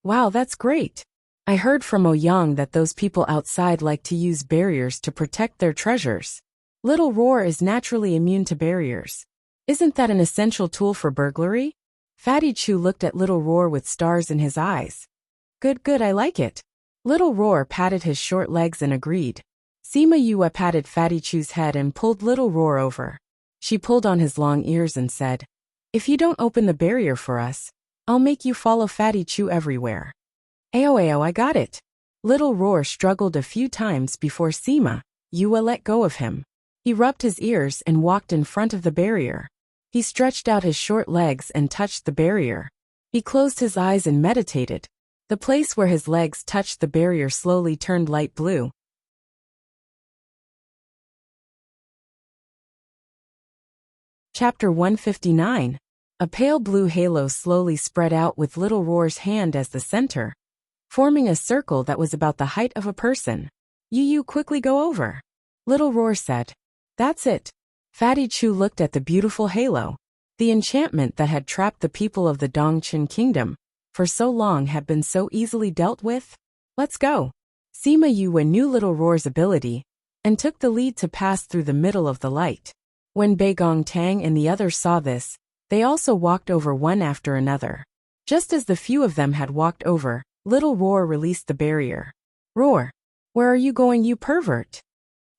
Wow, that's great. I heard from Ouyang that those people outside like to use barriers to protect their treasures. Little Roar is naturally immune to barriers. Isn't that an essential tool for burglary? Fatty Chu looked at Little Roar with stars in his eyes. Good, I like it. Little Roar patted his short legs and agreed. Sima Yue patted Fatty Chu's head and pulled Little Roar over. She pulled on his long ears and said, If you don't open the barrier for us, I'll make you follow Fatty Chu everywhere. Ayo, I got it. Little Roar struggled a few times before Sima Yue let go of him. He rubbed his ears and walked in front of the barrier. He stretched out his short legs and touched the barrier. He closed his eyes and meditated. The place where his legs touched the barrier slowly turned light blue. Chapter 159. A pale blue halo slowly spread out with Little Roar's hand as the center, forming a circle that was about the height of a person. You quickly go over. Little Roar said. That's it. Fatty Chu looked at the beautiful halo. The enchantment that had trapped the people of the Dongqin Kingdom for so long had been so easily dealt with. Let's go. Sima Yue knew Little Roar's ability and took the lead to pass through the middle of the light. When Beigong Tang and the others saw this, they also walked over one after another. Just as the few of them had walked over, Little Roar released the barrier. Roar! Where are you going, you pervert?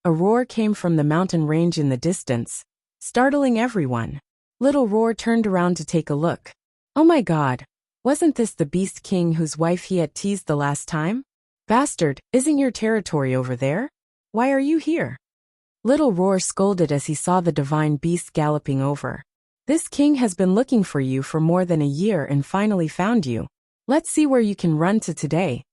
A roar came from the mountain range in the distance, startling everyone. Little Roar turned around to take a look. Oh my god! Wasn't this the Beast King whose wife he had teased the last time? Bastard, isn't your territory over there? Why are you here? Little Roar scolded as he saw the divine beast galloping over. This king has been looking for you for more than a year and finally found you. Let's see where you can run to today.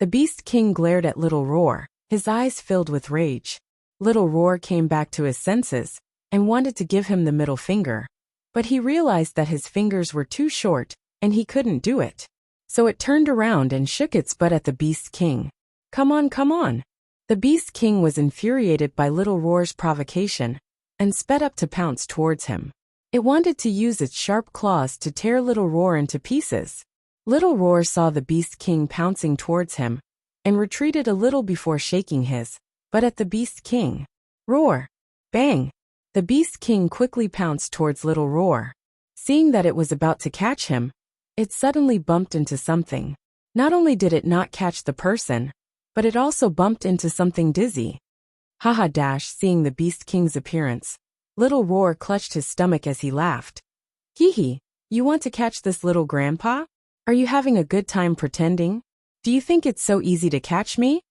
The Beast King glared at Little Roar, his eyes filled with rage. Little Roar came back to his senses and wanted to give him the middle finger. But he realized that his fingers were too short and he couldn't do it. So it turned around and shook its butt at the Beast King. Come on. The Beast King was infuriated by Little Roar's provocation and sped up to pounce towards him. It wanted to use its sharp claws to tear Little Roar into pieces. Little Roar saw the Beast King pouncing towards him and retreated a little before shaking his butt at the Beast King. Roar! Bang! The Beast King quickly pounced towards Little Roar. Seeing that it was about to catch him, it suddenly bumped into something. Not only did it not catch the person, but it also bumped into something dizzy. Seeing the Beast King's appearance, Little Roar clutched his stomach as he laughed. Hee, you want to catch this little grandpa? Are you having a good time pretending? Do you think it's so easy to catch me?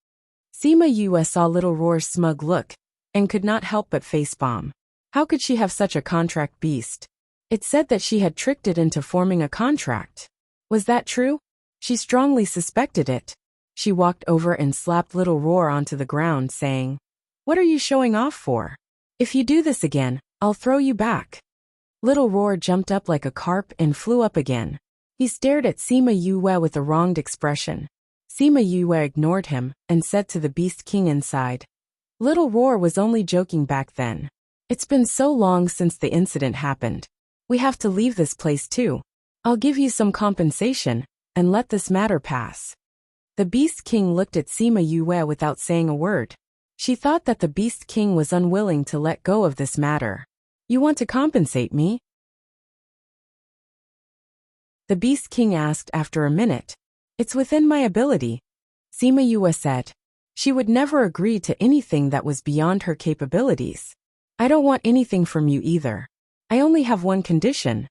Sima Yue saw Little Roar's smug look and could not help but facepalm. How could she have such a contract beast? It said that she had tricked it into forming a contract. Was that true? She strongly suspected it. She walked over and slapped Little Roar onto the ground, saying, What are you showing off for? If you do this again, I'll throw you back. Little Roar jumped up like a carp and flew up again. He stared at Sima Yue with a wronged expression. Sima Yue ignored him and said to the Beast King inside. Little Roar was only joking back then. It's been so long since the incident happened. We have to leave this place too. I'll give you some compensation and let this matter pass. The Beast King looked at Sima Yue without saying a word. She thought that the Beast King was unwilling to let go of this matter. You want to compensate me? The Beast King asked after a minute. It's within my ability. Sima Yue said. She would never agree to anything that was beyond her capabilities. I don't want anything from you either. I only have one condition.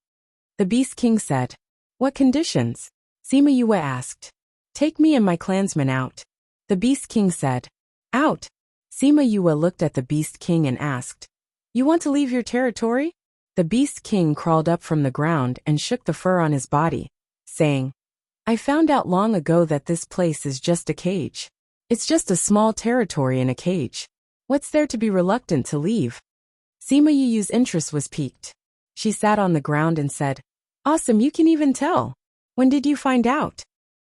The Beast King said. What conditions? Sima Yue asked. Take me and my clansmen out. The Beast King said. Out? Sima Yue looked at the Beast King and asked. You want to leave your territory? The Beast King crawled up from the ground and shook the fur on his body, saying, I found out long ago that this place is just a cage. It's just a small territory in a cage. What's there to be reluctant to leave? Sima Yu's interest was piqued. She sat on the ground and said, Awesome, you can even tell. When did you find out?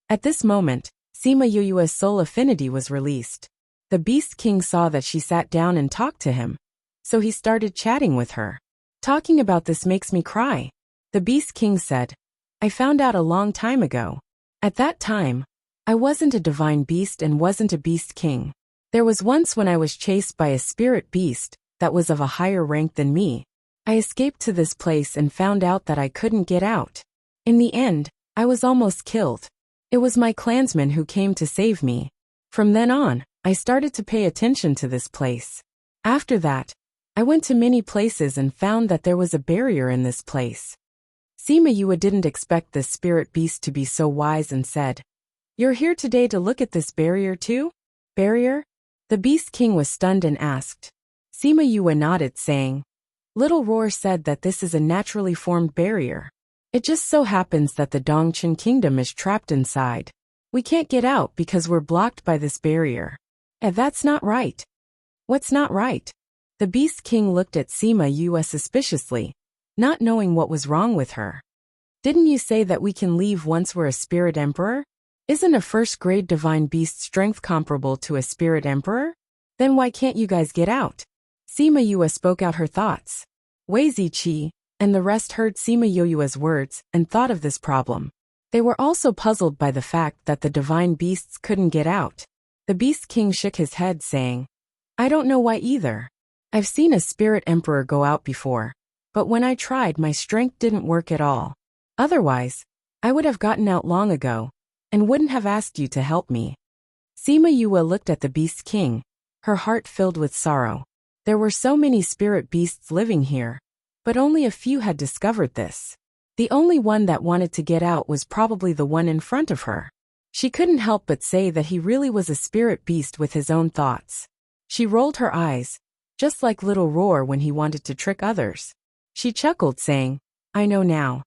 At this moment, Sima Yu's soul affinity was released. The Beast King saw that she sat down and talked to him, so he started chatting with her. Talking about this makes me cry. The Beast King said, I found out a long time ago. At that time, I wasn't a divine beast and wasn't a beast king. There was once when I was chased by a spirit beast that was of a higher rank than me. I escaped to this place and found out that I couldn't get out. In the end, I was almost killed. It was my clansmen who came to save me. From then on, I started to pay attention to this place. After that, I went to many places and found that there was a barrier in this place. Sima Yue didn't expect this spirit beast to be so wise and said, You're here today to look at this barrier too? Barrier? The Beast King was stunned and asked. Sima Yue nodded, saying, Little Roar said that this is a naturally formed barrier. It just so happens that the Dongchen Kingdom is trapped inside. We can't get out because we're blocked by this barrier. And that's not right. What's not right? The Beast King looked at Sima Yue suspiciously, not knowing what was wrong with her. Didn't you say that we can leave once we're a spirit emperor? Isn't a first-grade divine beast strength comparable to a spirit emperor? Then why can't you guys get out? Sima Yue spoke out her thoughts. Wei Ziqi and the rest heard Sima Yue's words and thought of this problem. They were also puzzled by the fact that the divine beasts couldn't get out. The Beast King shook his head, saying, I don't know why either. I've seen a spirit emperor go out before, but when I tried, my strength didn't work at all. Otherwise, I would have gotten out long ago and wouldn't have asked you to help me. Sima Yue looked at the Beast King, her heart filled with sorrow. There were so many spirit beasts living here, but only a few had discovered this. The only one that wanted to get out was probably the one in front of her. She couldn't help but say that he really was a spirit beast with his own thoughts. She rolled her eyes, just like Little Roar when he wanted to trick others. She chuckled, saying, I know now.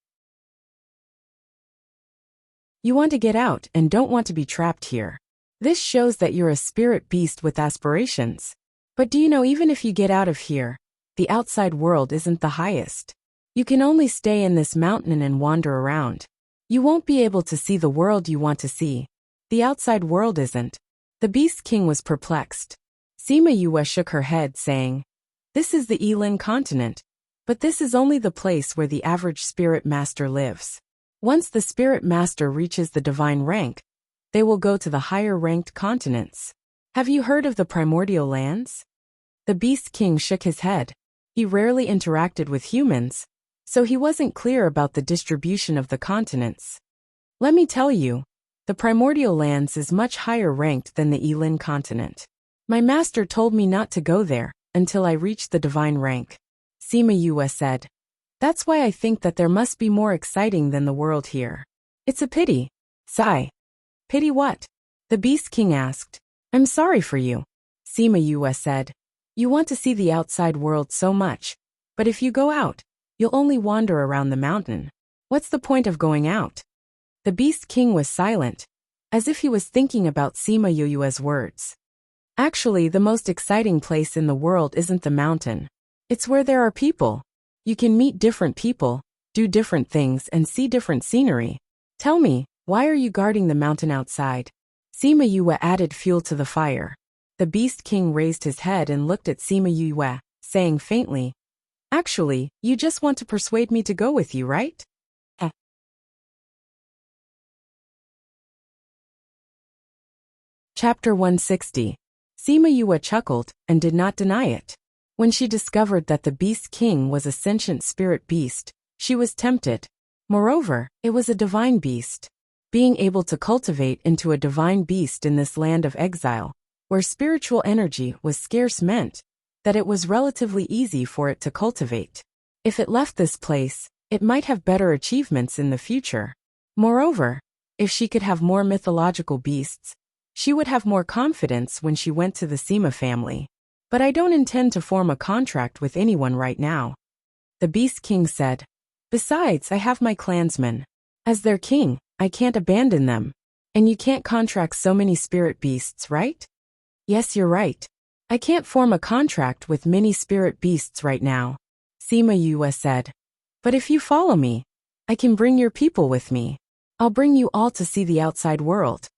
You want to get out and don't want to be trapped here. This shows that you're a spirit beast with aspirations. But do you know, even if you get out of here, the outside world isn't the highest. You can only stay in this mountain and wander around. You won't be able to see the world you want to see. The outside world isn't. The Beast King was perplexed. Sima Yue shook her head, saying, This is the Yilin continent, but this is only the place where the average spirit master lives. Once the spirit master reaches the divine rank, they will go to the higher-ranked continents. Have you heard of the primordial lands? The Beast King shook his head. He rarely interacted with humans, so he wasn't clear about the distribution of the continents. Let me tell you, the primordial lands is much higher ranked than the Yilin continent. My master told me not to go there until I reached the divine rank. Sima Yue said. That's why I think that there must be more exciting than the world here. It's a pity. Sigh. Pity what? The Beast King asked. I'm sorry for you. Sima Yue said. You want to see the outside world so much, but if you go out, you'll only wander around the mountain. What's the point of going out? The Beast King was silent, as if he was thinking about Sima Yue's words. Actually, the most exciting place in the world isn't the mountain. It's where there are people. You can meet different people, do different things, and see different scenery. Tell me, why are you guarding the mountain outside? Sima Yue added fuel to the fire. The Beast King raised his head and looked at Sima Yue, saying faintly, Actually, you just want to persuade me to go with you, right? Chapter 160. Sima Yue chuckled and did not deny it. When she discovered that the Beast King was a sentient spirit beast, she was tempted. Moreover, it was a divine beast. Being able to cultivate into a divine beast in this land of exile, where spiritual energy was scarce, meant that it was relatively easy for it to cultivate. If it left this place, it might have better achievements in the future. Moreover, if she could have more mythological beasts, she would have more confidence when she went to the Sima family. But I don't intend to form a contract with anyone right now. The Beast King said. Besides, I have my clansmen. As their king, I can't abandon them. And you can't contract so many spirit beasts, right? Yes, you're right. I can't form a contract with many spirit beasts right now, Sima Yue said. But if you follow me, I can bring your people with me. I'll bring you all to see the outside world.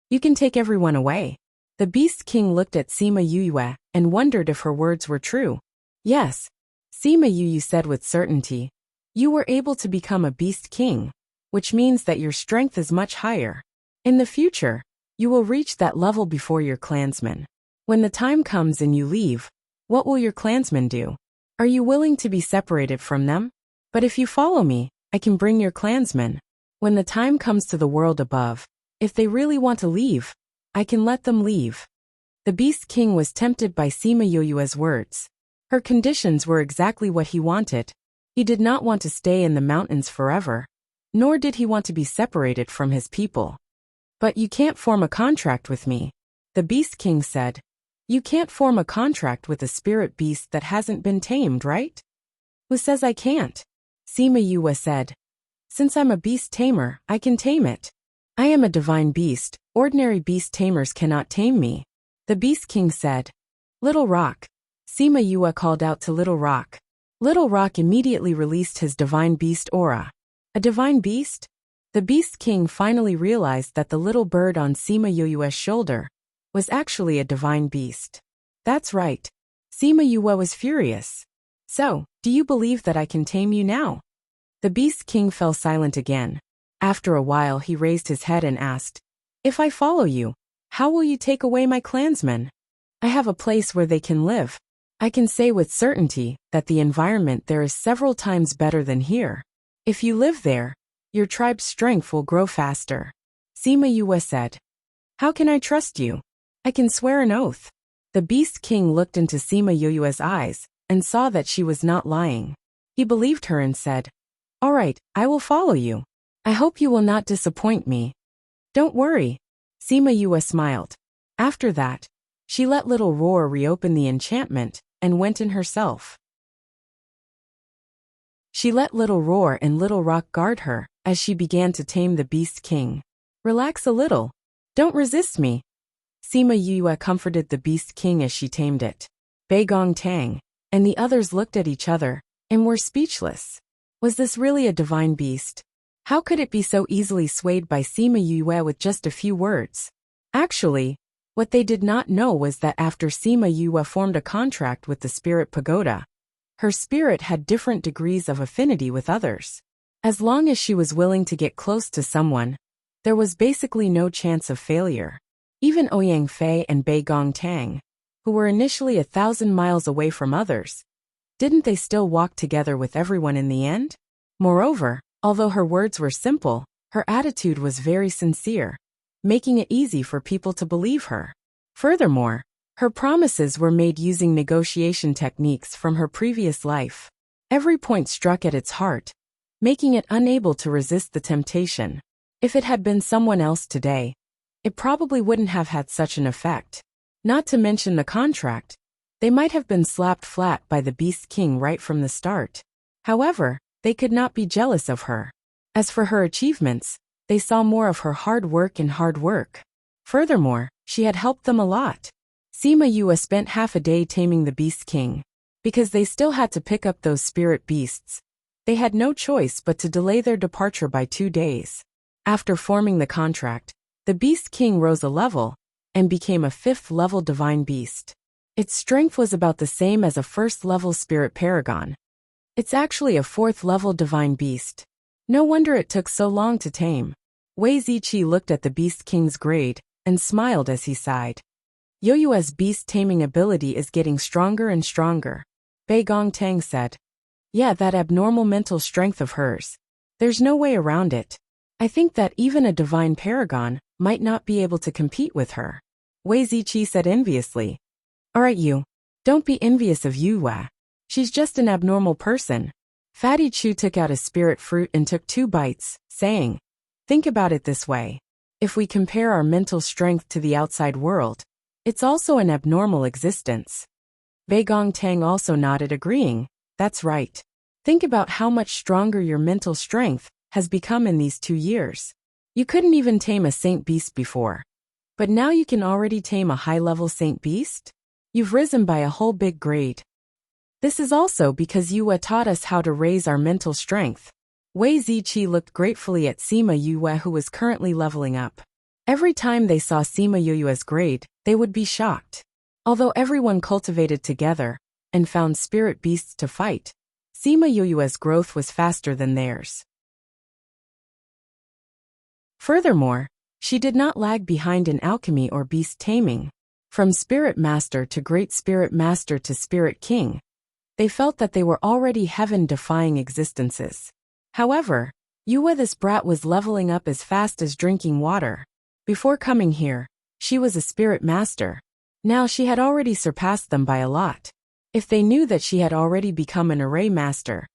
You can take everyone away. The Beast King looked at Sima Yue and wondered if her words were true. Yes, Sima Yue said with certainty. You were able to become a Beast King, which means that your strength is much higher. In the future, you will reach that level before your clansmen. When the time comes and you leave, what will your clansmen do? Are you willing to be separated from them? But if you follow me, I can bring your clansmen. When the time comes to the world above, if they really want to leave, I can let them leave. The Beast King was tempted by Sima Yue's words. Her conditions were exactly what he wanted. He did not want to stay in the mountains forever, nor did he want to be separated from his people. But you can't form a contract with me, the Beast King said. You can't form a contract with a spirit beast that hasn't been tamed, right? Who says I can't? Sima Yue said. Since I'm a beast tamer, I can tame it. I am a divine beast. Ordinary beast tamers cannot tame me. The Beast King said. Little Rock. Sima Yue called out to Little Rock. Little Rock immediately released his divine beast aura. A divine beast? The Beast King finally realized that the little bird on Sima Yue's shoulder was actually a divine beast. That's right. Sima Yue was furious. So, do you believe that I can tame you now? The Beast King fell silent again. After a while he raised his head and asked, If I follow you, how will you take away my clansmen? I have a place where they can live. I can say with certainty that the environment there is several times better than here. If you live there, your tribe's strength will grow faster. Sima Yue said. How can I trust you? I can swear an oath. The Beast King looked into Sima Yue's eyes and saw that she was not lying. He believed her and said, All right, I will follow you. I hope you will not disappoint me. Don't worry. Sima Yue smiled. After that, she let Little Roar reopen the enchantment and went in herself. She let Little Roar and Little Rock guard her as she began to tame the Beast King. Relax a little. Don't resist me. Sima Yue comforted the Beast King as she tamed it. Bei Gong Tang and the others looked at each other and were speechless. Was this really a divine beast? How could it be so easily swayed by Sima Yue with just a few words? Actually, what they did not know was that after Sima Yue formed a contract with the Spirit Pagoda, her spirit had different degrees of affinity with others. As long as she was willing to get close to someone, there was basically no chance of failure. Even Ouyang Fei and Bei Gong Tang, who were initially 1,000 miles away from others, didn't they still walk together with everyone in the end? Moreover, although her words were simple, her attitude was very sincere, making it easy for people to believe her. Furthermore, her promises were made using negotiation techniques from her previous life. Every point struck at its heart, making it unable to resist the temptation. If it had been someone else today, it probably wouldn't have had such an effect. Not to mention the contract, they might have been slapped flat by the Beast King right from the start. However, they could not be jealous of her. As for her achievements, they saw more of her hard work. Furthermore, she had helped them a lot. Sima Yue spent half a day taming the Beast King. Because they still had to pick up those spirit beasts, they had no choice but to delay their departure by 2 days. After forming the contract, the Beast King rose a level and became a 5th-level divine beast. Its strength was about the same as a 1st-level spirit paragon. It's actually a 4th-level divine beast. No wonder it took so long to tame. Wei Ziqi looked at the Beast King's grade and smiled as he sighed. Yoyue's beast taming ability is getting stronger and stronger. Bei Gong Tang said. Yeah, that abnormal mental strength of hers. There's no way around it. I think that even a divine paragon might not be able to compete with her. Wei Ziqi said enviously. Alright you. Don't be envious of Yue. She's just an abnormal person. Fatty Chu took out a spirit fruit and took 2 bites, saying, think about it this way. If we compare our mental strength to the outside world, it's also an abnormal existence. Bei Gongtang also nodded, agreeing, that's right. Think about how much stronger your mental strength has become in these 2 years. You couldn't even tame a saint beast before. But now you can already tame a high-level saint beast? You've risen by a whole big grade. This is also because Yue taught us how to raise our mental strength. Wei Ziqi looked gratefully at Sima Yue, who was currently leveling up. Every time they saw Sima Yue's grade, they would be shocked. Although everyone cultivated together and found spirit beasts to fight, Sima Yue's growth was faster than theirs. Furthermore, she did not lag behind in alchemy or beast taming. From Spirit Master to Great Spirit Master to Spirit King, they felt that they were already heaven-defying existences. However, Yue, this brat, was leveling up as fast as drinking water. Before coming here, she was a Spirit Master. Now she had already surpassed them by a lot. If they knew that she had already become an Array Master,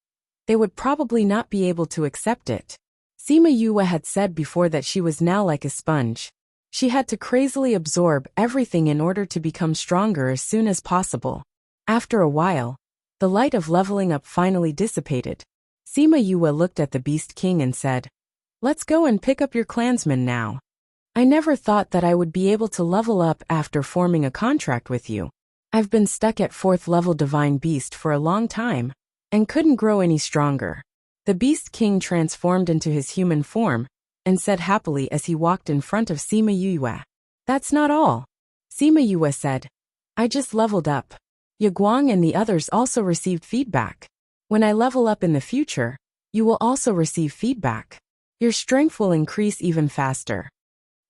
they would probably not be able to accept it. Sima Yue had said before that she was now like a sponge. She had to crazily absorb everything in order to become stronger as soon as possible. After a while, the light of leveling up finally dissipated. Sima Yue looked at the Beast King and said, let's go and pick up your clansmen now. I never thought that I would be able to level up after forming a contract with you. I've been stuck at 4th level Divine Beast for a long time, and couldn't grow any stronger. The Beast King transformed into his human form, and said happily as he walked in front of Sima Yue. That's not all. Sima Yue said, I just leveled up. Ye Guang and the others also received feedback. When I level up in the future, you will also receive feedback. Your strength will increase even faster.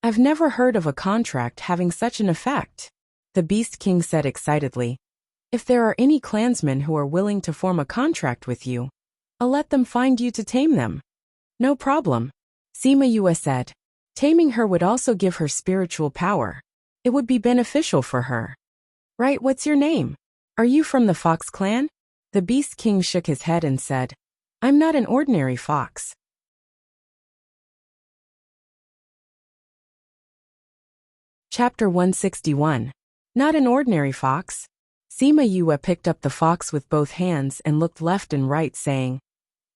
I've never heard of a contract having such an effect. The Beast King said excitedly. If there are any clansmen who are willing to form a contract with you, I'll let them find you to tame them. No problem. Sima Yue said. Taming her would also give her spiritual power. It would be beneficial for her. Right, what's your name? Are you from the Fox clan? The Beast King shook his head and said, I'm not an ordinary fox. Chapter 161. Not an ordinary fox. Sima Yue picked up the fox with both hands and looked left and right, saying,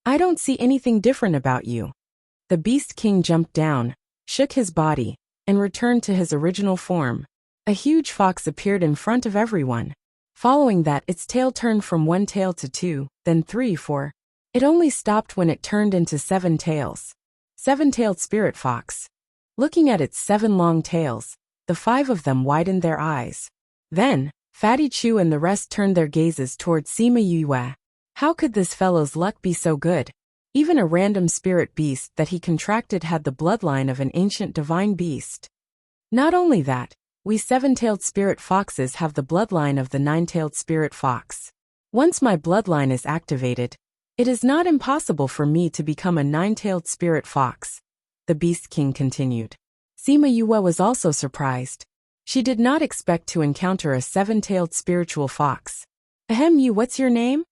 I don't see anything different about you. The Beast King jumped down, shook his body, and returned to his original form. A huge fox appeared in front of everyone. Following that, its tail turned from 1 tail to 2, then 3, 4. It only stopped when it turned into 7 tails. 7-tailed spirit fox. Looking at its 7 long tails, the 5 of them widened their eyes. Then, Fatty Chu and the rest turned their gazes towards Sima Yue. How could this fellow's luck be so good? Even a random spirit beast that he contracted had the bloodline of an ancient divine beast. Not only that, we 7-tailed spirit foxes have the bloodline of the 9-tailed spirit fox. Once my bloodline is activated, it is not impossible for me to become a 9-tailed spirit fox. The Beast King continued. Sima Yue was also surprised. She did not expect to encounter a 7-tailed spiritual fox. Ahem, you, what's your name?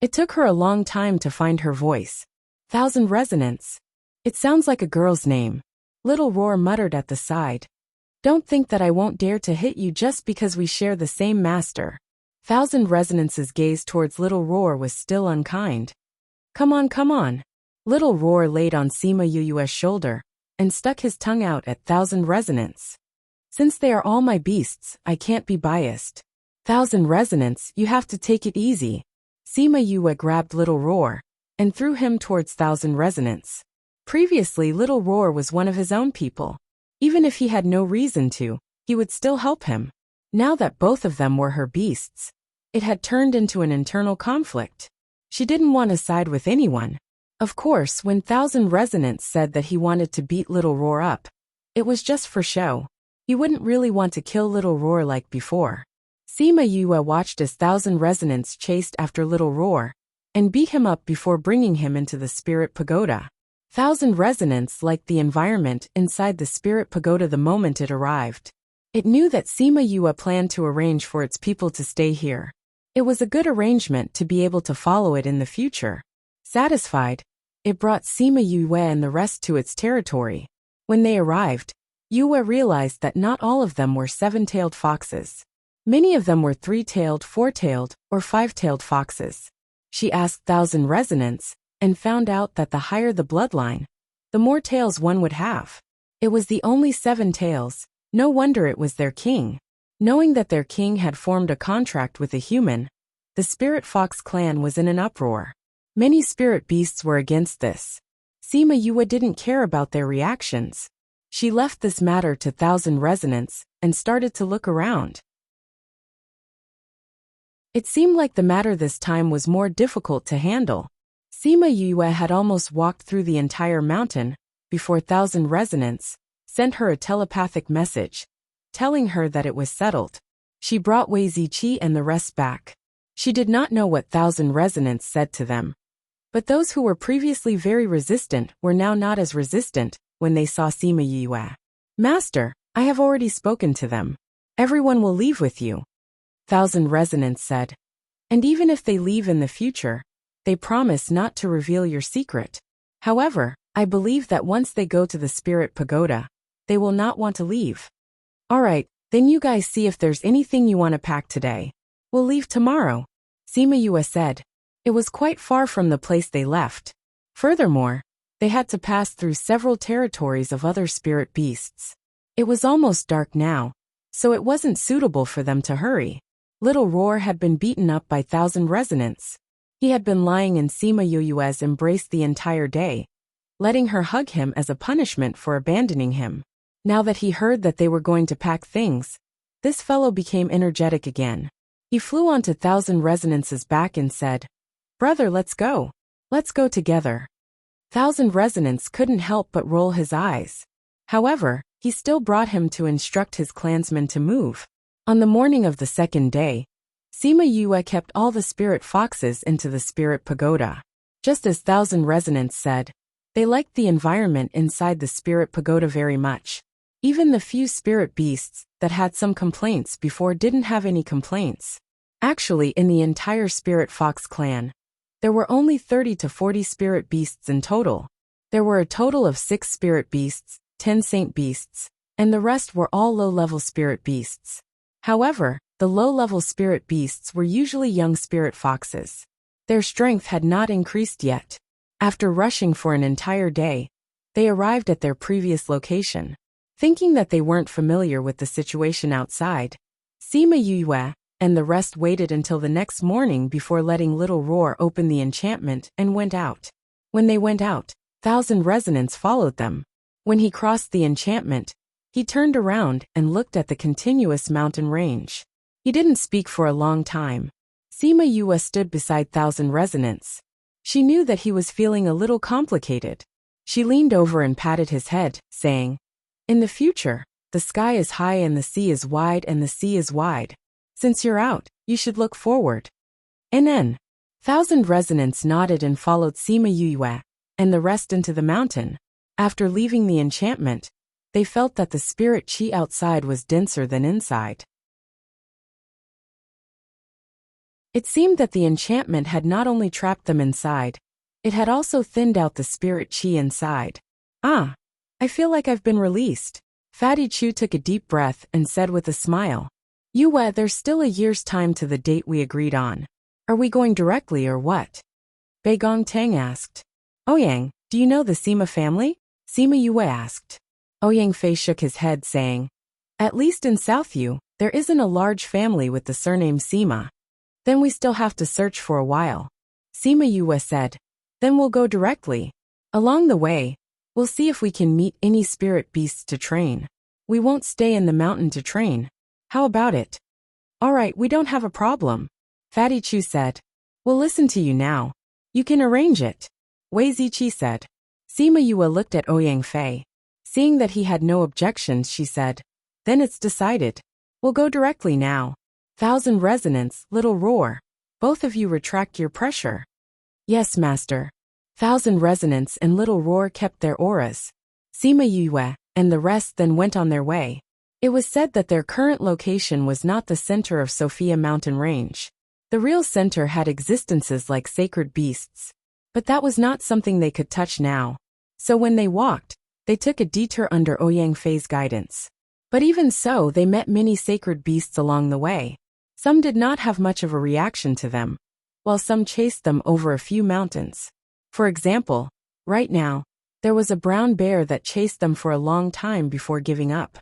It took her a long time to find her voice. 1000 Resonance. It sounds like a girl's name. Little Roar muttered at the side. Don't think that I won't dare to hit you just because we share the same master. 1000 Resonance's gaze towards Little Roar was still unkind. Come on, come on. Little Roar laid on Sima Yue's shoulder and stuck his tongue out at 1000 Resonance. Since they are all my beasts, I can't be biased. 1000 Resonance, you have to take it easy. Sima Yue grabbed Little Roar and threw him towards 1000 Resonance. Previously, Little Roar was one of his own people. Even if he had no reason to, he would still help him. Now that both of them were her beasts, it had turned into an internal conflict. She didn't want to side with anyone. Of course, when 1000 Resonance said that he wanted to beat Little Roar up, it was just for show. He wouldn't really want to kill Little Roar like before. Sima Yue watched as 1000 Resonance chased after Little Roar and beat him up before bringing him into the Spirit Pagoda. 1000 Resonance liked the environment inside the Spirit Pagoda the moment it arrived. It knew that Sima Yue planned to arrange for its people to stay here. It was a good arrangement to be able to follow it in the future. Satisfied, it brought Sima Yue and the rest to its territory. When they arrived, Yue realized that not all of them were seven-tailed foxes. Many of them were three-tailed, four-tailed, or five-tailed foxes. She asked Thousand Resonance, and found out that the higher the bloodline, the more tails one would have. It was the only 7 tails, no wonder it was their king. Knowing that their king had formed a contract with a human, the Spirit Fox clan was in an uproar. Many spirit beasts were against this. Sima Yue didn't care about their reactions. She left this matter to Thousand Resonance, and started to look around. It seemed like the matter this time was more difficult to handle. Sima Yue had almost walked through the entire mountain before Thousand Resonance sent her a telepathic message, telling her that it was settled. She brought Wei Ziqi and the rest back. She did not know what Thousand Resonance said to them. But those who were previously very resistant were now not as resistant when they saw Sima Yue. Master, I have already spoken to them. Everyone will leave with you. Thousand Resonance said. And even if they leave in the future, they promise not to reveal your secret. However, I believe that once they go to the Spirit Pagoda, they will not want to leave. Alright, then you guys see if there's anything you want to pack today. We'll leave tomorrow, Sima Yue said. It was quite far from the place they left. Furthermore, they had to pass through several territories of other spirit beasts. It was almost dark now, so it wasn't suitable for them to hurry. Little Roar had been beaten up by Thousand Resonance. He had been lying in Sima Yue's embrace the entire day, letting her hug him as a punishment for abandoning him. Now that he heard that they were going to pack things, this fellow became energetic again. He flew onto Thousand Resonance's back and said, "Brother, let's go. Let's go together." Thousand Resonance couldn't help but roll his eyes. However, he still brought him to instruct his clansmen to move. On the morning of the second day, Sima Yue kept all the spirit foxes into the Spirit Pagoda. Just as Thousand Resonance said, they liked the environment inside the Spirit Pagoda very much. Even the few spirit beasts that had some complaints before didn't have any complaints. Actually, in the entire Spirit Fox clan, there were only 30 to 40 spirit beasts in total. There were a total of 6 spirit beasts, 10 saint beasts, and the rest were all low-level spirit beasts. However, the low-level spirit beasts were usually young spirit foxes. Their strength had not increased yet. After rushing for an entire day, they arrived at their previous location. Thinking that they weren't familiar with the situation outside, Sima Yue and the rest waited until the next morning before letting Little Roar open the enchantment and went out. When they went out, Thousand Resonance followed them. When he crossed the enchantment, he turned around and looked at the continuous mountain range. He didn't speak for a long time. Sima Yue stood beside Thousand Resonance. She knew that he was feeling a little complicated. She leaned over and patted his head, saying, "In the future, the sky is high and the sea is wide and the sea is wide. Since you're out, you should look forward." NN. Thousand Resonance nodded and followed Sima Yue and the rest into the mountain. After leaving the enchantment, they felt that the spirit chi outside was denser than inside. It seemed that the enchantment had not only trapped them inside, it had also thinned out the spirit chi inside. "Ah, I feel like I've been released." Fatty Chu took a deep breath and said with a smile, "Yue, there's still a year's time to the date we agreed on. Are we going directly or what?" Beigong Tang asked. "Ouyang, do you know the Sima family?" Sima Yue asked. Ouyang Fei shook his head saying, "At least in Southview, there isn't a large family with the surname Sima." "Then we still have to search for a while." Sima Yue said. "Then we'll go directly. Along the way, we'll see if we can meet any spirit beasts to train. We won't stay in the mountain to train. How about it?" "Alright, we don't have a problem," Fatty Chu said. "We'll listen to you now. You can arrange it," Wei Ziqi said. Sima Yue looked at Ouyang Fei. Seeing that he had no objections, she said, "Then it's decided. We'll go directly now. Thousand Resonance, Little Roar. Both of you retract your pressure." "Yes, Master." Thousand Resonance and Little Roar kept their auras. Sima Yue and the rest then went on their way. It was said that their current location was not the center of Sophia mountain range. The real center had existences like sacred beasts. But that was not something they could touch now. So when they walked, they took a detour under Ouyang Fei's guidance. But even so, they met many sacred beasts along the way. Some did not have much of a reaction to them, while some chased them over a few mountains. For example, right now, there was a brown bear that chased them for a long time before giving up.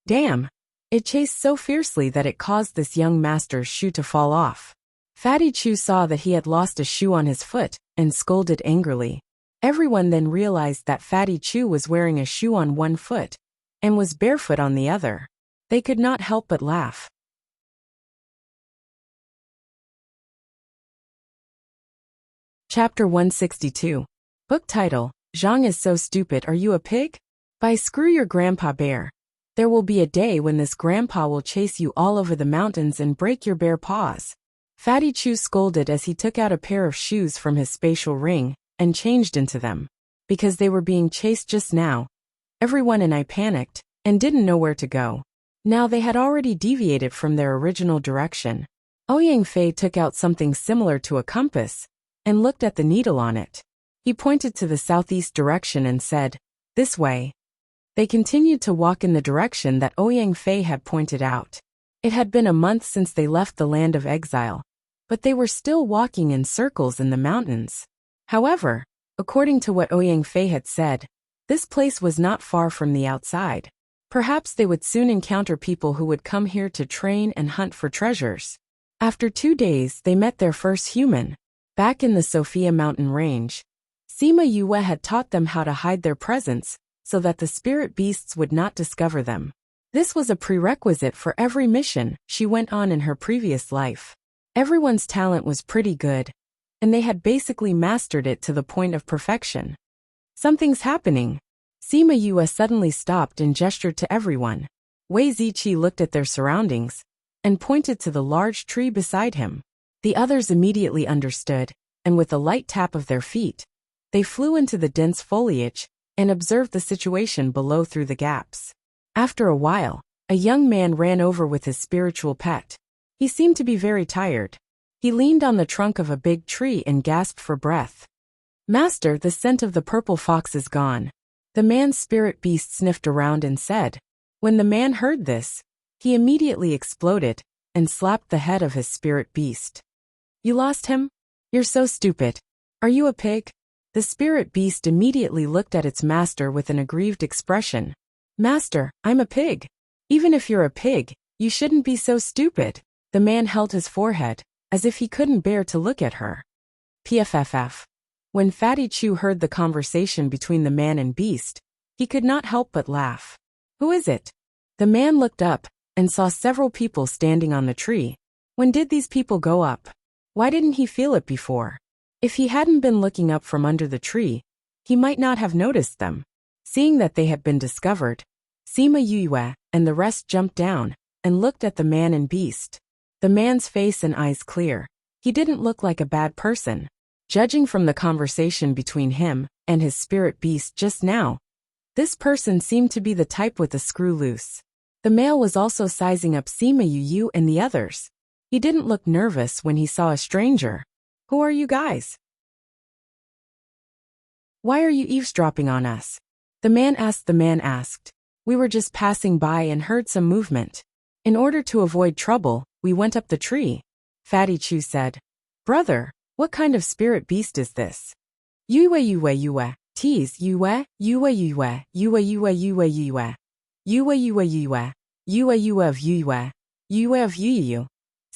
Damn! It chased so fiercely that it caused this young master's shoe to fall off. Fatty Chu saw that he had lost a shoe on his foot and scolded angrily. Everyone then realized that Fatty Chu was wearing a shoe on one foot and was barefoot on the other. They could not help but laugh. Chapter 162. Book title, Zhang is so stupid, are you a pig? By Screw Your Grandpa Bear. There will be a day when this grandpa will chase you all over the mountains and break your bare paws. Fatty Chu scolded as he took out a pair of shoes from his spatial ring and changed into them. Because they were being chased just now, everyone and I panicked and didn't know where to go. Now they had already deviated from their original direction. Ouyang Fei took out something similar to a compass and looked at the needle on it. He pointed to the southeast direction and said, "This way." They continued to walk in the direction that Ouyang Fei had pointed out. It had been a month since they left the land of exile, but they were still walking in circles in the mountains. However, according to what Ouyang Fei had said, this place was not far from the outside. Perhaps they would soon encounter people who would come here to train and hunt for treasures. After 2 days, they met their first human. Back in the Sophia mountain range, Sima Yue had taught them how to hide their presence so that the spirit beasts would not discover them. This was a prerequisite for every mission she went on in her previous life. Everyone's talent was pretty good, and they had basically mastered it to the point of perfection. Something's happening. Sima Yue suddenly stopped and gestured to everyone. Wei Ziqi looked at their surroundings and pointed to the large tree beside him. The others immediately understood, and with a light tap of their feet, they flew into the dense foliage and observed the situation below through the gaps. After a while, a young man ran over with his spiritual pet. He seemed to be very tired. He leaned on the trunk of a big tree and gasped for breath. "Master, the scent of the purple fox is gone." The man's spirit beast sniffed around and said. When the man heard this, he immediately exploded and slapped the head of his spirit beast. "You lost him? You're so stupid. Are you a pig?" The spirit beast immediately looked at its master with an aggrieved expression. "Master, I'm a pig. Even if you're a pig, you shouldn't be so stupid." The man held his forehead, as if he couldn't bear to look at her. PFFF. When Fatty Chu heard the conversation between the man and beast, he could not help but laugh. "Who is it?" The man looked up and saw several people standing on the tree. When did these people go up? Why didn't he feel it before? If he hadn't been looking up from under the tree, he might not have noticed them. Seeing that they had been discovered, Sima Yue and the rest jumped down and looked at the man and beast. The man's face and eyes clear. He didn't look like a bad person. Judging from the conversation between him and his spirit beast just now, this person seemed to be the type with a screw loose. The male was also sizing up Sima Yue and the others. He didn't look nervous when he saw a stranger. "Who are you guys? Why are you eavesdropping on us?" The man asked. "We were just passing by and heard some movement. In order to avoid trouble, we went up the tree." Fatty Chu said. "Brother, what kind of spirit beast is this?" Yue, tease Yue of Yue, Yue of Yu.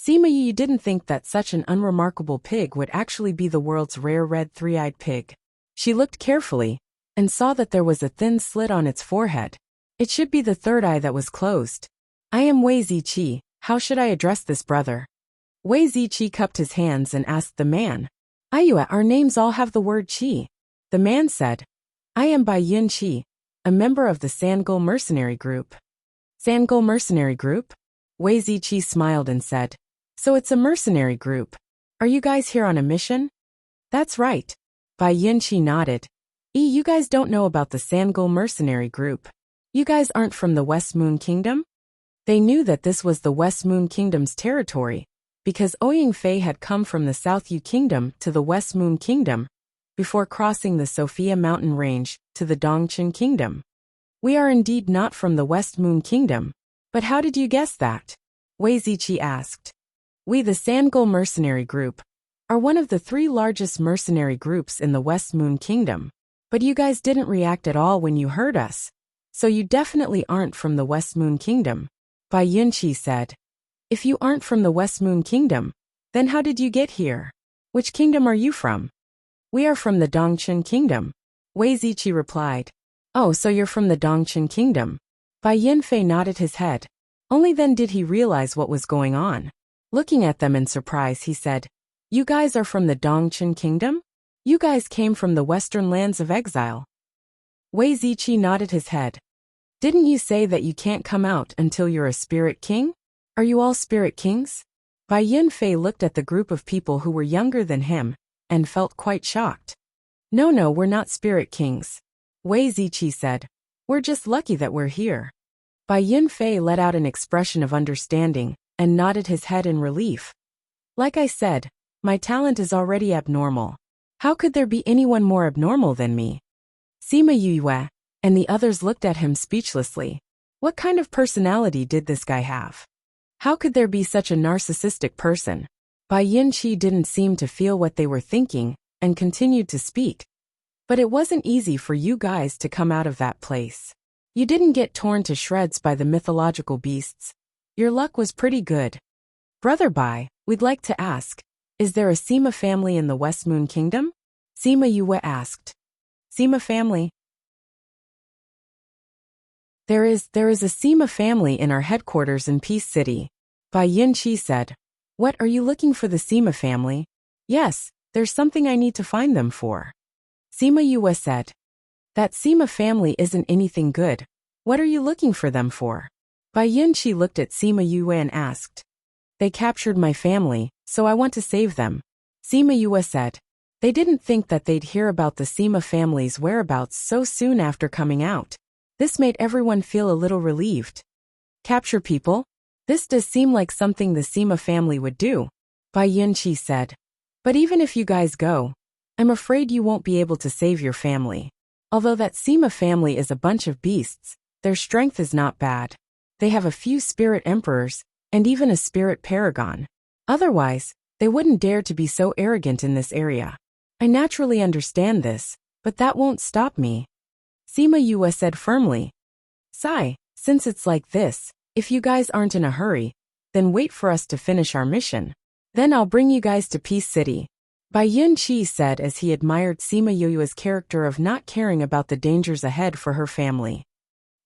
Sima Yu didn't think that such an unremarkable pig would actually be the world's rare red three-eyed pig. She looked carefully and saw that there was a thin slit on its forehead. It should be the third eye that was closed. "I am Wei Ziqi. How should I address this brother?" Wei Ziqi cupped his hands and asked the man. "Ayue, our names all have the word Qi." The man said, "I am Bai Yun Qi, a member of the Sangul mercenary group." "Sangul mercenary group?" Wei Ziqi smiled and said, "So it's a mercenary group. Are you guys here on a mission?" "That's right." Bai Yun Qi nodded. You guys don't know about the Sangul mercenary group. You guys aren't from the West Moon Kingdom?" They knew that this was the West Moon Kingdom's territory, because Ouyang Fei had come from the South Yu Kingdom to the West Moon Kingdom, before crossing the Sophia Mountain Range to the Dongchen Kingdom. We are indeed not from the West Moon Kingdom. But how did you guess that? Wei Ziqi asked. We, the Sangul mercenary group, are one of the 3 largest mercenary groups in the West Moon Kingdom. But you guys didn't react at all when you heard us, so you definitely aren't from the West Moon Kingdom, Bai Yunqi said. If you aren't from the West Moon Kingdom, then how did you get here? Which kingdom are you from? We are from the Dongchen Kingdom, Wei Ziqi replied. Oh, so you're from the Dongchen Kingdom. Bai Yunfei nodded his head. Only then did he realize what was going on. Looking at them in surprise, he said, You guys are from the Dongchen Kingdom? You guys came from the western lands of exile. Wei Ziqi nodded his head. Didn't you say that you can't come out until you're a spirit king? Are you all spirit kings? Bai Yunfei looked at the group of people who were younger than him, and felt quite shocked. No, we're not spirit kings, Wei Ziqi said. We're just lucky that we're here. Bai Yunfei let out an expression of understanding, and nodded his head in relief. Like I said, my talent is already abnormal. How could there be anyone more abnormal than me? Sima Yue and the others looked at him speechlessly. What kind of personality did this guy have? How could there be such a narcissistic person? Bai Yunqi didn't seem to feel what they were thinking, and continued to speak. But it wasn't easy for you guys to come out of that place. You didn't get torn to shreds by the mythological beasts. Your luck was pretty good. Brother Bai, we'd like to ask, is there a Sima family in the West Moon Kingdom? Sima Yue asked. Sima family? There is a Sima family in our headquarters in Peace City, Bai Yunqi said. What, are you looking for the Sima family? Yes, there's something I need to find them for. Sima Yue said. That Sima family isn't anything good. What are you looking for them for? Bai Yunqi looked at Sima Yue and asked. They captured my family, so I want to save them. Sima Yue said. They didn't think that they'd hear about the Sima family's whereabouts so soon after coming out. This made everyone feel a little relieved. Capture people? This does seem like something the Sima family would do, Bai Yunqi said. But even if you guys go, I'm afraid you won't be able to save your family. Although that Sima family is a bunch of beasts, their strength is not bad. They have a few spirit emperors, and even a spirit paragon. Otherwise, they wouldn't dare to be so arrogant in this area. I naturally understand this, but that won't stop me. Sima Yue said firmly. Sai, since it's like this, if you guys aren't in a hurry, then wait for us to finish our mission. Then I'll bring you guys to Peace City. Bai Yunqi said as he admired Sima Yue's character of not caring about the dangers ahead for her family.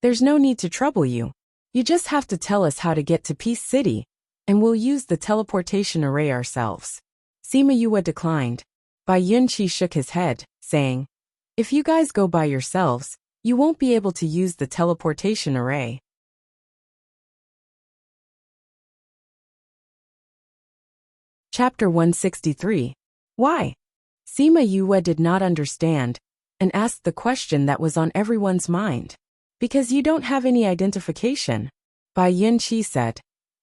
There's no need to trouble you. You just have to tell us how to get to Peace City, and we'll use the teleportation array ourselves. Sima Yue declined. Bai Yunqi shook his head, saying, If you guys go by yourselves, you won't be able to use the teleportation array. Chapter 163. Why? Sima Yue did not understand, and asked the question that was on everyone's mind. Because you don't have any identification, Bai Yunqi said.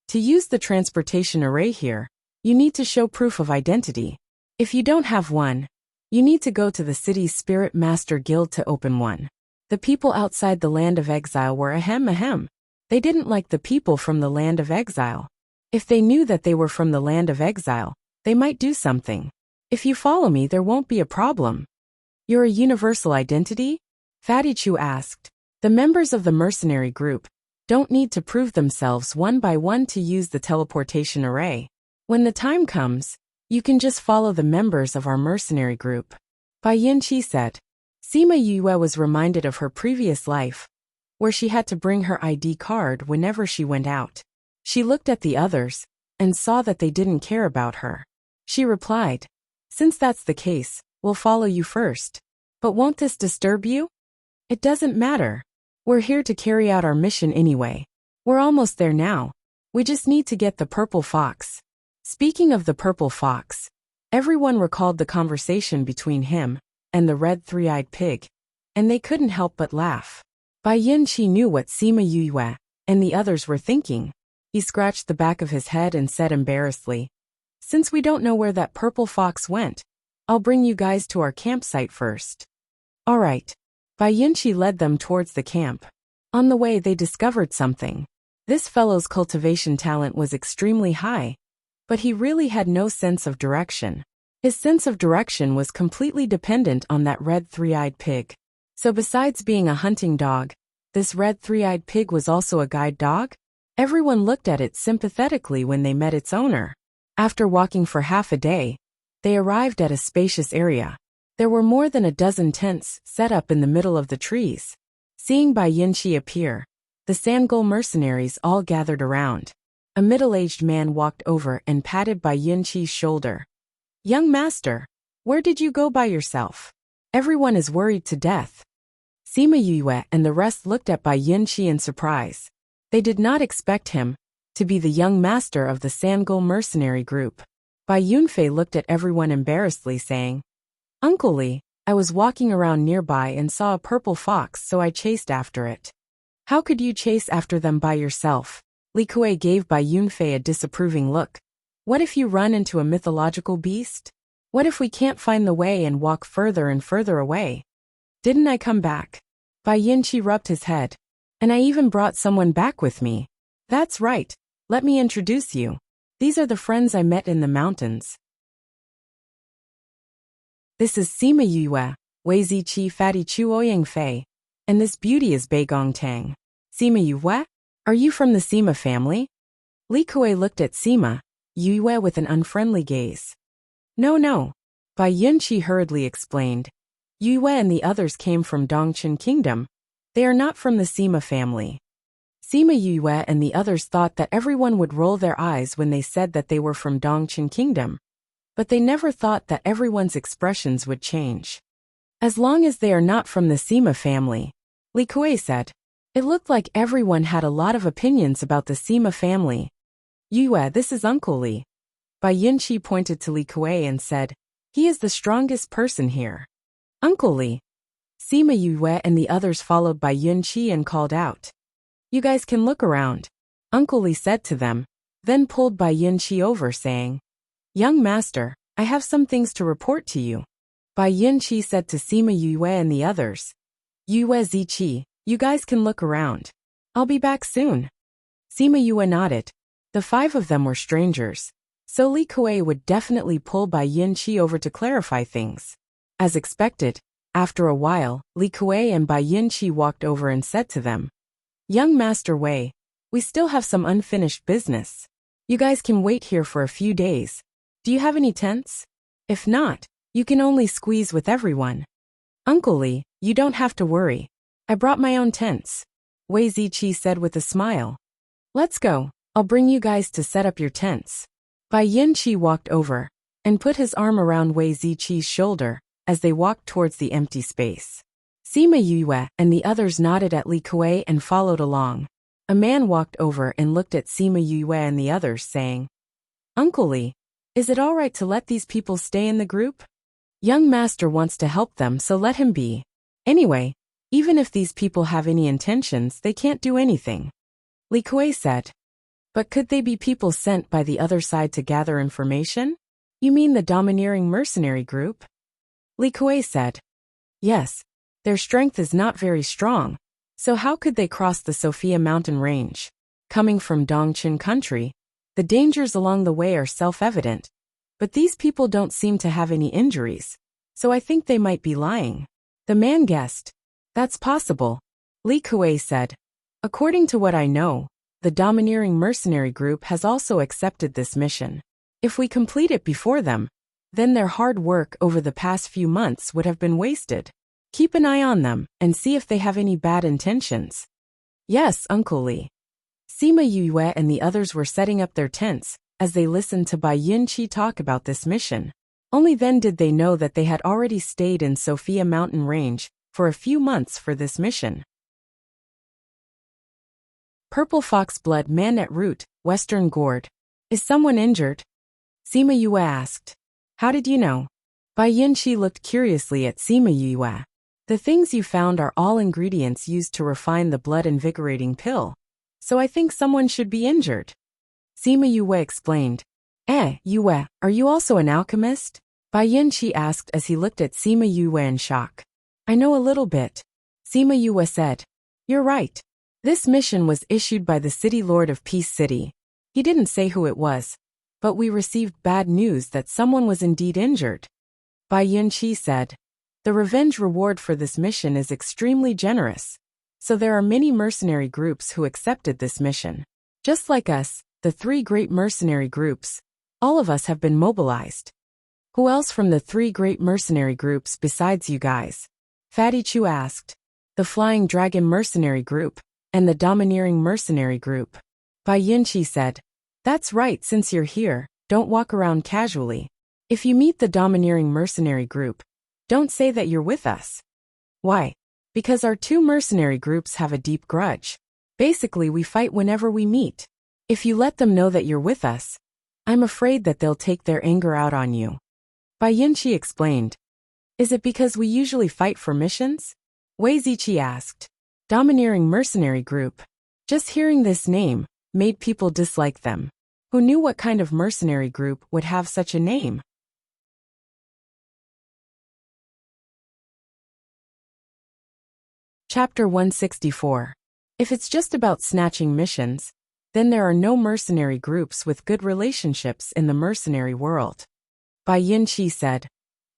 To use the transportation array here, you need to show proof of identity. If you don't have one, you need to go to the city's Spirit Master Guild to open one. The people outside the land of exile were ahem. They didn't like the people from the land of exile. If they knew that they were from the land of exile, they might do something. If you follow me, there won't be a problem. You're a universal identity? Fatty Chu asked. The members of the mercenary group don't need to prove themselves one by one to use the teleportation array. When the time comes, you can just follow the members of our mercenary group. Bai Yunqi said. Sima Yue was reminded of her previous life, where she had to bring her ID card whenever she went out. She looked at the others, and saw that they didn't care about her. She replied, Since that's the case, we'll follow you first. But won't this disturb you? It doesn't matter. We're here to carry out our mission anyway. We're almost there now. We just need to get the purple fox. Speaking of the purple fox, everyone recalled the conversation between him and the red three-eyed pig, and they couldn't help but laugh. Bai Yunqi knew what Sima Yue and the others were thinking. He scratched the back of his head and said embarrassedly, "Since we don't know where that purple fox went, I'll bring you guys to our campsite first." All right. Bai Yunqi led them towards the camp. On the way they discovered something. This fellow's cultivation talent was extremely high, but he really had no sense of direction. His sense of direction was completely dependent on that red three-eyed pig. So besides being a hunting dog, this red three-eyed pig was also a guide dog? Everyone looked at it sympathetically when they met its owner. After walking for half a day, they arrived at a spacious area. There were more than a dozen tents set up in the middle of the trees. Seeing Bai Yunqi appear, the Sangul mercenaries all gathered around. A middle-aged man walked over and patted Bai Yunqi's shoulder. "Young master, where did you go by yourself? Everyone is worried to death." Sima Yue and the rest looked at Bai Yunqi in surprise. They did not expect him to be the young master of the Sangul mercenary group. Bai Yunfei looked at everyone embarrassedly saying, "Uncle Li, I was walking around nearby and saw a purple fox, so I chased after it." "How could you chase after them by yourself?" Li Kuei gave Bai Yunfei a disapproving look. "What if you run into a mythological beast? What if we can't find the way and walk further and further away?" "Didn't I come back?" Bai Yunqi rubbed his head. "And I even brought someone back with me." "That's right. Let me introduce you. These are the friends I met in the mountains. This is Sima Yue, Wei Ziqi Fatty Chu Oying Fei, and this beauty is Bei Gong Tang." "Sima Yue? Are you from the Sima family?" Li Kuei looked at Sima Yue with an unfriendly gaze. No. Bai Yunqi hurriedly explained. "Yue and the others came from Dongchen Kingdom. They are not from the Sima family." Sima Yue and the others thought that everyone would roll their eyes when they said that they were from Dongchen Kingdom, but they never thought that everyone's expressions would change. "As long as they are not from the Sima family," Li Kuei said. It looked like everyone had a lot of opinions about the Sima family. "Yue, this is Uncle Li." Bai Yunqi pointed to Li Kuei and said, "He is the strongest person here." "Uncle Li." Sima Yue and the others followed Bai Yunqi and called out, "You guys can look around," Uncle Li said to them, then pulled Bai Yunqi over saying, "Young master, I have some things to report to you." Bai Yunqi said to Sima Yue and the others, "Yue Ziqi, you guys can look around. I'll be back soon." Sima Yue nodded. The 5 of them were strangers, so Li Kuei would definitely pull Bai Yunqi over to clarify things. As expected, after a while, Li Kuei and Bai Yunqi walked over and said to them, "Young Master Wei, we still have some unfinished business. You guys can wait here for a few days. Do you have any tents? If not, you can only squeeze with everyone." "Uncle Li, you don't have to worry. I brought my own tents," Wei Ziqi said with a smile. "Let's go. I'll bring you guys to set up your tents." Bai Yunqi walked over and put his arm around Wei Ziqi's shoulder as they walked towards the empty space. Sima Yue and the others nodded at Li Kuei and followed along. A man walked over and looked at Sima Yue and the others, saying, "Uncle Li, is it all right to let these people stay in the group? Young master wants to help them, so let him be. Anyway, even if these people have any intentions, they can't do anything." Li Kuei said. "But could they be people sent by the other side to gather information? You mean the domineering mercenary group?" Li Kuei said. "Yes. Their strength is not very strong, so how could they cross the Sophia mountain range? Coming from Dongchen country, the dangers along the way are self-evident, but these people don't seem to have any injuries, so I think they might be lying." The man guessed. "That's possible," Li Kuei said. "According to what I know, the domineering mercenary group has also accepted this mission. If we complete it before them, then their hard work over the past few months would have been wasted. Keep an eye on them and see if they have any bad intentions." "Yes, Uncle Li." Sima Yue and the others were setting up their tents as they listened to Bai Yunqi talk about this mission. Only then did they know that they had already stayed in Sophia mountain range for a few months for this mission. Purple Fox Blood Manet Route, Western Gourd. "Is someone injured?" Sima Yue asked. "How did you know?" Bai Yunqi looked curiously at Sima Yue. "The things you found are all ingredients used to refine the blood-invigorating pill, so I think someone should be injured. Sima Yue explained. Yue, are you also an alchemist? Bai Yunqi asked as he looked at Sima Yue in shock. I know a little bit. Sima Yue said. You're right. This mission was issued by the City Lord of Peace City. He didn't say who it was, but we received bad news that someone was indeed injured. Bai Yunqi said. The revenge reward for this mission is extremely generous, so there are many mercenary groups who accepted this mission. Just like us, the 3 great mercenary groups, all of us have been mobilized. Who else from the 3 great mercenary groups besides you guys? Fatty Chu asked. The Flying Dragon Mercenary Group, and the Domineering Mercenary Group. Bai Yunqi said. That's right, since you're here, don't walk around casually. If you meet the Domineering Mercenary Group, don't say that you're with us. Why? Because our 2 mercenary groups have a deep grudge. Basically, we fight whenever we meet. If you let them know that you're with us, I'm afraid that they'll take their anger out on you. Bai Yunqi explained. Is it because we usually fight for missions? Wei Ziqi asked. Domineering Mercenary Group. Just hearing this name made people dislike them. Who knew what kind of mercenary group would have such a name? Chapter 164. If it's just about snatching missions, then there are no mercenary groups with good relationships in the mercenary world. Bai Yunqi said.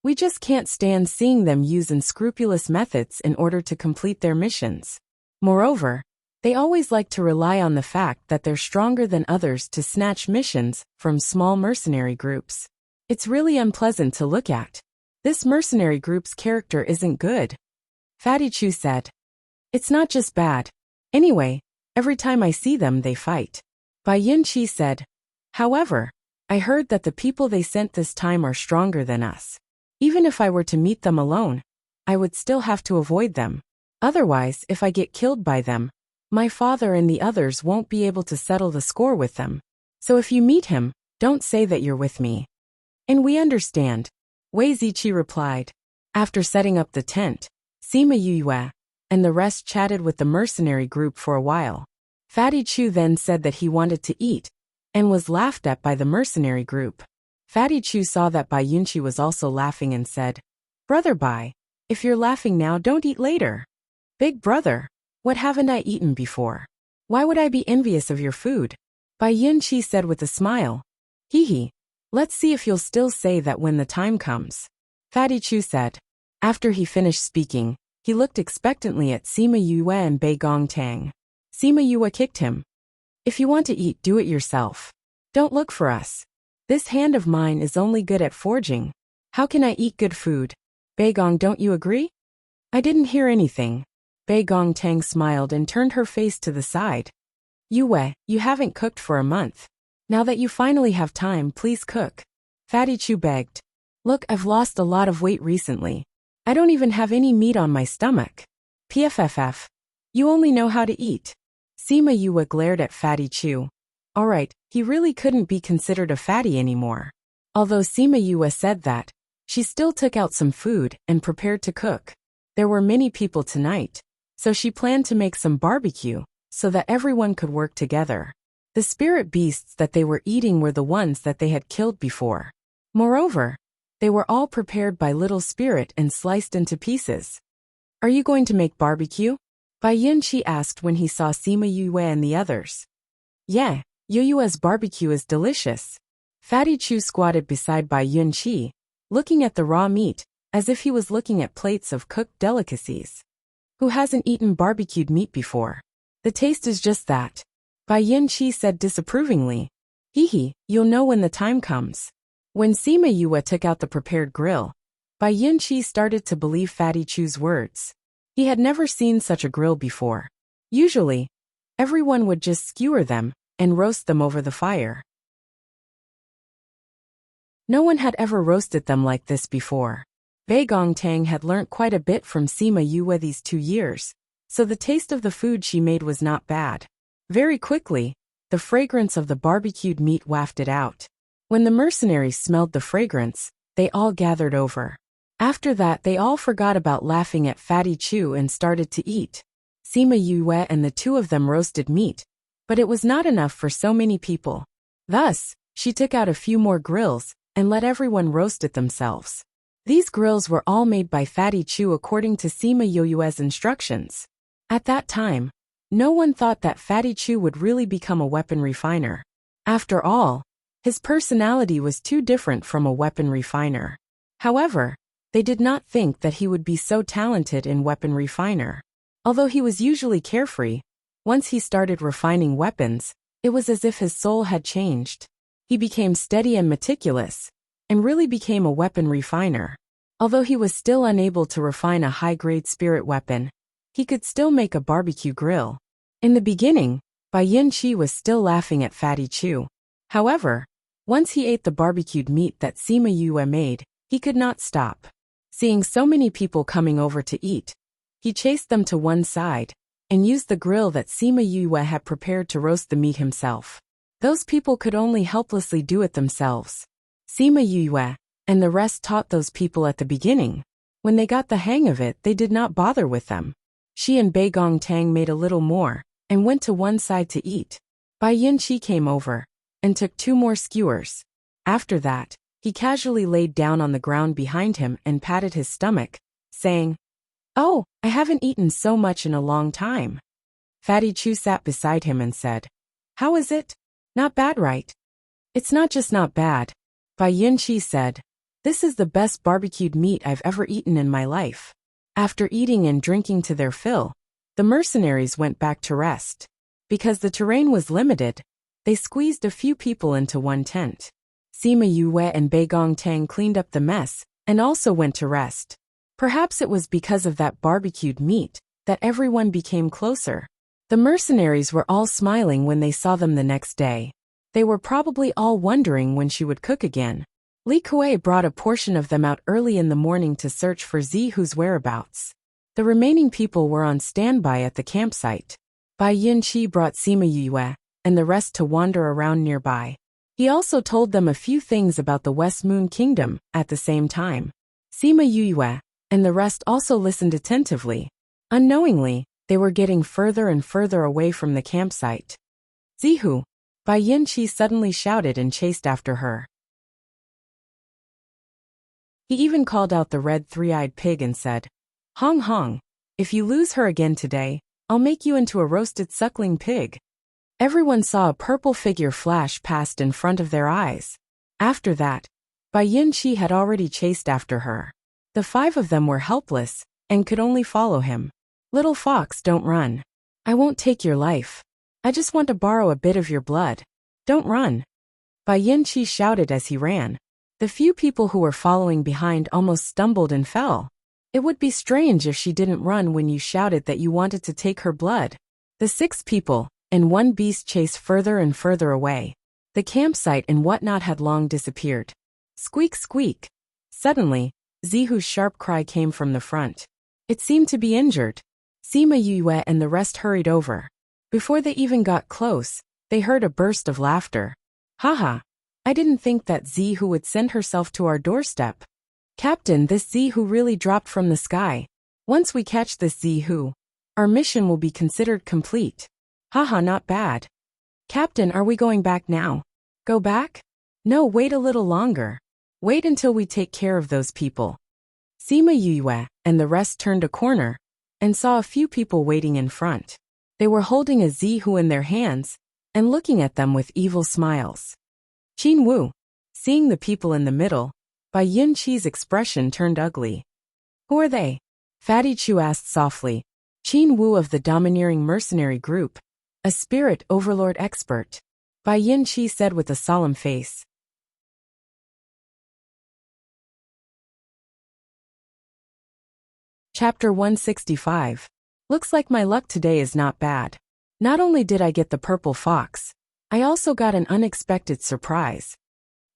We just can't stand seeing them use unscrupulous methods in order to complete their missions. Moreover, they always like to rely on the fact that they're stronger than others to snatch missions from small mercenary groups. It's really unpleasant to look at. This mercenary group's character isn't good. Fatty Chu said. It's not just bad. Anyway, every time I see them they fight. Bai Yunqi said. However, I heard that the people they sent this time are stronger than us. Even if I were to meet them alone, I would still have to avoid them. Otherwise, if I get killed by them, my father and the others won't be able to settle the score with them. So if you meet him, don't say that you're with me. And we understand, Wei Ziqi replied. After setting up the tent, Sima Yue and the rest chatted with the mercenary group for a while. Fatty Chu then said that he wanted to eat, and was laughed at by the mercenary group. Fatty Chu saw that Bai Yunqi was also laughing and said, Brother Bai, if you're laughing now, don't eat later. Big brother, what haven't I eaten before? Why would I be envious of your food? Bai Yunqi said with a smile. Hee, let's see if you'll still say that when the time comes. Fatty Chu said. After he finished speaking, he looked expectantly at Sima Yue and Bei Gongtang. Sima Yue kicked him. If you want to eat, do it yourself. Don't look for us. This hand of mine is only good at forging. How can I eat good food? Bei Gong, don't you agree? I didn't hear anything. Bei Gongtang smiled and turned her face to the side. Yue, you haven't cooked for a month. Now that you finally have time, please cook. Fatty Chu begged. Look, I've lost a lot of weight recently. I don't even have any meat on my stomach. PFFF. You only know how to eat. Sima Yue glared at Fatty Chu. Alright, he really couldn't be considered a fatty anymore. Although Sima Yue said that, she still took out some food and prepared to cook. There were many people tonight, so she planned to make some barbecue, so that everyone could work together. The spirit beasts that they were eating were the ones that they had killed before. Moreover, they were all prepared by Little Spirit and sliced into pieces. Are you going to make barbecue? Bai Yunqi asked when he saw Sima Yue and the others. Yeah. Yue's barbecue is delicious. Fatty Chu squatted beside Bai Yunqi, looking at the raw meat, as if he was looking at plates of cooked delicacies. Who hasn't eaten barbecued meat before? The taste is just that. Bai Yunqi said disapprovingly. Hee, you'll know when the time comes. When Sima Yue took out the prepared grill, Bai Yunqi started to believe Fatty Chu's words. He had never seen such a grill before. Usually, everyone would just skewer them and roast them over the fire. No one had ever roasted them like this before. Bei Gongtang had learnt quite a bit from Sima Yue these 2 years, so the taste of the food she made was not bad. Very quickly, the fragrance of the barbecued meat wafted out. When the mercenaries smelled the fragrance, they all gathered over. After that, they all forgot about laughing at Fatty Chu and started to eat. Sima Yue and the 2 of them roasted meat, But it was not enough for so many people. Thus, she took out a few more grills and let everyone roast it themselves. These grills were all made by Fatty Chu according to Sima Yoyue's instructions. At that time, no one thought that Fatty Chu would really become a weapon refiner. After all, his personality was too different from a weapon refiner. However, they did not think that he would be so talented in weapon refiner. Although he was usually carefree, once he started refining weapons, it was as if his soul had changed. He became steady and meticulous, and really became a weapon refiner. Although he was still unable to refine a high-grade spirit weapon, he could still make a barbecue grill. In the beginning, Bai Yin-chi was still laughing at Fatty Chu. However, once he ate the barbecued meat that Sima Yue made, he could not stop. Seeing so many people coming over to eat, he chased them to one side and used the grill that Sima Yue had prepared to roast the meat himself. Those people could only helplessly do it themselves. Sima Yue and the rest taught those people at the beginning. When they got the hang of it, they did not bother with them. She and Bei Gong Tang made a little more and went to one side to eat. Bai Yin-chi came over and took 2 more skewers. After that, he casually laid down on the ground behind him and patted his stomach, saying, "Oh, I haven't eaten so much in a long time." Fatty Chu sat beside him and said, "How is it? Not bad, right?" "It's not just not bad," Bai Yin-chi said. "This is the best barbecued meat I've ever eaten in my life." After eating and drinking to their fill, the mercenaries went back to rest. Because the terrain was limited, they squeezed a few people into one tent. Sima Yue and Bei Gong Tang cleaned up the mess and also went to rest. Perhaps it was because of that barbecued meat that everyone became closer. The mercenaries were all smiling when they saw them the next day. They were probably all wondering when she would cook again. Li Kuei brought a portion of them out early in the morning to search for Zihu's whereabouts. The remaining people were on standby at the campsite. Bai Yin-chi brought Sima Yue and the rest to wander around nearby. He also told them a few things about the West Moon Kingdom at the same time. Sima Yue and the rest also listened attentively. Unknowingly, they were getting further and further away from the campsite. "Zihu!" Bai Yin-chi suddenly shouted and chased after her. He even called out the red 3-eyed pig and said, "Hong Hong, if you lose her again today, I'll make you into a roasted suckling pig." Everyone saw a purple figure flash past in front of their eyes. After that, Bai Yin-chi had already chased after her. The 5 of them were helpless and could only follow him. "Little fox, don't run. I won't take your life. I just want to borrow a bit of your blood. Don't run." Bai Yin-chi shouted as he ran. The few people who were following behind almost stumbled and fell. It would be strange if she didn't run when you shouted that you wanted to take her blood. The 6 people and 1 beast chased further and further away. The campsite and whatnot had long disappeared. Squeak, squeak. Suddenly, Zihu's sharp cry came from the front. It seemed to be injured. Sima Yue and the rest hurried over. Before they even got close, they heard a burst of laughter. "Haha, I didn't think that Zihu would send herself to our doorstep. Captain, this Zihu really dropped from the sky. Once we catch this Zihu, our mission will be considered complete. Haha, not bad. Captain, are we going back now?" "Go back? No, wait a little longer. Wait until we take care of those people." Sima Yue and the rest turned a corner and saw a few people waiting in front. They were holding a Zihu in their hands and looking at them with evil smiles. Qin Wu, seeing the people in the middle, Bai Yin-chi's expression turned ugly. "Who are they?" Fatty Chu asked softly. Qin Wu of the domineering mercenary group, a spirit overlord expert. Bai Yin-chi said with a solemn face. Chapter 165. Looks like my luck today is not bad. Not only did I get the purple fox, I also got an unexpected surprise.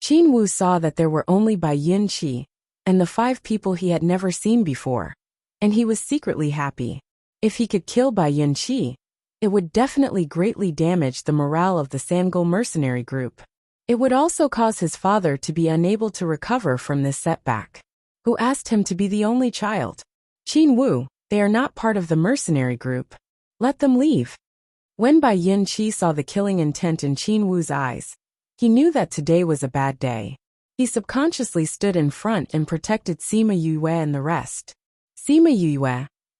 Qin Wu saw that there were only Bai Yin-chi and the 5 people he had never seen before, and he was secretly happy. If he could kill Bai Yin-chi, it would definitely greatly damage the morale of the Sangul mercenary group. It would also cause his father to be unable to recover from this setback. Who asked him to be the only child? Qin Wu, they are not part of the mercenary group. Let them leave. When Bai Yin-chi saw the killing intent in Qin Wu's eyes, he knew that today was a bad day. He subconsciously stood in front and protected Sima Yue and the rest. Sima Yue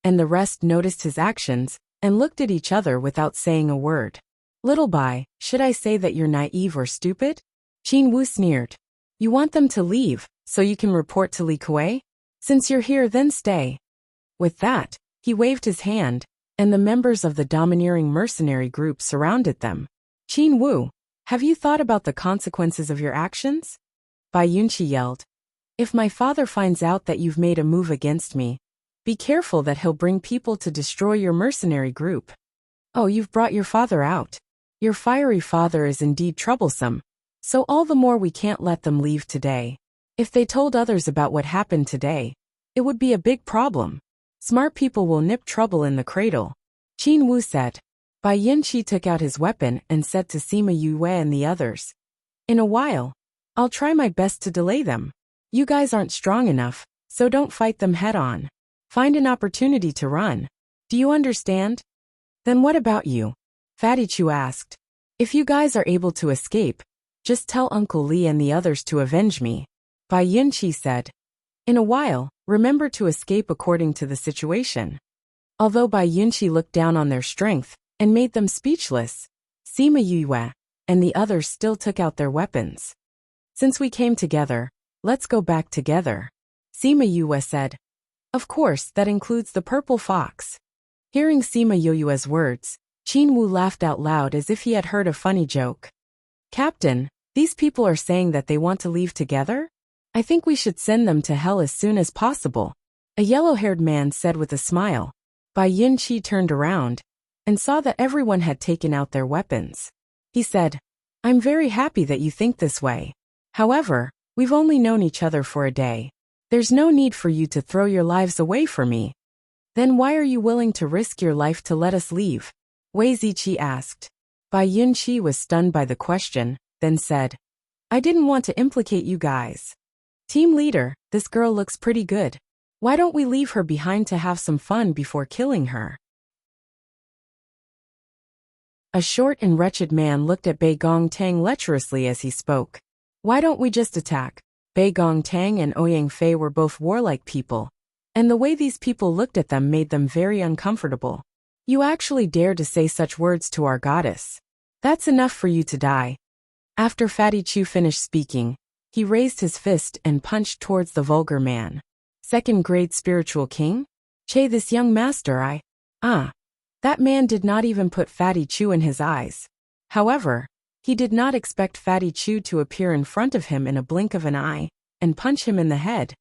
and the rest noticed his actions and looked at each other without saying a word. Little Bai, should I say that you're naive or stupid? Qin Wu sneered. You want them to leave, so you can report to Li Kuei? Since you're here, then stay. With that, he waved his hand, and the members of the domineering mercenary group surrounded them. Qin Wu, have you thought about the consequences of your actions? Bai Yunqi yelled. If my father finds out that you've made a move against me, be careful that he'll bring people to destroy your mercenary group. Oh, you've brought your father out. Your fiery father is indeed troublesome, so all the more we can't let them leave today. If they told others about what happened today, it would be a big problem. Smart people will nip trouble in the cradle. Qin Wu said. Bai Yinqi took out his weapon and said to Sima Yue and the others, in a while, I'll try my best to delay them. You guys aren't strong enough, so don't fight them head on. Find an opportunity to run. Do you understand? Then what about you? Fatty Chu asked. If you guys are able to escape, just tell Uncle Li and the others to avenge me. Bai Yinqi said. In a while, remember to escape according to the situation. Although Bai Yinqi looked down on their strength and made them speechless, Sima Yue and the others still took out their weapons. Since we came together, let's go back together. Sima Yue said. Of course, that includes the purple fox. Hearing Sima Yue's words, Qin Wu laughed out loud as if he had heard a funny joke. Captain, these people are saying that they want to leave together? I think we should send them to hell as soon as possible. A yellow-haired man said with a smile. Bai Yinqi turned around and saw that everyone had taken out their weapons. He said, I'm very happy that you think this way. However, we've only known each other for a day. There's no need for you to throw your lives away for me. Then why are you willing to risk your life to let us leave? Wei Ziqi asked. Bai Yinqi was stunned by the question, then said, I didn't want to implicate you guys. Team leader, this girl looks pretty good. Why don't we leave her behind to have some fun before killing her? A short and wretched man looked at Bei Gongtang lecherously as he spoke. Why don't we just attack? Bei Gongtang and Ouyang Fei were both warlike people, and the way these people looked at them made them very uncomfortable. You actually dare to say such words to our goddess. That's enough for you to die. After Fatty Chu finished speaking, he raised his fist and punched towards the vulgar man. Second-grade spiritual king? Che, this young master That man did not even put Fatty Chu in his eyes. However, he did not expect Fatty Chu to appear in front of him in a blink of an eye and punch him in the head,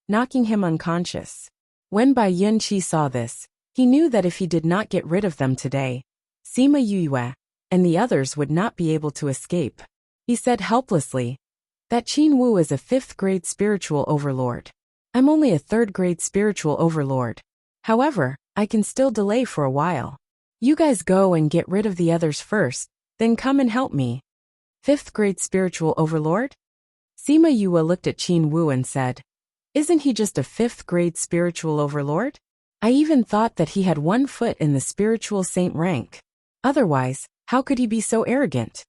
knocking him unconscious. When Bai Yinqi saw this, he knew that if he did not get rid of them today, Sima Yue and the others would not be able to escape. He said helplessly, that Qin Wu is a 5th-grade spiritual overlord. I'm only a 3rd-grade spiritual overlord. However, I can still delay for a while. You guys go and get rid of the others first, then come and help me. 5th-grade spiritual overlord? Sima Yue looked at Qin Wu and said, Isn't he just a 5th-grade spiritual overlord? I even thought that he had 1 foot in the spiritual saint rank. Otherwise, how could he be so arrogant?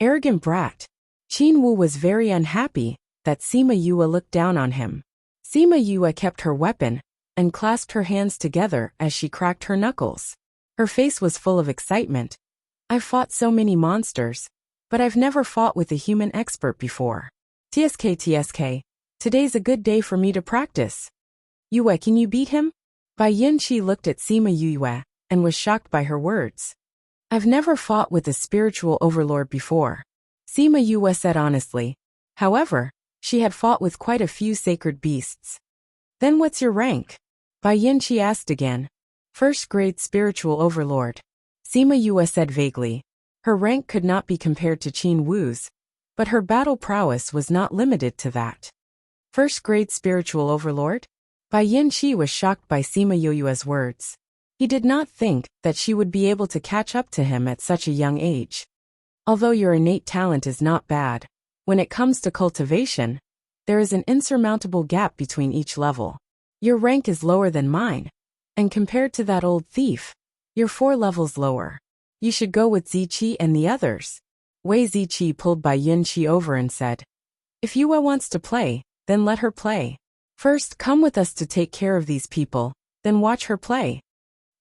Arrogant brat. Qin Wu was very unhappy that Sima Yue looked down on him. Sima Yue kept her weapon and clasped her hands together as she cracked her knuckles. Her face was full of excitement. I've fought so many monsters, but I've never fought with a human expert before. TSK, today's a good day for me to practice. Yue, can you beat him? Bai Yinqi looked at Sima Yue and was shocked by her words. I've never fought with a spiritual overlord before. Sima Yue said honestly. However, she had fought with quite a few sacred beasts. Then what's your rank? Bai Yinqi asked again. 1st-grade spiritual overlord. Sima Yue said vaguely. Her rank could not be compared to Qin Wu's, but her battle prowess was not limited to that. 1st-grade spiritual overlord? Bai Yinqi was shocked by Sima Yue's words. He did not think that she would be able to catch up to him at such a young age. Although your innate talent is not bad, when it comes to cultivation, there is an insurmountable gap between each level. Your rank is lower than mine, and compared to that old thief, you're 4 levels lower. You should go with Ziqi and the others. Wei Ziqi pulled Bai Yunqi over and said, if Yue wants to play, then let her play. First, come with us to take care of these people, then watch her play.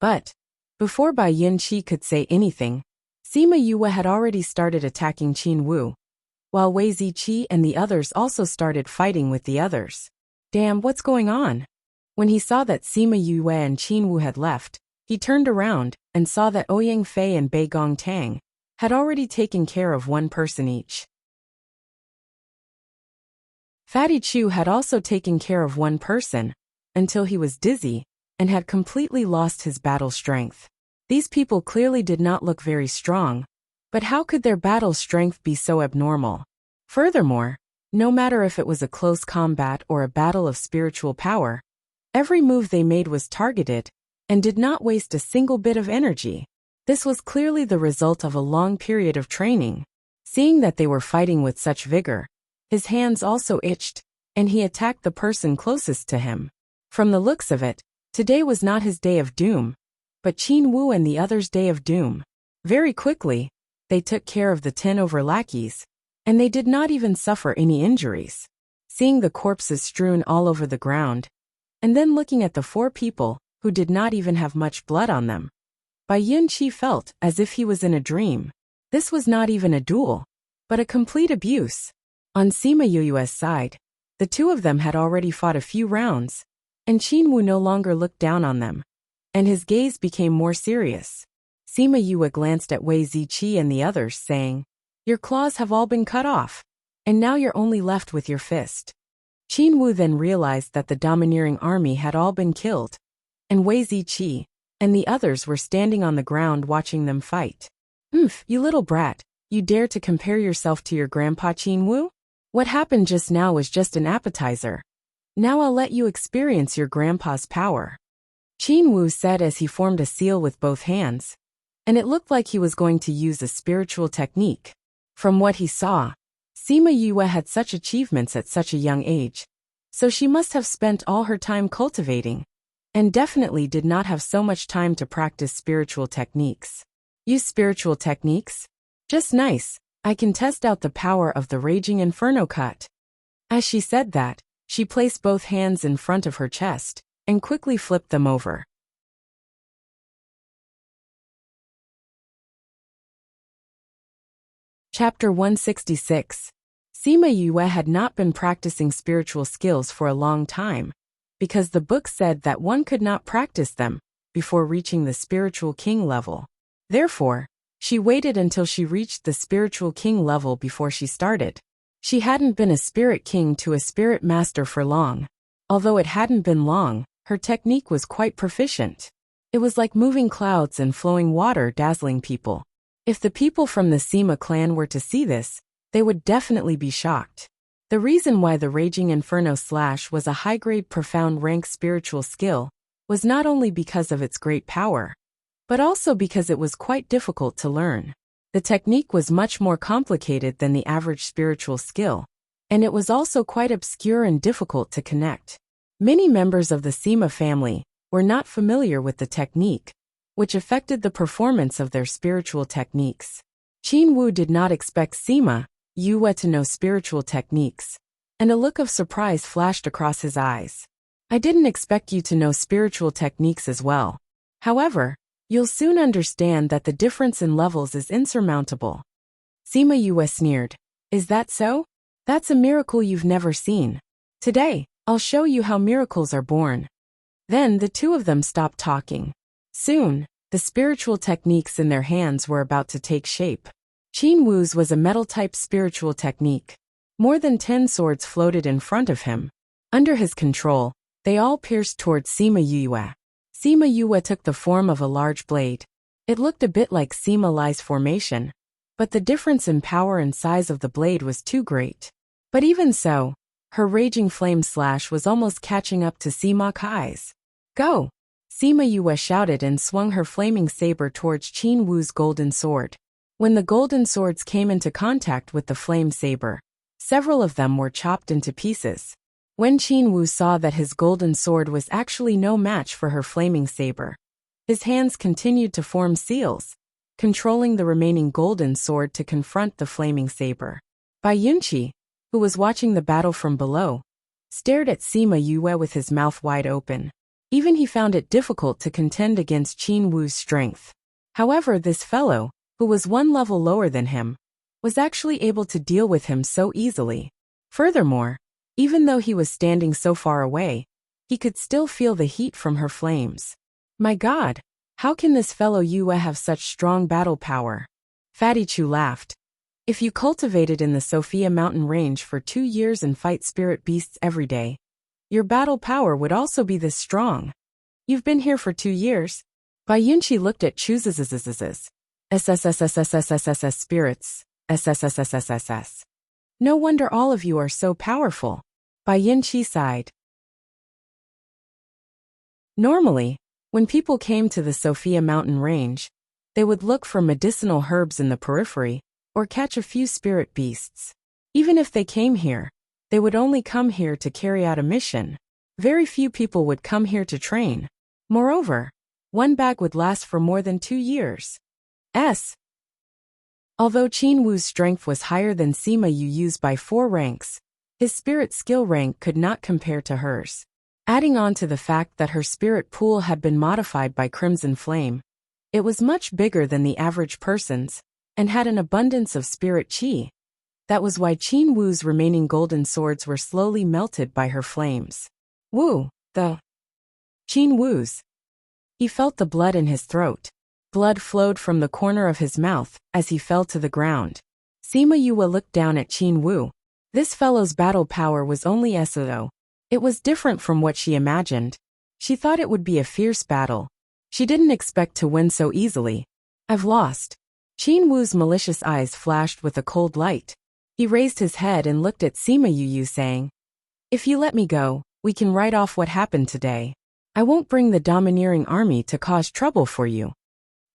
But before Bai Yunqi could say anything, Sima Yue had already started attacking Qin Wu, while Wei Ziqi and the others also started fighting with the others. Damn, what's going on? When he saw that Sima Yue and Qin Wu had left, he turned around and saw that Ouyang Fei and Bei Gong Tang had already taken care of one person each. Fatty Chu had also taken care of one person, until he was dizzy and had completely lost his battle strength. These people clearly did not look very strong, but how could their battle strength be so abnormal? Furthermore, no matter if it was a close combat or a battle of spiritual power, every move they made was targeted and did not waste a single bit of energy. This was clearly the result of a long period of training. Seeing that they were fighting with such vigor, his hands also itched, and he attacked the person closest to him. From the looks of it, today was not his day of doom, but Qin Wu and the others' day of doom. Very quickly, they took care of the 10 lackeys, and they did not even suffer any injuries. Seeing the corpses strewn all over the ground, and then looking at the 4 people who did not even have much blood on them, Bai Yunqi felt as if he was in a dream. This was not even a duel, but a complete abuse. On Sima Yue's side, the 2 of them had already fought a few rounds, and Qin Wu no longer looked down on them, and his gaze became more serious. Sima Yue glanced at Wei Ziqi and the others, saying, your claws have all been cut off, and now you're only left with your fist. Qin Wu then realized that the domineering army had all been killed, and Wei Ziqi and the others were standing on the ground watching them fight. You little brat, you dare to compare yourself to your grandpa Qin Wu? What happened just now was just an appetizer. Now I'll let you experience your grandpa's power. Qin Wu said as he formed a seal with both hands, and it looked like he was going to use a spiritual technique. From what he saw, Sima Yue had such achievements at such a young age, so she must have spent all her time cultivating, and definitely did not have so much time to practice spiritual techniques. Use spiritual techniques? Just nice, I can test out the power of the Raging Inferno cut. As she said that, she placed both hands in front of her chest, and quickly flipped them over. Chapter 166. Sima Yue had not been practicing spiritual skills for a long time, because the book said that one could not practice them before reaching the spiritual king level. Therefore, she waited until she reached the spiritual king level before she started. She hadn't been a spirit king to a spirit master for long. Although it hadn't been long, her technique was quite proficient. It was like moving clouds and flowing water, dazzling people. If the people from the Sima clan were to see this, they would definitely be shocked. The reason why the Raging Inferno Slash was a high-grade profound rank spiritual skill was not only because of its great power, but also because it was quite difficult to learn. The technique was much more complicated than the average spiritual skill, and it was also quite obscure and difficult to connect. Many members of the Sima family were not familiar with the technique, which affected the performance of their spiritual techniques. Qin Wu did not expect Sima Yue to know spiritual techniques, and a look of surprise flashed across his eyes. I didn't expect you to know spiritual techniques as well. However, you'll soon understand that the difference in levels is insurmountable. Sima Yue sneered. Is that so? That's a miracle you've never seen. Today, I'll show you how miracles are born. Then the 2 of them stopped talking. Soon, the spiritual techniques in their hands were about to take shape. Qin Wu's was a metal-type spiritual technique. More than 10 swords floated in front of him. Under his control, they all pierced towards Sima Yue. Sima Yue took the form of a large blade. It looked a bit like Sima Lai's formation, but the difference in power and size of the blade was too great. But even so, her raging flame slash was almost catching up to Sima Kai's. Go! Sima Yue shouted and swung her flaming saber towards Qin Wu's golden sword. When the golden swords came into contact with the flame saber, several of them were chopped into pieces. When Qin Wu saw that his golden sword was actually no match for her flaming saber, his hands continued to form seals, controlling the remaining golden sword to confront the flaming saber. Bai Yunqi, who was watching the battle from below, stared at Sima Yue with his mouth wide open. Even he found it difficult to contend against Qin Wu's strength. However, this fellow, who was one level lower than him, was actually able to deal with him so easily. Furthermore, even though he was standing so far away, he could still feel the heat from her flames. My God, how can this fellow Yue have such strong battle power? Fatty Chu laughed. If you cultivated in the Sophia mountain range for 2 years and fight spirit beasts every day, your battle power would also be this strong. You've been here for 2 years? Bai Yunqi looked at Chu's SSSSSSSSS spirits, SSSSSSS. No wonder all of you are so powerful. Bai Yunqi sighed. Normally, when people came to the Sophia mountain range, they would look for medicinal herbs in the periphery, or catch a few spirit beasts. Even if they came here, they would only come here to carry out a mission. Very few people would come here to train. Moreover, one bag would last for more than 2 years. Although Qin Wu's strength was higher than Sima Yu's by 4 ranks, his spirit skill rank could not compare to hers. Adding on to the fact that her spirit pool had been modified by Crimson Flame, it was much bigger than the average person's, and had an abundance of spirit qi. That was why Qin Wu's remaining golden swords were slowly melted by her flames. Wu, the Qin Wu's. He felt the blood in his throat. Blood flowed from the corner of his mouth as he fell to the ground. Sima Yue looked down at Qin Wu. This fellow's battle power was only SO. It was different from what she imagined. She thought it would be a fierce battle. She didn't expect to win so easily. I've lost. Qin Wu's malicious eyes flashed with a cold light. He raised his head and looked at Sima Yu saying, If you let me go, we can write off what happened today. I won't bring the domineering army to cause trouble for you.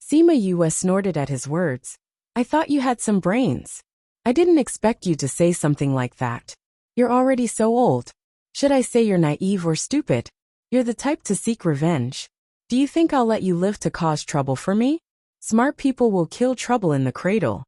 Sima Yu snorted at his words. I thought you had some brains. I didn't expect you to say something like that. You're already so old. Should I say you're naive or stupid? You're the type to seek revenge. Do you think I'll let you live to cause trouble for me? Smart people will kill trouble in the cradle.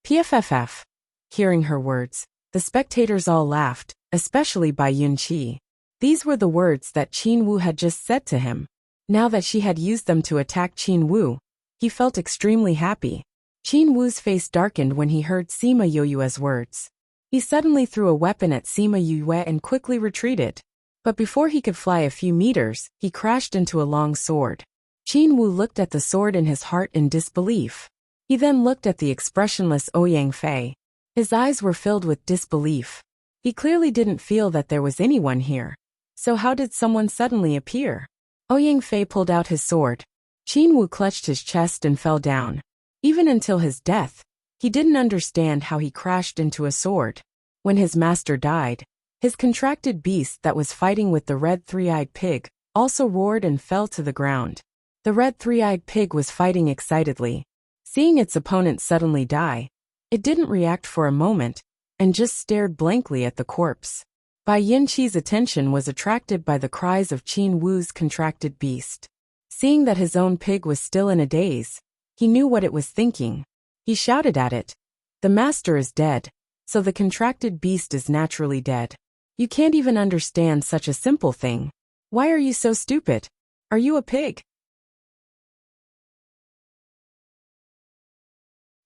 PFFF. Hearing her words, the spectators all laughed, especially Bai Yunqi. These were the words that Qin Wu had just said to him. Now that she had used them to attack Qin Wu, he felt extremely happy. Qin Wu's face darkened when he heard Sima Yu's words. He suddenly threw a weapon at Sima Yue and quickly retreated. But before he could fly a few meters, he crashed into a long sword. Qin Wu looked at the sword in his heart in disbelief. He then looked at the expressionless Ouyang Fei. His eyes were filled with disbelief. He clearly didn't feel that there was anyone here. So how did someone suddenly appear? Ouyang Fei pulled out his sword. Qin Wu clutched his chest and fell down. Even until his death, he didn't understand how he crashed into a sword. When his master died, his contracted beast that was fighting with the red three-eyed pig also roared and fell to the ground. The red three-eyed pig was fighting excitedly. Seeing its opponent suddenly die, it didn't react for a moment, and just stared blankly at the corpse. Bai Yunqi's attention was attracted by the cries of Qin Wu's contracted beast. Seeing that his own pig was still in a daze, he knew what it was thinking. He shouted at it. The master is dead, so the contracted beast is naturally dead. You can't even understand such a simple thing. Why are you so stupid? Are you a pig?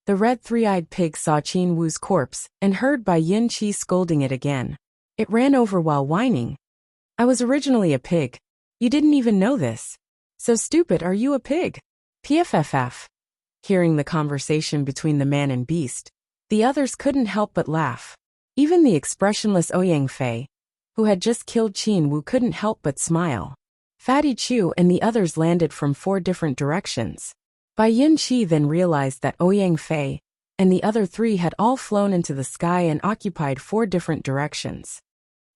The red three-eyed pig saw Qin Wu's corpse and heard Bai Yunqi scolding it again. It ran over while whining. I was originally a pig. You didn't even know this. So stupid, are you a pig? PFFF. Hearing the conversation between the man and beast, the others couldn't help but laugh. Even the expressionless Ouyang Fei, who had just killed Qin Wu, couldn't help but smile. Fatty Chu and the others landed from 4 different directions. Bai Yunqi then realized that Ouyang Fei and the other 3 had all flown into the sky and occupied 4 different directions.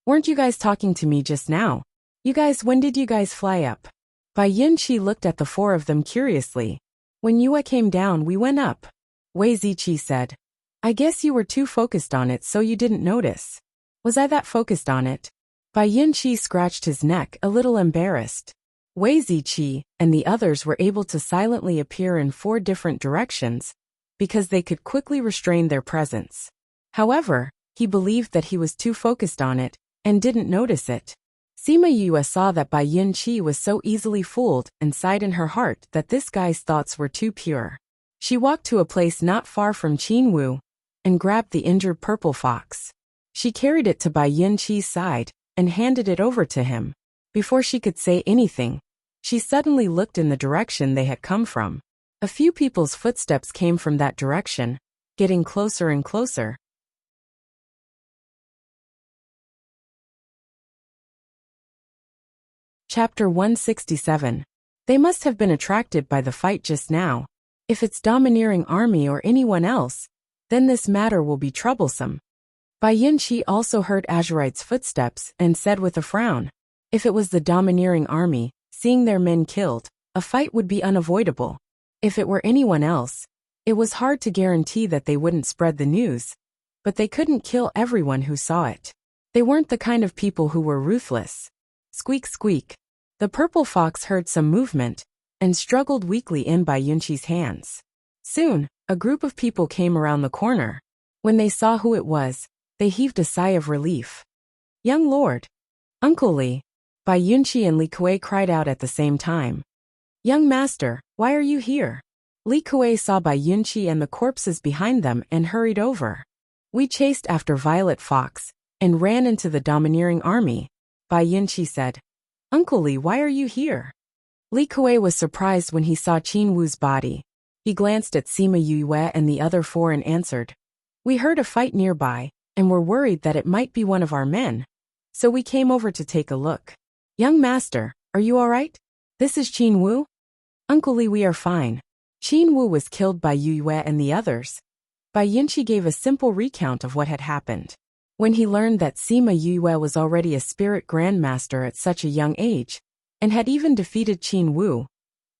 Weren't you guys talking to me just now? You guys, when did you guys fly up? Bai Yunqi looked at the 4 of them curiously. When Yue came down, we went up. Wei Ziqi said. I guess you were too focused on it so you didn't notice. Was I that focused on it? Bai Yunqi scratched his neck, a little embarrassed. Wei Ziqi and the others were able to silently appear in 4 different directions because they could quickly restrain their presence. However, he believed that he was too focused on it and didn't notice it. Sima Yue saw that Bai Yunqi was so easily fooled and sighed in her heart that this guy's thoughts were too pure. She walked to a place not far from Qin Wu and grabbed the injured purple fox. She carried it to Bai Yunqi's side and handed it over to him. Before she could say anything, she suddenly looked in the direction they had come from. A few people's footsteps came from that direction, getting closer and closer. Chapter 167. They must have been attracted by the fight just now. If it's domineering army or anyone else, then this matter will be troublesome. Bai Yunqi also heard Azurite's footsteps and said with a frown, if it was the domineering army, seeing their men killed, a fight would be unavoidable. If it were anyone else, it was hard to guarantee that they wouldn't spread the news, but they couldn't kill everyone who saw it. They weren't the kind of people who were ruthless. Squeak squeak. The purple fox heard some movement and struggled weakly in Bai Yunqi's hands. Soon, a group of people came around the corner. When they saw who it was, they heaved a sigh of relief. Young Lord! Uncle Li! Bai Yunqi and Li Kuei cried out at the same time. Young Master, why are you here? Li Kuei saw Bai Yunqi and the corpses behind them and hurried over. We chased after Violet Fox and ran into the domineering army. Bai Yunqi said. Uncle Li, why are you here? Li Kuei was surprised when he saw Qin Wu's body. He glanced at Sima Yue and the other 4 and answered. We heard a fight nearby, and were worried that it might be one of our men. So we came over to take a look. Young Master, are you all right? This is Qin Wu? Uncle Li, we are fine. Qin Wu was killed by Yue and the others. Bai Yunqi gave a simple recount of what had happened. When he learned that Sima Yue was already a spirit grandmaster at such a young age, and had even defeated Qin Wu,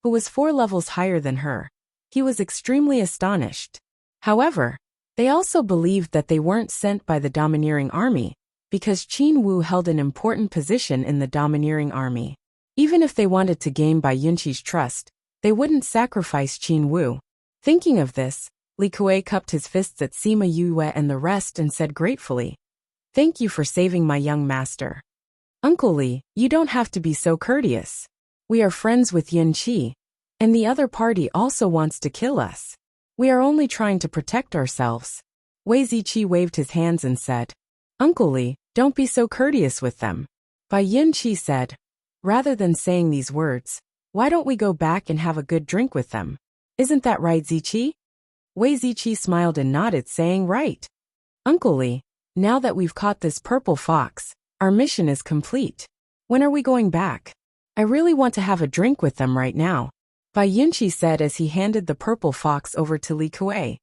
who was 4 levels higher than her, he was extremely astonished. However, they also believed that they weren't sent by the domineering army, because Qin Wu held an important position in the domineering army. Even if they wanted to gain Bai Yunqi's trust, they wouldn't sacrifice Qin Wu. Thinking of this, Li Kuei cupped his fists at Sima Yue and the rest and said gratefully, Thank you for saving my young master. Uncle Li, you don't have to be so courteous. We are friends with Yunqi, and the other party also wants to kill us. We are only trying to protect ourselves. Wei Ziqi waved his hands and said, Uncle Li, don't be so courteous with them. Bai Yunqi said, rather than saying these words, why don't we go back and have a good drink with them? Isn't that right, Ziqi? Wei Ziqi smiled and nodded, saying right. Uncle Li, now that we've caught this purple fox, our mission is complete. When are we going back? I really want to have a drink with them right now. Bai Yunqi said as he handed the purple fox over to Li Kuei.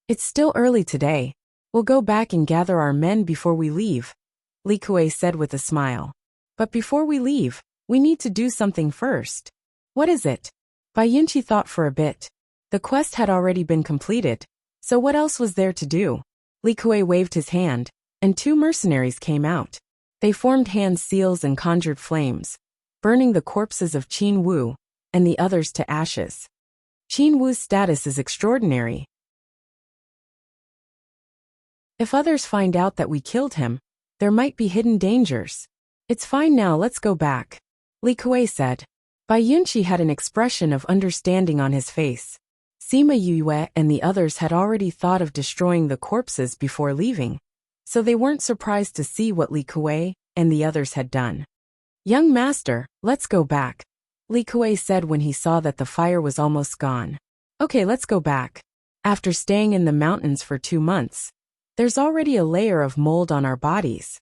It's still early today. We'll go back and gather our men before we leave, Li Kuei said with a smile. But before we leave, we need to do something first. What is it? Bai Yunqi thought for a bit. The quest had already been completed, so what else was there to do? Li Kuei waved his hand, and 2 mercenaries came out. They formed hand seals and conjured flames, burning the corpses of Qin Wu and the others to ashes. Qin Wu's status is extraordinary. If others find out that we killed him, there might be hidden dangers. It's fine now, let's go back, Li Kuei said. Bai Yunqi had an expression of understanding on his face. Sima Yue and the others had already thought of destroying the corpses before leaving, so they weren't surprised to see what Li Kuei and the others had done. Young master, let's go back, Li Kuei said when he saw that the fire was almost gone. Okay, let's go back. After staying in the mountains for 2 months, there's already a layer of mold on our bodies,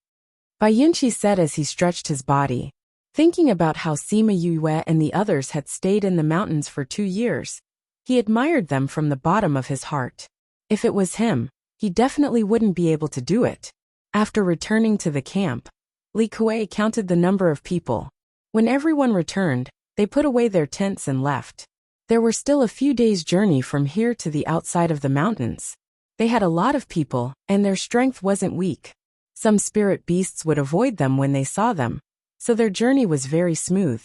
Bai Yunqi said as he stretched his body. Thinking about how Sima Yue and the others had stayed in the mountains for 2 years, he admired them from the bottom of his heart. If it was him, he definitely wouldn't be able to do it. After returning to the camp, Li Kuei counted the number of people. When everyone returned, they put away their tents and left. There were still a few days' journey from here to the outside of the mountains. They had a lot of people, and their strength wasn't weak. Some spirit beasts would avoid them when they saw them, so their journey was very smooth.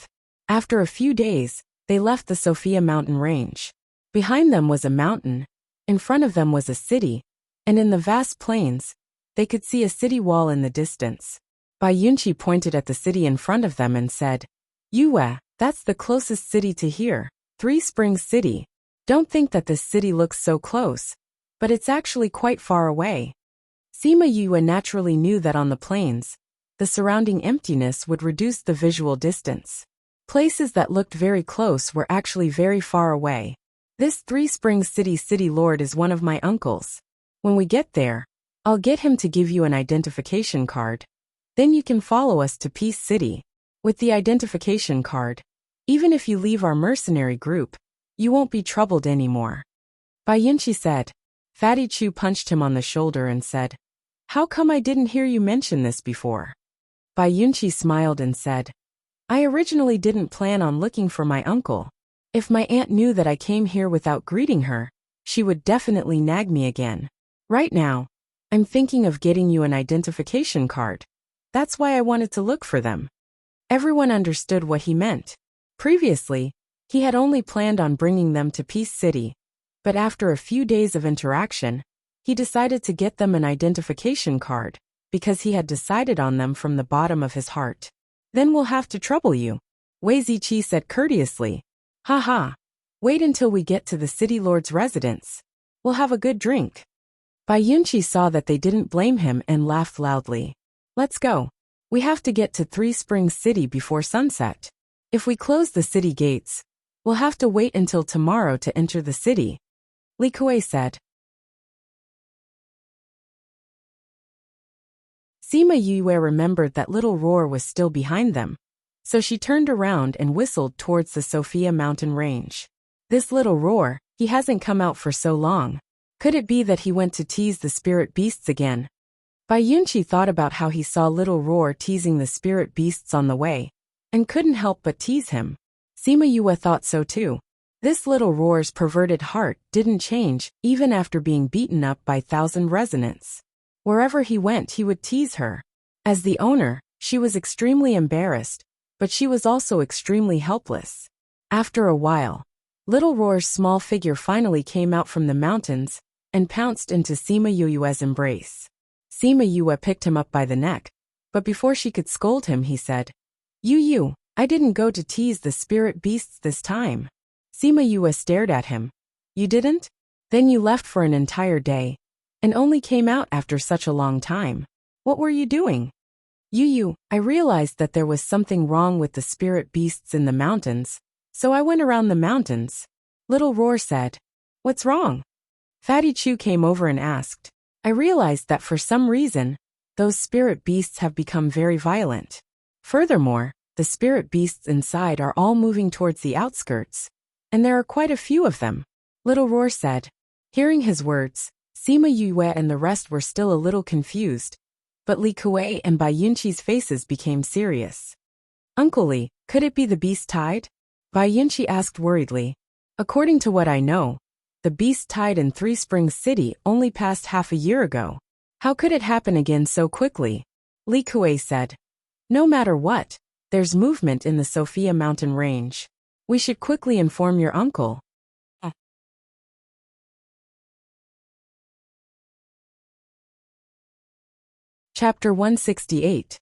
After a few days, they left the Sophia mountain range. Behind them was a mountain, in front of them was a city, and in the vast plains, they could see a city wall in the distance. Bai Yunqi pointed at the city in front of them and said, Yue, that's the closest city to here, Three Springs City. Don't think that this city looks so close, but it's actually quite far away. Sima Yue naturally knew that on the plains, the surrounding emptiness would reduce the visual distance. Places that looked very close were actually very far away. This Three Springs City lord is one of my uncles. When we get there, I'll get him to give you an identification card. Then you can follow us to Peace City. With the identification card, even if you leave our mercenary group, you won't be troubled anymore. Bai Yunqi said. Fatty Chu punched him on the shoulder and said, How come I didn't hear you mention this before? Bai Yunqi smiled and said, I originally didn't plan on looking for my uncle. If my aunt knew that I came here without greeting her, she would definitely nag me again. Right now, I'm thinking of getting you an identification card. That's why I wanted to look for them. Everyone understood what he meant. Previously, he had only planned on bringing them to Peace City, but after a few days of interaction, he decided to get them an identification card, because he had decided on them from the bottom of his heart. Then we'll have to trouble you, Wei Ziqi said courteously. Ha. Wait until we get to the city lord's residence. We'll have a good drink. Bai Yunqi saw that they didn't blame him and laughed loudly. Let's go. We have to get to Three Springs City before sunset. If we close the city gates, we'll have to wait until tomorrow to enter the city, Li Kuei said. Sima Yue remembered that little Roar was still behind them, so she turned around and whistled towards the Sophia mountain range. This little Roar, he hasn't come out for so long. Could it be that he went to tease the spirit beasts again? Bai Yunqi thought about how he saw little Roar teasing the spirit beasts on the way, and couldn't help but tease him. Sima Yue thought so too. This little Roar's perverted heart didn't change even after being beaten up by 1,000 resonants. Wherever he went he would tease her. As the owner, she was extremely embarrassed, but she was also extremely helpless. After a while, little Roar's small figure finally came out from the mountains and pounced into Sima Yue's embrace. Sima Yue picked him up by the neck, but before she could scold him he said, Yu, I didn't go to tease the spirit beasts this time. Sima Yue stared at him. You didn't? Then you left for an entire day, and only came out after such a long time. What were you doing? Yu, I realized that there was something wrong with the spirit beasts in the mountains, so I went around the mountains. Little Roar said. What's wrong? Fatty Chu came over and asked. I realized that for some reason, those spirit beasts have become very violent. Furthermore, the spirit beasts inside are all moving towards the outskirts, and there are quite a few of them, Little Roar said. Hearing his words, Sima Yue and the rest were still a little confused, but Li Kuei and Bai Yunqi's faces became serious. Uncle Li, could it be the beast tide? Bai Yunqi asked worriedly. According to what I know, the beast tide in Three Springs City only passed half a year ago. How could it happen again so quickly? Li Kuei said. No matter what, there's movement in the Sophia mountain range. We should quickly inform your uncle. Chapter 168.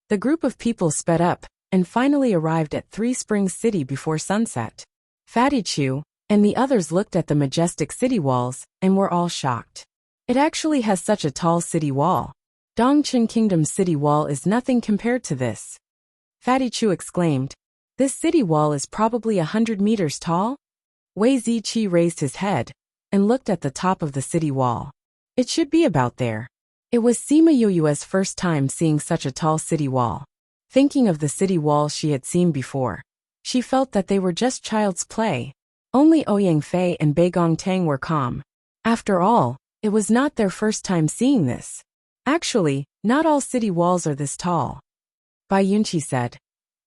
The group of people sped up and finally arrived at Three Springs City before sunset. Fatty Chu and the others looked at the majestic city walls and were all shocked. It actually has such a tall city wall. Dongchen Kingdom's city wall is nothing compared to this. Fatty Chu exclaimed. This city wall is probably 100 meters tall? Wei Ziqi raised his head and looked at the top of the city wall. It should be about there. It was Sima Yue's first time seeing such a tall city wall. Thinking of the city walls she had seen before, she felt that they were just child's play. Only Ouyang Fei and Beigong Tang were calm. After all, it was not their first time seeing this. Actually, not all city walls are this tall, Bai Yunqi said.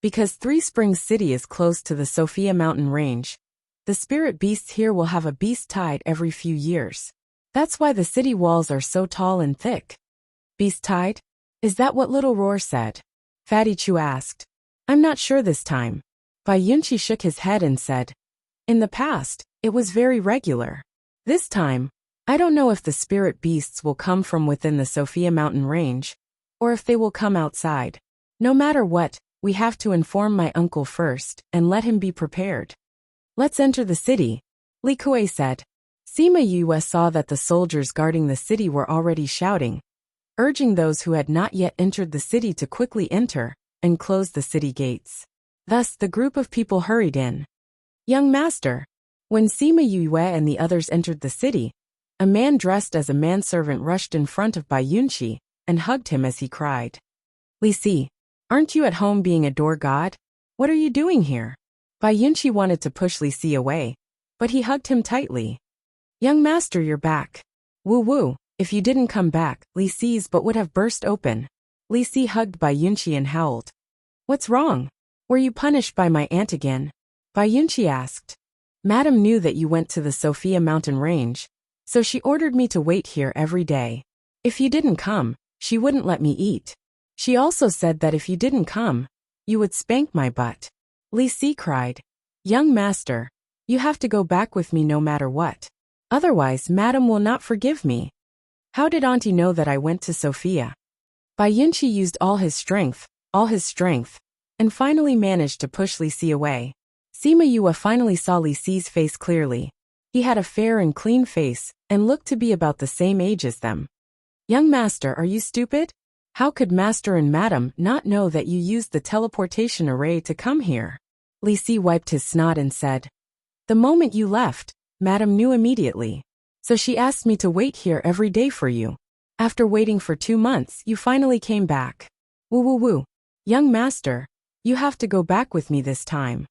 Because Three Springs City is close to the Sophia mountain range, the spirit beasts here will have a beast tide every few years. That's why the city walls are so tall and thick. Beast tide? Is that what Little Roar said? Fatty Chu asked. I'm not sure this time. Bai Yunqi shook his head and said, "In the past, it was very regular. This time, I don't know if the spirit beasts will come from within the Sophia mountain range, or if they will come outside. No matter what, we have to inform my uncle first and let him be prepared." "Let's enter the city," Li Kuei said. Sima Yue saw that the soldiers guarding the city were already shouting, urging those who had not yet entered the city to quickly enter and close the city gates. Thus, the group of people hurried in. "Young master." When Sima Yue and the others entered the city, a man dressed as a manservant rushed in front of Bai Yunqi and hugged him as he cried, "Li Si, aren't you at home being a door god? What are you doing here?" Bai Yunqi wanted to push Li Si away, but he hugged him tightly. "Young master, you're back. Woo woo, if you didn't come back, Li Si's butt would have burst open." Li Si hugged Bai Yunqi and howled. "What's wrong? Were you punished by my aunt again?" Bai Yunqi asked. "Madam knew that you went to the Sophia mountain range, so she ordered me to wait here every day. If you didn't come, she wouldn't let me eat. She also said that if you didn't come, you would spank my butt." Li Si cried, "Young master, you have to go back with me no matter what. Otherwise, Madam will not forgive me." "How did Auntie know that I went to Sophia?" Bai Yunqi used all his strength, and finally managed to push Li Si away. Sima Yue finally saw Li Si's face clearly. He had a fair and clean face, and looked to be about the same age as them. "Young master, are you stupid? How could master and madam not know that you used the teleportation array to come here?" Li Si wiped his snot and said, "The moment you left, madam knew immediately. So she asked me to wait here every day for you. After waiting for 2 months, you finally came back. Woo woo woo. Young master, you have to go back with me this time.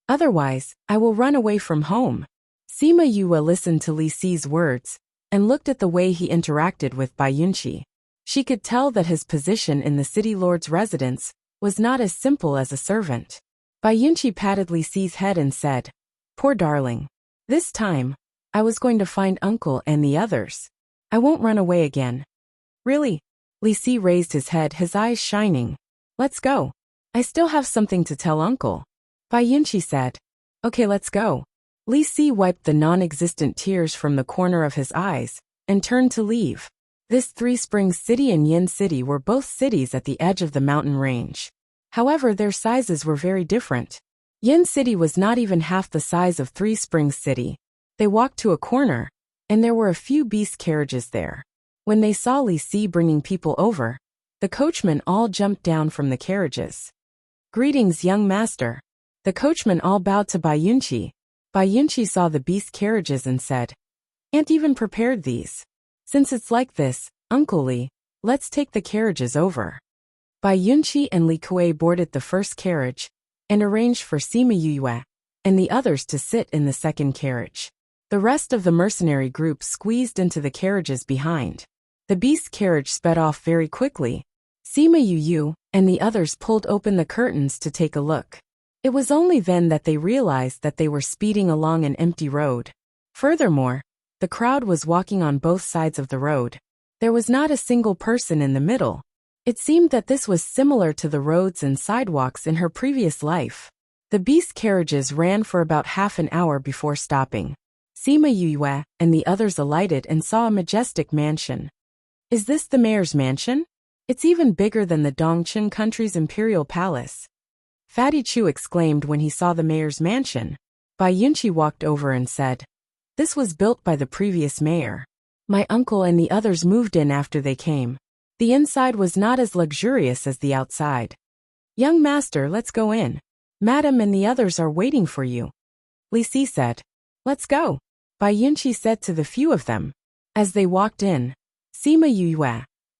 Otherwise, I will run away from home." Sima Yue listened to Li Si's words and looked at the way he interacted with Bai Yunqi. She could tell that his position in the city lord's residence was not as simple as a servant. Bai Yunqi patted Li Si's head and said, "Poor darling. This time, I was going to find uncle and the others. I won't run away again." "Really?" Li Si raised his head, his eyes shining. "Let's go. I still have something to tell uncle." Bai Yunqi said, "Okay, let's go." Li Si wiped the non-existent tears from the corner of his eyes and turned to leave. This Three Springs City and Yin City were both cities at the edge of the mountain range. However, their sizes were very different. Yin City was not even half the size of Three Springs City. They walked to a corner, and there were a few beast carriages there. When they saw Li Si bringing people over, the coachmen all jumped down from the carriages. "Greetings, young master." The coachmen all bowed to Bai Yunqi. Bai Yunqi saw the beast carriages and said, "Aunt even prepared these. Since it's like this, Uncle Li, let's take the carriages over." Bai Yunqi and Li Kuei boarded the first carriage and arranged for Sima Yue and the others to sit in the second carriage. The rest of the mercenary group squeezed into the carriages behind. The beast carriage sped off very quickly. Sima Yue and the others pulled open the curtains to take a look. It was only then that they realized that they were speeding along an empty road. Furthermore, the crowd was walking on both sides of the road. There was not a single person in the middle. It seemed that this was similar to the roads and sidewalks in her previous life. The beast carriages ran for about half an hour before stopping. Sima Yue and the others alighted and saw a majestic mansion. "Is this the mayor's mansion? It's even bigger than the Dongchen country's imperial palace." Fatty Chu exclaimed when he saw the mayor's mansion. Bai Yunqi walked over and said, "This was built by the previous mayor. My uncle and the others moved in after they came. The inside was not as luxurious as the outside." "Young master, let's go in. Madam and the others are waiting for you." Li Si said, "Let's go," Bai Yunqi said to the few of them. As they walked in, Sima Yue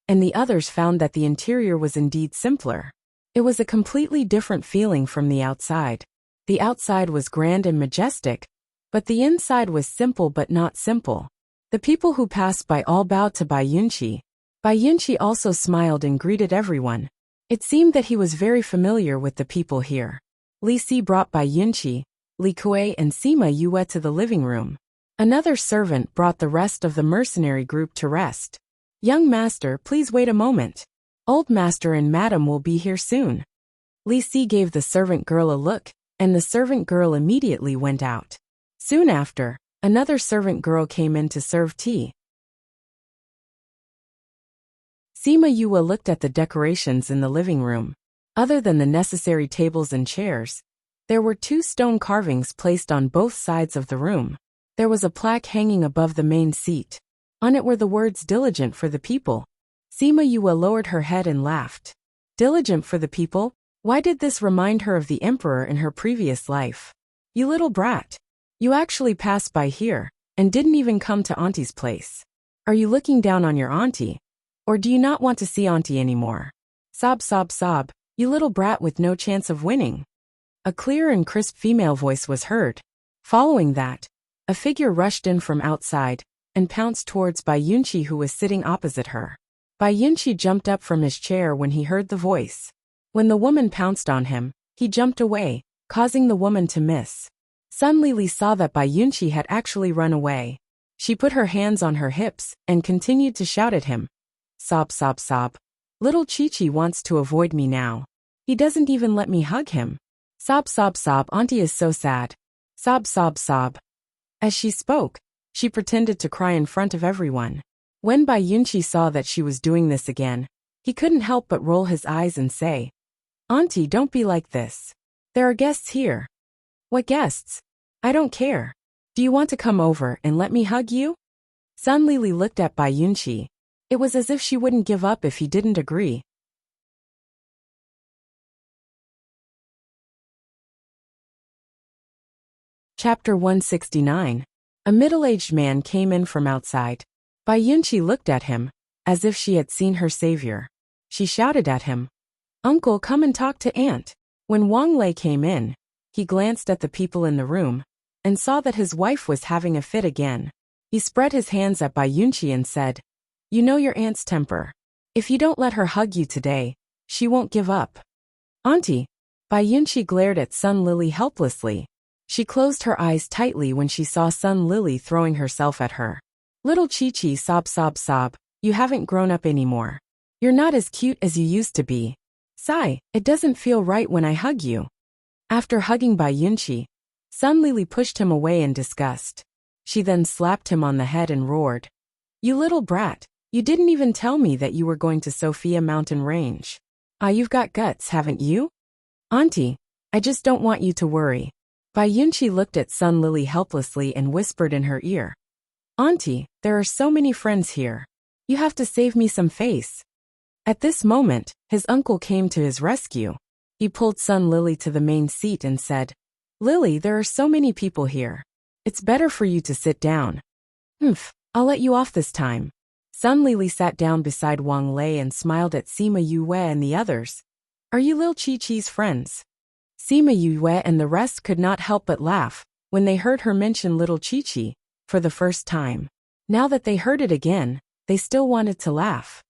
and the others found that the interior was indeed simpler. It was a completely different feeling from the outside. The outside was grand and majestic, but the inside was simple but not simple. The people who passed by all bowed to Bai Yunqi. Bai Yunqi also smiled and greeted everyone. It seemed that he was very familiar with the people here. Li Si brought Bai Yunqi, Li Kuei and Sima Yue to the living room. Another servant brought the rest of the mercenary group to rest. "Young master, please wait a moment. Old master and madam will be here soon." Li Si gave the servant girl a look, and the servant girl immediately went out. Soon after, another servant girl came in to serve tea. Sima Yue looked at the decorations in the living room. Other than the necessary tables and chairs, there were 2 stone carvings placed on both sides of the room. There was a plaque hanging above the main seat. On it were the words "Diligent for the people." Sima Yue lowered her head and laughed. Diligent for the people? Why did this remind her of the emperor in her previous life? You little brat. You actually passed by here, and didn't even come to Auntie's place. Are you looking down on your auntie? Or do you not want to see Auntie anymore? Sob, sob, sob, you little brat with no chance of winning. A clear and crisp female voice was heard. Following that, a figure rushed in from outside and pounced towards Bai Yunqi, who was sitting opposite her. Bai Yunqi jumped up from his chair when he heard the voice. When the woman pounced on him, he jumped away, causing the woman to miss. Sun Lili saw that Bai Yunqi had actually run away. She put her hands on her hips and continued to shout at him. Sob, sob, sob. Little Chi-Chi wants to avoid me now. He doesn't even let me hug him. Sob, sob, sob, Auntie is so sad. Sob, sob, sob. As she spoke, she pretended to cry in front of everyone. When Bai Yunqi saw that she was doing this again, he couldn't help but roll his eyes and say, Auntie, don't be like this. There are guests here. What guests? I don't care. Do you want to come over and let me hug you? Sun Lili looked at Bai Yunqi. It was as if she wouldn't give up if he didn't agree. Chapter 169. A middle-aged man came in from outside. Bai Yunqi looked at him, as if she had seen her savior. She shouted at him, Uncle, come and talk to Aunt. When Wang Lei came in, he glanced at the people in the room, and saw that his wife was having a fit again. He spread his hands at Bai Yunqi and said, You know your aunt's temper. If you don't let her hug you today, she won't give up. Auntie. Bai Yunqi glared at Sun Lili helplessly. She closed her eyes tightly when she saw Sun Lili throwing herself at her. Little Chi-Chi, sob, sob, sob, you haven't grown up anymore. You're not as cute as you used to be. Sigh, it doesn't feel right when I hug you. After hugging Bai Yunqi, Sun Lili pushed him away in disgust. She then slapped him on the head and roared, You little brat, you didn't even tell me that you were going to Sophia Mountain Range. You've got guts, haven't you? Auntie, I just don't want you to worry. Bai Yunqi looked at Sun Lili helplessly and whispered in her ear, Auntie, there are so many friends here. You have to save me some face. At this moment, his uncle came to his rescue. He pulled Sun Lili to the main seat and said, Lily, there are so many people here. It's better for you to sit down. I'll let you off this time. Sun Lili sat down beside Wang Lei and smiled at Sima Yue and the others. Are you Lil Chi-Chi's friends? Sima Yue and the rest could not help but laugh when they heard her mention little Chi-Chi for the first time. Now that they heard it again, they still wanted to laugh.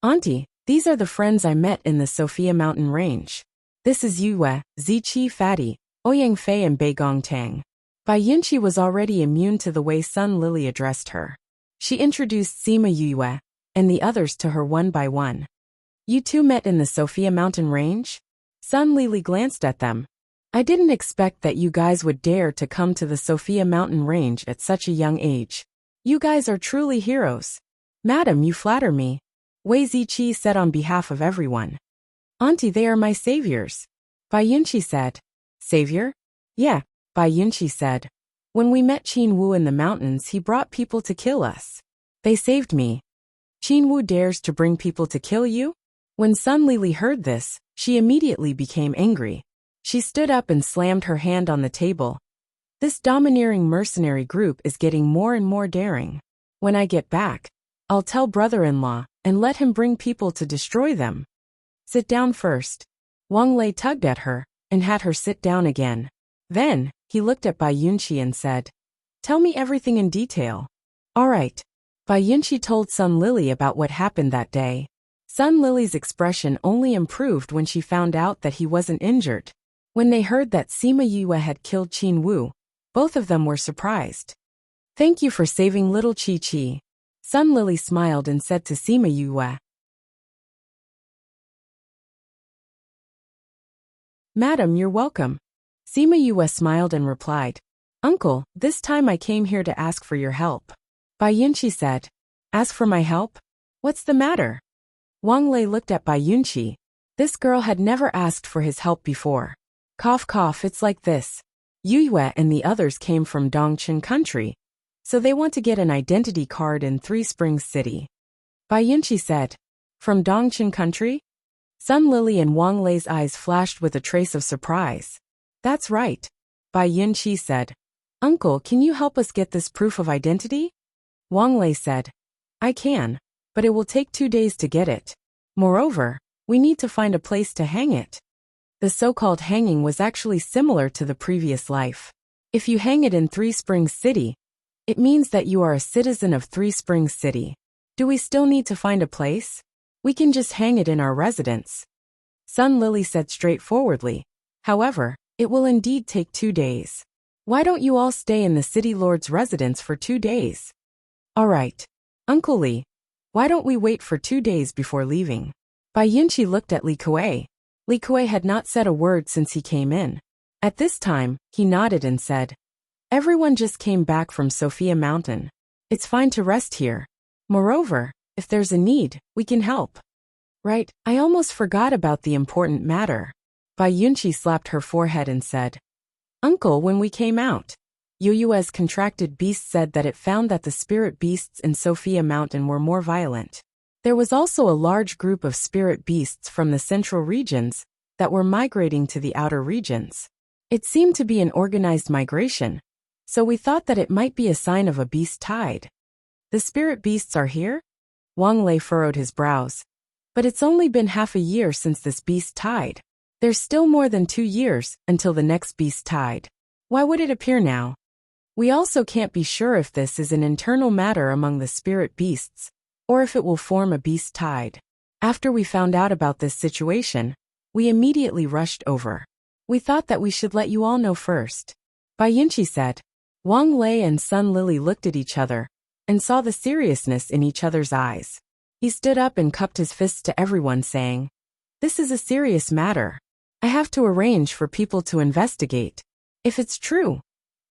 Auntie, these are the friends I met in the Sophia Mountain Range. This is Yue, Ziqi Fatty, Ouyang Fei and Bei Gong Tang. Bai Yunqi was already immune to the way Sun Lili addressed her. She introduced Sima Yue and the others to her one by one. You two met in the Sophia Mountain Range? Sun Lili glanced at them. I didn't expect that you guys would dare to come to the Sophia Mountain Range at such a young age. You guys are truly heroes. Madam, you flatter me. Wei Ziqi said on behalf of everyone. Auntie, they are my saviors. Bai Yunqi said. Savior? Yeah, Bai Yunqi said. When we met Qin Wu in the mountains, he brought people to kill us. They saved me. Qin Wu dares to bring people to kill you? When Sun Lili heard this, she immediately became angry. She stood up and slammed her hand on the table. This domineering mercenary group is getting more and more daring. When I get back, I'll tell brother-in-law and let him bring people to destroy them. Sit down first. Wang Lei tugged at her and had her sit down again. Then, he looked at Bai Yunqi and said, Tell me everything in detail. All right. Bai Yunqi told Sun Lili about what happened that day. Sun Lili's expression only improved when she found out that he wasn't injured. When they heard that Sima Yue had killed Qin Wu, both of them were surprised. Thank you for saving little Chi-Chi. Sun Lili smiled and said to Sima Yue. Madam, you're welcome. Sima Yue smiled and replied, Uncle, this time I came here to ask for your help. Bai Yunqi said, Ask for my help? What's the matter? Wang Lei looked at Bai Yunqi. This girl had never asked for his help before. Cough cough, it's like this. Yu Yue and the others came from Dongchen country, so they want to get an identity card in Three Springs City. Bai Yunqi said, From Dongchen country? Sun Lily and Wang Lei's eyes flashed with a trace of surprise. That's right. Bai Yunqi said, Uncle, can you help us get this proof of identity? Wang Lei said, I can, but it will take 2 days to get it. Moreover, we need to find a place to hang it. The so-called hanging was actually similar to the previous life. If you hang it in Three Springs City, it means that you are a citizen of Three Springs City. Do we still need to find a place? We can just hang it in our residence. Sun Lily said straightforwardly. However, it will indeed take 2 days. Why don't you all stay in the city lord's residence for 2 days? All right. Uncle Li, why don't we wait for 2 days before leaving? Bai Yunqi looked at Li Kuei. Li Kuei had not said a word since he came in. At this time, he nodded and said, Everyone just came back from Sophia Mountain. It's fine to rest here. Moreover, if there's a need, we can help. Right, I almost forgot about the important matter. Bai Yunqi slapped her forehead and said, Uncle, when we came out, Yu Yue's contracted beast said that it found that the spirit beasts in Sophia Mountain were more violent. There was also a large group of spirit beasts from the central regions that were migrating to the outer regions. It seemed to be an organized migration, so we thought that it might be a sign of a beast tide. The spirit beasts are here? Wang Lei furrowed his brows. But it's only been half a year since this beast tide. There's still more than 2 years until the next beast tide. Why would it appear now? We also can't be sure if this is an internal matter among the spirit beasts, or if it will form a beast tide. After we found out about this situation, we immediately rushed over. We thought that we should let you all know first. Bai Yunqi said. Wang Lei and Sun Lily looked at each other and saw the seriousness in each other's eyes. He stood up and cupped his fists to everyone, saying, This is a serious matter. I have to arrange for people to investigate. If it's true,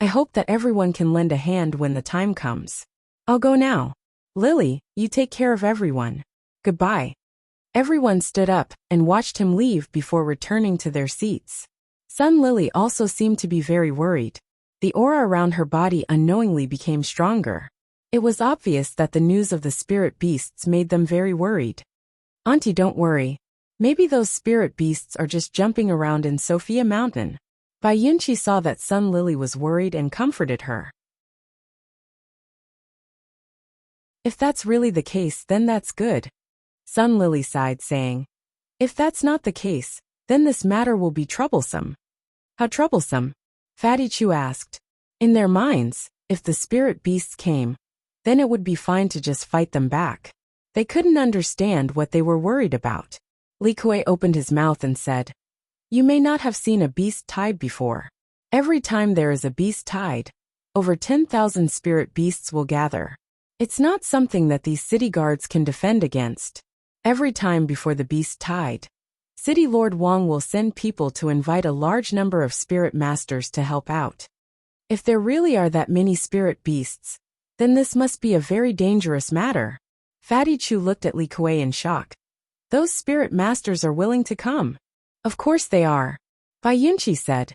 I hope that everyone can lend a hand when the time comes. I'll go now. Lily, you take care of everyone. Goodbye. Everyone stood up and watched him leave before returning to their seats. Sun Lily also seemed to be very worried. The aura around her body unknowingly became stronger. It was obvious that the news of the spirit beasts made them very worried. Auntie, don't worry. Maybe those spirit beasts are just jumping around in Sophia Mountain. Bai Yunqi saw that Sun Lily was worried and comforted her. If that's really the case, then that's good. Sun Lily sighed, saying, If that's not the case, then this matter will be troublesome. How troublesome? Fatty Chu asked. In their minds, if the spirit beasts came, then it would be fine to just fight them back. They couldn't understand what they were worried about. Li Kuei opened his mouth and said, You may not have seen a beast tide before. Every time there is a beast tide, over 10,000 spirit beasts will gather. It's not something that these city guards can defend against. Every time before the beast tide, City Lord Wang will send people to invite a large number of spirit masters to help out. If there really are that many spirit beasts, then this must be a very dangerous matter. Fatty Chu looked at Li Kuei in shock. Those spirit masters are willing to come. Of course they are. Bai Yunqi said.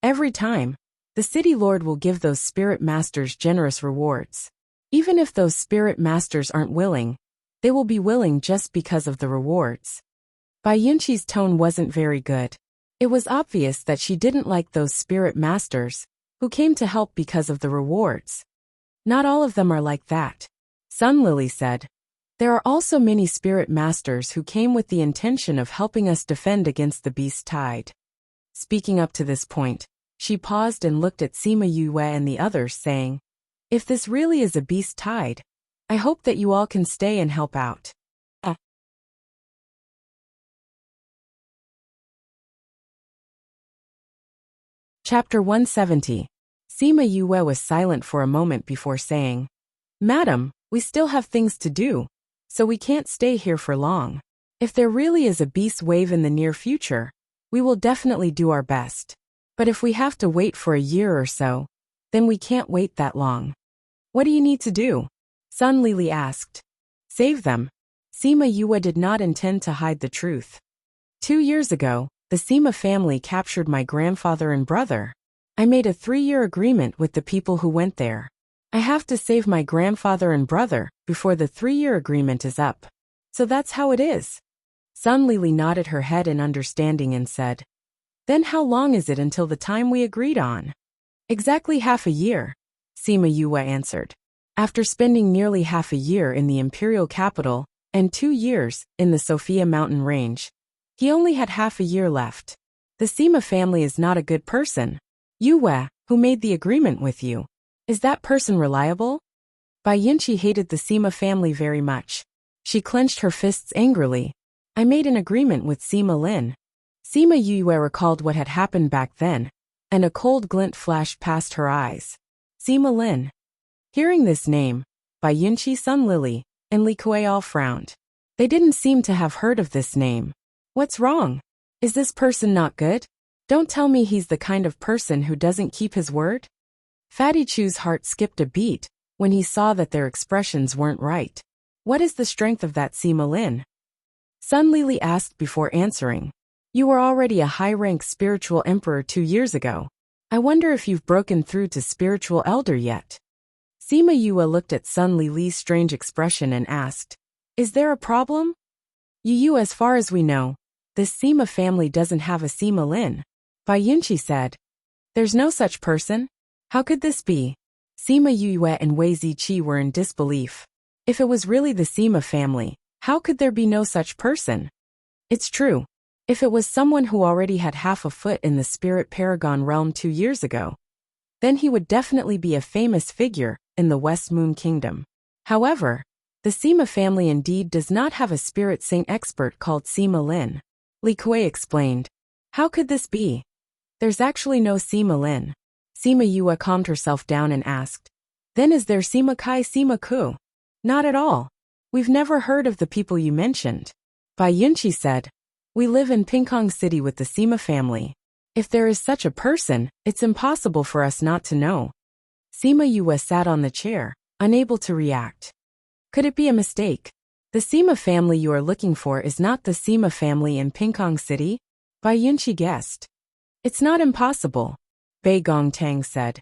Every time, the City Lord will give those spirit masters generous rewards. Even if those spirit masters aren't willing, they will be willing just because of the rewards. Bai Yunqi's tone wasn't very good. It was obvious that she didn't like those spirit masters, who came to help because of the rewards. Not all of them are like that. Sun Lily said. There are also many spirit masters who came with the intention of helping us defend against the beast tide. Speaking up to this point, she paused and looked at Sima Yue and the others, saying, If this really is a beast tide, I hope that you all can stay and help out. Chapter 170. Sima Yue was silent for a moment before saying, Madam, we still have things to do, so we can't stay here for long. If there really is a beast wave in the near future, We will definitely do our best. But if we have to wait for a year or so, then we can't wait that long. What do you need to do? Sun Lili asked. Save them. Sima Yue did not intend to hide the truth. 2 years ago, the Sima family captured my grandfather and brother. I made a 3-year agreement with the people who went there. I have to save my grandfather and brother before the 3-year agreement is up. So that's how it is. Sun Lili nodded her head in understanding and said, Then how long is it until the time we agreed on? Exactly half a year, Sima Yue answered. After spending nearly half a year in the imperial capital and 2 years in the Sophia mountain range, he only had half a year left. The Sima family is not a good person. Yue, who made the agreement with you, is that person reliable? Bai Yinchi hated the Sima family very much. She clenched her fists angrily. I made an agreement with Sima Lin. Sima Yue recalled what had happened back then, and a cold glint flashed past her eyes. Sima Lin. Hearing this name, Bai Yinchi, Sun Lili, and Li Kuei all frowned. They didn't seem to have heard of this name. What's wrong? Is this person not good? Don't tell me he's the kind of person who doesn't keep his word? Fatty Chu's heart skipped a beat when he saw that their expressions weren't right. What is the strength of that Sima Lin? Sun Lili asked before answering. You were already a high-rank spiritual emperor 2 years ago. I wonder if you've broken through to spiritual elder yet. Sima Yue looked at Sun Lili's strange expression and asked, Is there a problem? Yu, as far as we know, this Sima family doesn't have a Sima Lin. Bai Yinchi said. There's no such person? How could this be? Sima Yue and Wei Ziqi were in disbelief. If it was really the Sima family, how could there be no such person? It's true. If it was someone who already had half a foot in the spirit paragon realm 2 years ago, then he would definitely be a famous figure in the West Moon Kingdom. However, the Sima family indeed does not have a spirit saint expert called Sima Lin. Li Kuei explained. How could this be? There's actually no Sima Lin. Sima Yue calmed herself down and asked. Then is there Sima Kai, Sima Ku? Not at all. We've never heard of the people you mentioned. Bai Yunqi said. We live in Pingkong City with the Sima family. If there is such a person, it's impossible for us not to know. Sima Yue sat on the chair, unable to react. Could it be a mistake? The Sima family you are looking for is not the Sima family in Pingkong City? Bai Yunqi guessed. It's not impossible, Bei Gongtang said.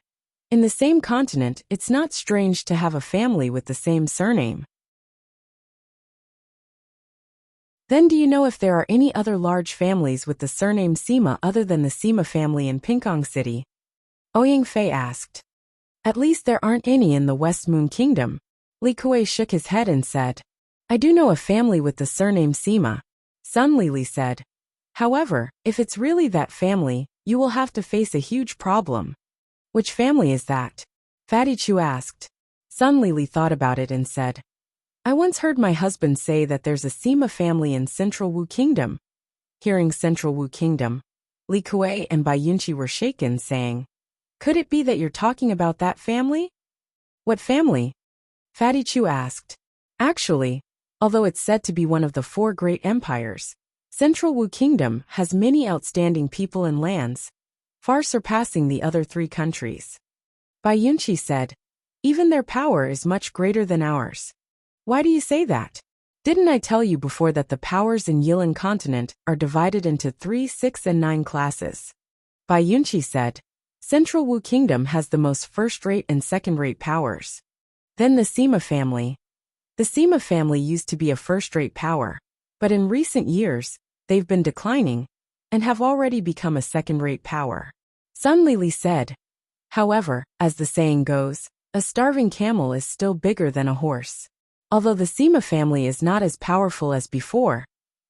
In the same continent, it's not strange to have a family with the same surname. Then do you know if there are any other large families with the surname Sima other than the Sima family in Pingkong City? Ouyang Fei asked. At least there aren't any in the West Moon Kingdom. Li Kuei shook his head and said. I do know a family with the surname Sima. Sun Lili said. However, if it's really that family, you will have to face a huge problem. Which family is that? Fatty Chu asked. Sun Lili thought about it and said. I once heard my husband say that there's a Sima family in Central Wu Kingdom. Hearing Central Wu Kingdom, Li Kuei and Bai Yunqi were shaken, saying, Could it be that you're talking about that family? What family? Fatty Chu asked. Actually, although it's said to be one of the 4 great empires, Central Wu Kingdom has many outstanding people and lands, far surpassing the other 3 countries. Bai Yunqi said, Even their power is much greater than ours. Why do you say that? Didn't I tell you before that the powers in Yilan continent are divided into 3, 6, and 9 classes? Bai Yunqi said, Central Wu Kingdom has the most first-rate and second-rate powers. Then the Sima family. The Sima family used to be a first-rate power, but in recent years, they've been declining and have already become a second-rate power. Sun Lili said. However, as the saying goes, a starving camel is still bigger than a horse. Although the Sima family is not as powerful as before,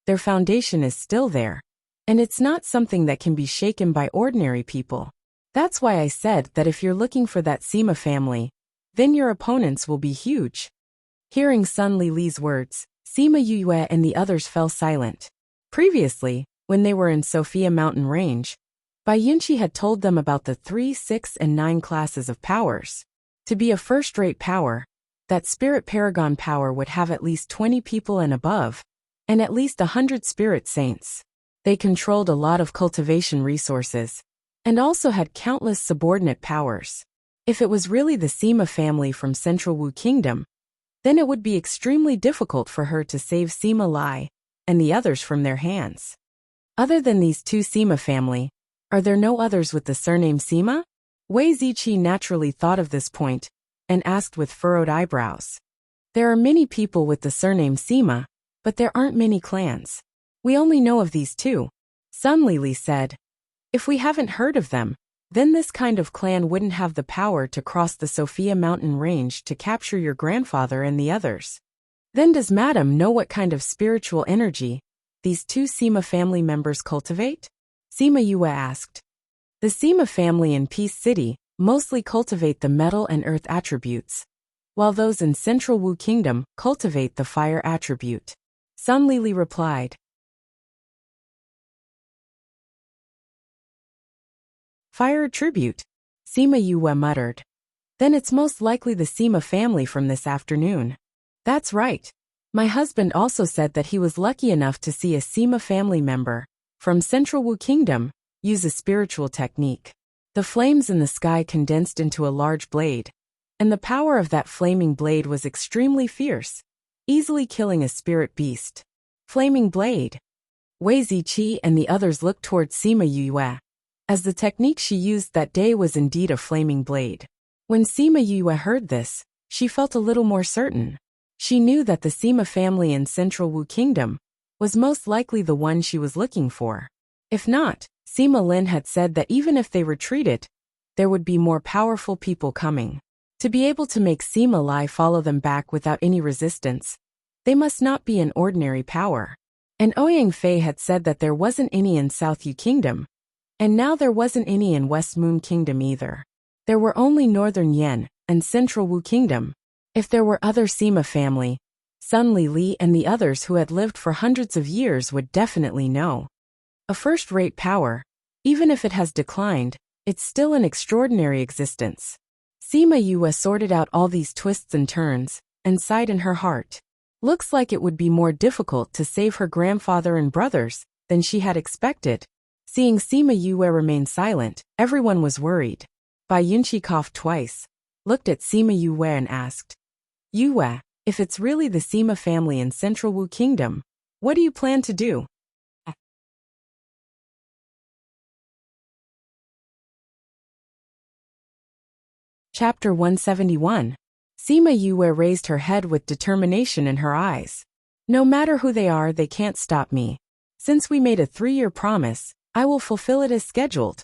their foundation is still there, and it's not something that can be shaken by ordinary people. That's why I said that if you're looking for that Sima family, then your opponents will be huge. Hearing Sun Lili's words, Sima Yue and the others fell silent. Previously, when they were in Sophia Mountain Range, Bai Yunqi had told them about the 3, 6, and 9 classes of powers. To be a first-rate power, that spirit paragon power would have at least 20 people and above, and at least 100 spirit saints. They controlled a lot of cultivation resources and also had countless subordinate powers. If it was really the Sima family from Central Wu Kingdom, then it would be extremely difficult for her to save Sima Lai and the others from their hands. Other than these two Sima family, are there no others with the surname Sima? Wei Ziqi naturally thought of this point and asked with furrowed eyebrows. There are many people with the surname Sima, but there aren't many clans. We only know of these two. Sun Lili said. If we haven't heard of them, then this kind of clan wouldn't have the power to cross the Sophia mountain range to capture your grandfather and the others. Then does Madam know what kind of spiritual energy these two Sima family members cultivate? Sima Yue asked. The Sima family in Peace City mostly cultivate the metal and earth attributes, while those in Central Wu Kingdom cultivate the fire attribute. Sun Lili replied. Fire attribute, Sima Yue muttered. Then it's most likely the Sima family from this afternoon. That's right. My husband also said that he was lucky enough to see a Sima family member from Central Wu Kingdom use a spiritual technique. The flames in the sky condensed into a large blade, and the power of that flaming blade was extremely fierce, easily killing a spirit beast. Flaming blade. Wei Ziqi and the others looked towards Sima Yue, as the technique she used that day was indeed a flaming blade. When Sima Yue heard this, she felt a little more certain. She knew that the Sima family in Central Wu Kingdom was most likely the one she was looking for. If not, Sima Lin had said that even if they retreated, there would be more powerful people coming. To be able to make Sima Lai follow them back without any resistance, they must not be an ordinary power. And Ouyang Fei had said that there wasn't any in South Yu Kingdom, and now there wasn't any in West Moon Kingdom either. There were only Northern Yen and Central Wu Kingdom. If there were other Sima family, Sun Lili and the others who had lived for hundreds of years would definitely know. A first-rate power, even if it has declined, it's still an extraordinary existence. Sima Yue sorted out all these twists and turns, and sighed in her heart. Looks like it would be more difficult to save her grandfather and brothers than she had expected. Seeing Sima Yue remain silent, everyone was worried. Bai Yunqi coughed twice, looked at Sima Yue and asked, Yue, if it's really the Sima family in Central Wu Kingdom, what do you plan to do? Chapter 171. Sima Yue raised her head with determination in her eyes. No matter who they are, they can't stop me. Since we made a 3-year promise, I will fulfill it as scheduled.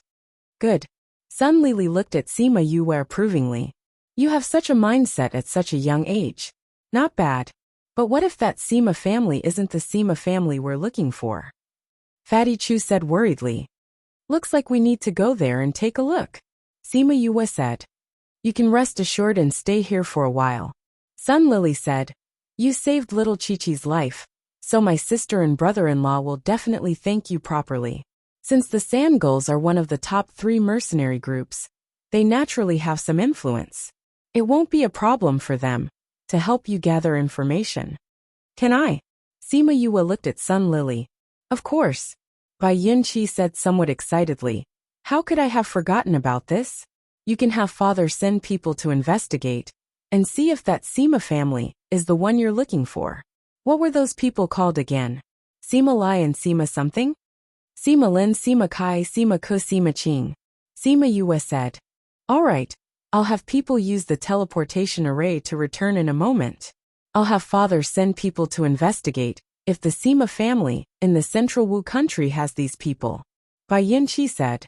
Good. Sun Lili looked at Sima Yue approvingly. You have such a mindset at such a young age. Not bad. But what if that Sima family isn't the Sima family we're looking for? Fatty Chu said worriedly. Looks like we need to go there and take a look. Sima Yue said. You can rest assured and stay here for a while. Sun Lili said. You saved little Chi-Chi's life, so my sister and brother-in-law will definitely thank you properly. Since the Sand Gulls are one of the top 3 mercenary groups, they naturally have some influence. It won't be a problem for them to help you gather information. Can I? Sima Yue looked at Sun Lili. Of course. Bai Yunqi said somewhat excitedly. How could I have forgotten about this? You can have father send people to investigate and see if that Sima family is the one you're looking for. What were those people called again? Sima Lai and Sima something? Sima Lin, Sima Kai, Sima Ku, Sima Qing. Sima Yue said. All right, I'll have people use the teleportation array to return in a moment. I'll have father send people to investigate if the Sima family in the Central Wu country has these people. Bai Yunqi said.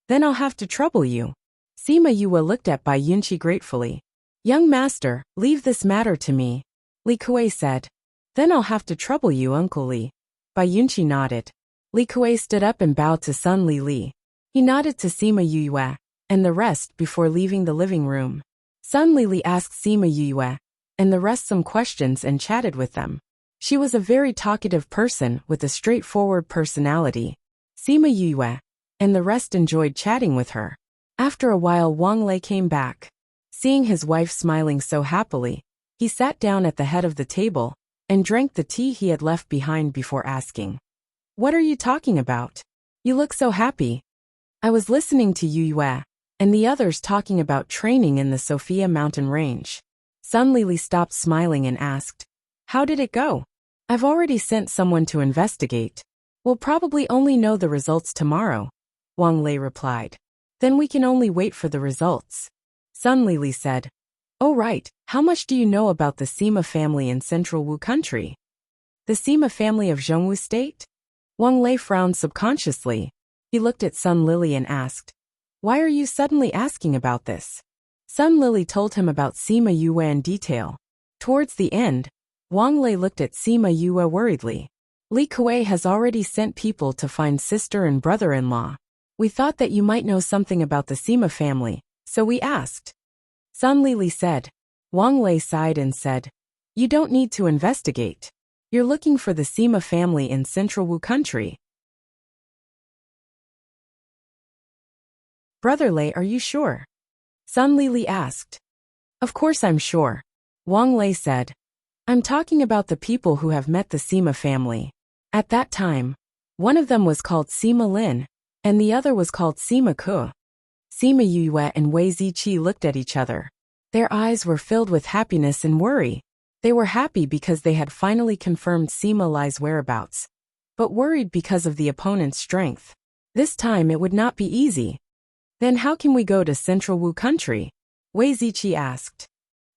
Then I'll have to trouble you. Sima Yue looked at Bai Yunqi gratefully. Young master, leave this matter to me. Li Kuei said. Then I'll have to trouble you, Uncle Li. Bai Yunqi nodded. Li Kuei stood up and bowed to Sun Lili. He nodded to Sima Yue and the rest before leaving the living room. Sun Lili asked Sima Yue and the rest some questions and chatted with them. She was a very talkative person with a straightforward personality. Sima Yue and the rest enjoyed chatting with her. After a while, Wang Lei came back. Seeing his wife smiling so happily, he sat down at the head of the table and drank the tea he had left behind before asking, What are you talking about? You look so happy. I was listening to Yue and the others talking about training in the Sophia mountain range. Sun Lili stopped smiling and asked, "How did it go?" "I've already sent someone to investigate. We'll probably only know the results tomorrow," Wang Lei replied. "Then we can only wait for the results." Sun Lili said, "Oh right, how much do you know about the Sima family in Central Wu country?" "The Sima family of Zhongwu State?" Wang Lei frowned subconsciously. He looked at Sun Lili and asked, "Why are you suddenly asking about this?" Sun Lili told him about Sima Yue in detail. Towards the end, Wang Lei looked at Sima Yue worriedly. "Li Kuei has already sent people to find sister and brother-in-law. We thought that you might know something about the Sima family, so we asked." Sun Lili said. Wang Lei sighed and said, "You don't need to investigate. You're looking for the Sima family in Central Wu country." "Brother Lei, are you sure?" Sun Lili asked. "Of course I'm sure," Wang Lei said. "I'm talking about the people who have met the Sima family. At that time, one of them was called Sima Lin, and the other was called Sima Ke." Sima Yue and Wei Ziqi looked at each other. Their eyes were filled with happiness and worry. They were happy because they had finally confirmed Sima Li's whereabouts, but worried because of the opponent's strength. This time it would not be easy. "Then how can we go to Central Wu country?" Wei Ziqi asked.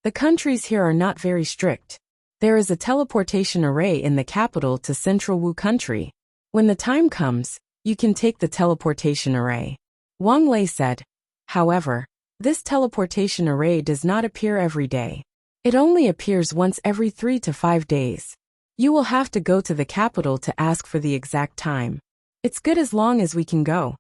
"The countries here are not very strict. There is a teleportation array in the capital to Central Wu country. When the time comes, you can take the teleportation array," Wang Lei said. "However, this teleportation array does not appear every day. It only appears once every 3 to 5 days. You will have to go to the capital to ask for the exact time. It's good as long as we can go."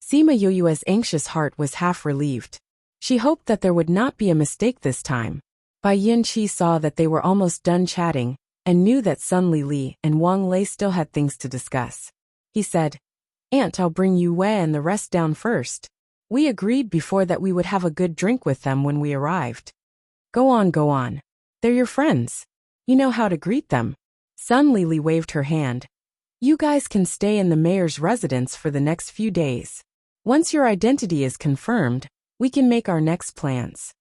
Sima Yue's anxious heart was half relieved. She hoped that there would not be a mistake this time. Bai Yunqi saw that they were almost done chatting and knew that Sun Lili and Wang Lei still had things to discuss. He said, "Aunt, I'll bring Yue and the rest down first. We agreed before that we would have a good drink with them when we arrived." Go on. They're your friends. You know how to greet them." Sun Lili waved her hand. "You guys can stay in the mayor's residence for the next few days. Once your identity is confirmed, we can make our next plans."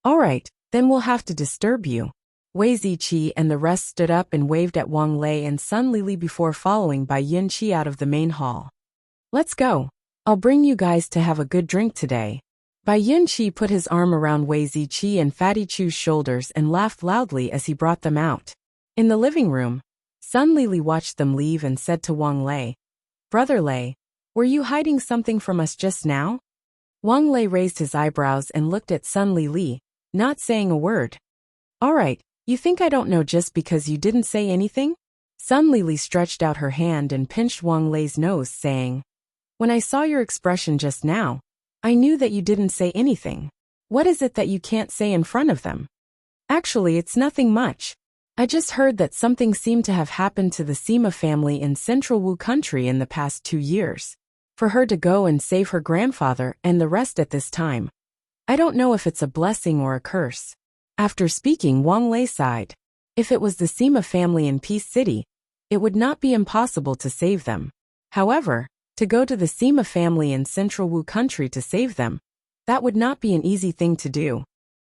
"All right, then we'll have to disturb you." Wei Ziqi and the rest stood up and waved at Wang Lei and Sun Lili before following Bai Yunqi out of the main hall. "Let's go. I'll bring you guys to have a good drink today." Bai Yunqi put his arm around Wei Ziqi and Fatty Chu's shoulders and laughed loudly as he brought them out. In the living room, Sun Lili watched them leave and said to Wang Lei, "Brother Lei, were you hiding something from us just now?" Wang Lei raised his eyebrows and looked at Sun Lili, not saying a word. "All right, you think I don't know just because you didn't say anything?" Sun Lili stretched out her hand and pinched Wang Lei's nose, saying, "When I saw your expression just now, I knew that you didn't say anything. What is it that you can't say in front of them?" "Actually, it's nothing much. I just heard that something seemed to have happened to the Sima family in Central Wu country in the past 2 years. For her to go and save her grandfather and the rest at this time, I don't know if it's a blessing or a curse." After speaking, Wang Lei sighed. If it was the Sima family in Peace City, it would not be impossible to save them. However, to go to the Sima family in Central Wu country to save them, that would not be an easy thing to do.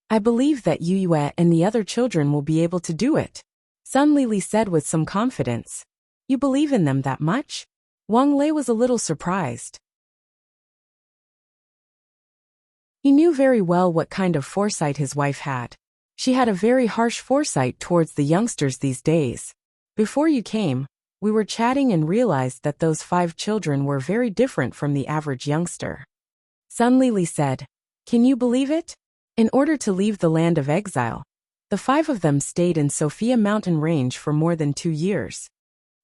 "I believe that Yue and the other children will be able to do it," Sun Lili said with some confidence. "You believe in them that much?" Wang Lei was a little surprised. He knew very well what kind of foresight his wife had. She had a very harsh foresight towards the youngsters these days. "Before you came, we were chatting and realized that those 5 children were very different from the average youngster." Sun Lili said, "Can you believe it? In order to leave the land of exile, the 5 of them stayed in Sophia mountain range for more than 2 years.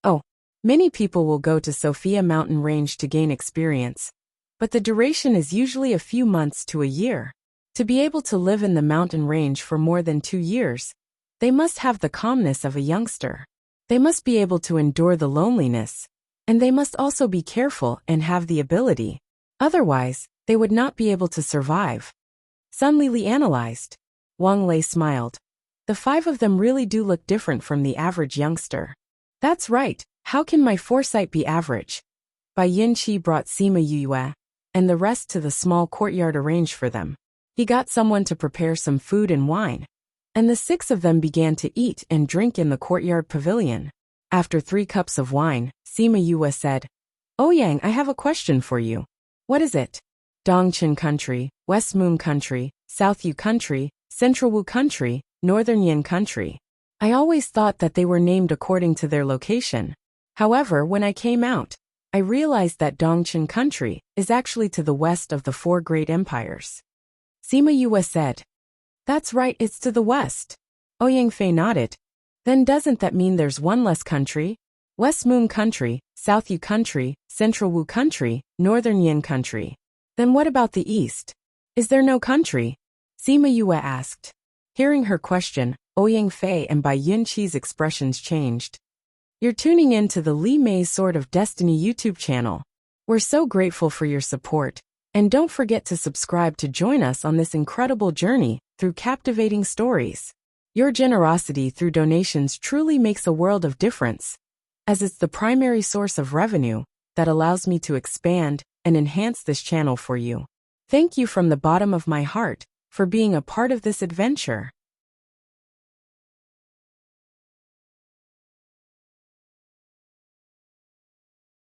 Oh, many people will go to Sophia mountain range to gain experience, but the duration is usually a few months to a year. To be able to live in the mountain range for more than 2 years, they must have the calmness of a youngster. They must be able to endure the loneliness, and they must also be careful and have the ability. Otherwise, they would not be able to survive." Sun Lili analyzed. Wang Lei smiled. "The 5 of them really do look different from the average youngster." "That's right. How can my foresight be average? By Yin Qi brought Sima Yue and the rest to the small courtyard arranged for them. He got someone to prepare some food and wine, and the 6 of them began to eat and drink in the courtyard pavilion. After 3 cups of wine, Sima Yue said, "Ouyang, I have a question for you." "What is it?" "Dongqin Country, West Moon Country, South Yu Country, Central Wu Country, Northern Yin Country. I always thought that they were named according to their location. However, when I came out, I realized that Dongqin Country is actually to the west of the 4 great empires." Sima Yue said, "That's right, it's to the west." Ouyang Fei nodded. "Then doesn't that mean there's one less country? West Moon Country, South Yu Country, Central Wu Country, Northern Yin Country. Then what about the east? Is there no country?" Sima Yue asked. Hearing her question, Ouyang Fei and Bai Yin Qi's expressions changed. "You're tuning in to the Li Mei's Sword of Destiny YouTube channel. We're so grateful for your support, and don't forget to subscribe to join us on this incredible journey through captivating stories. Your generosity through donations truly makes a world of difference, as it's the primary source of revenue that allows me to expand and enhance this channel for you. Thank you from the bottom of my heart for being a part of this adventure."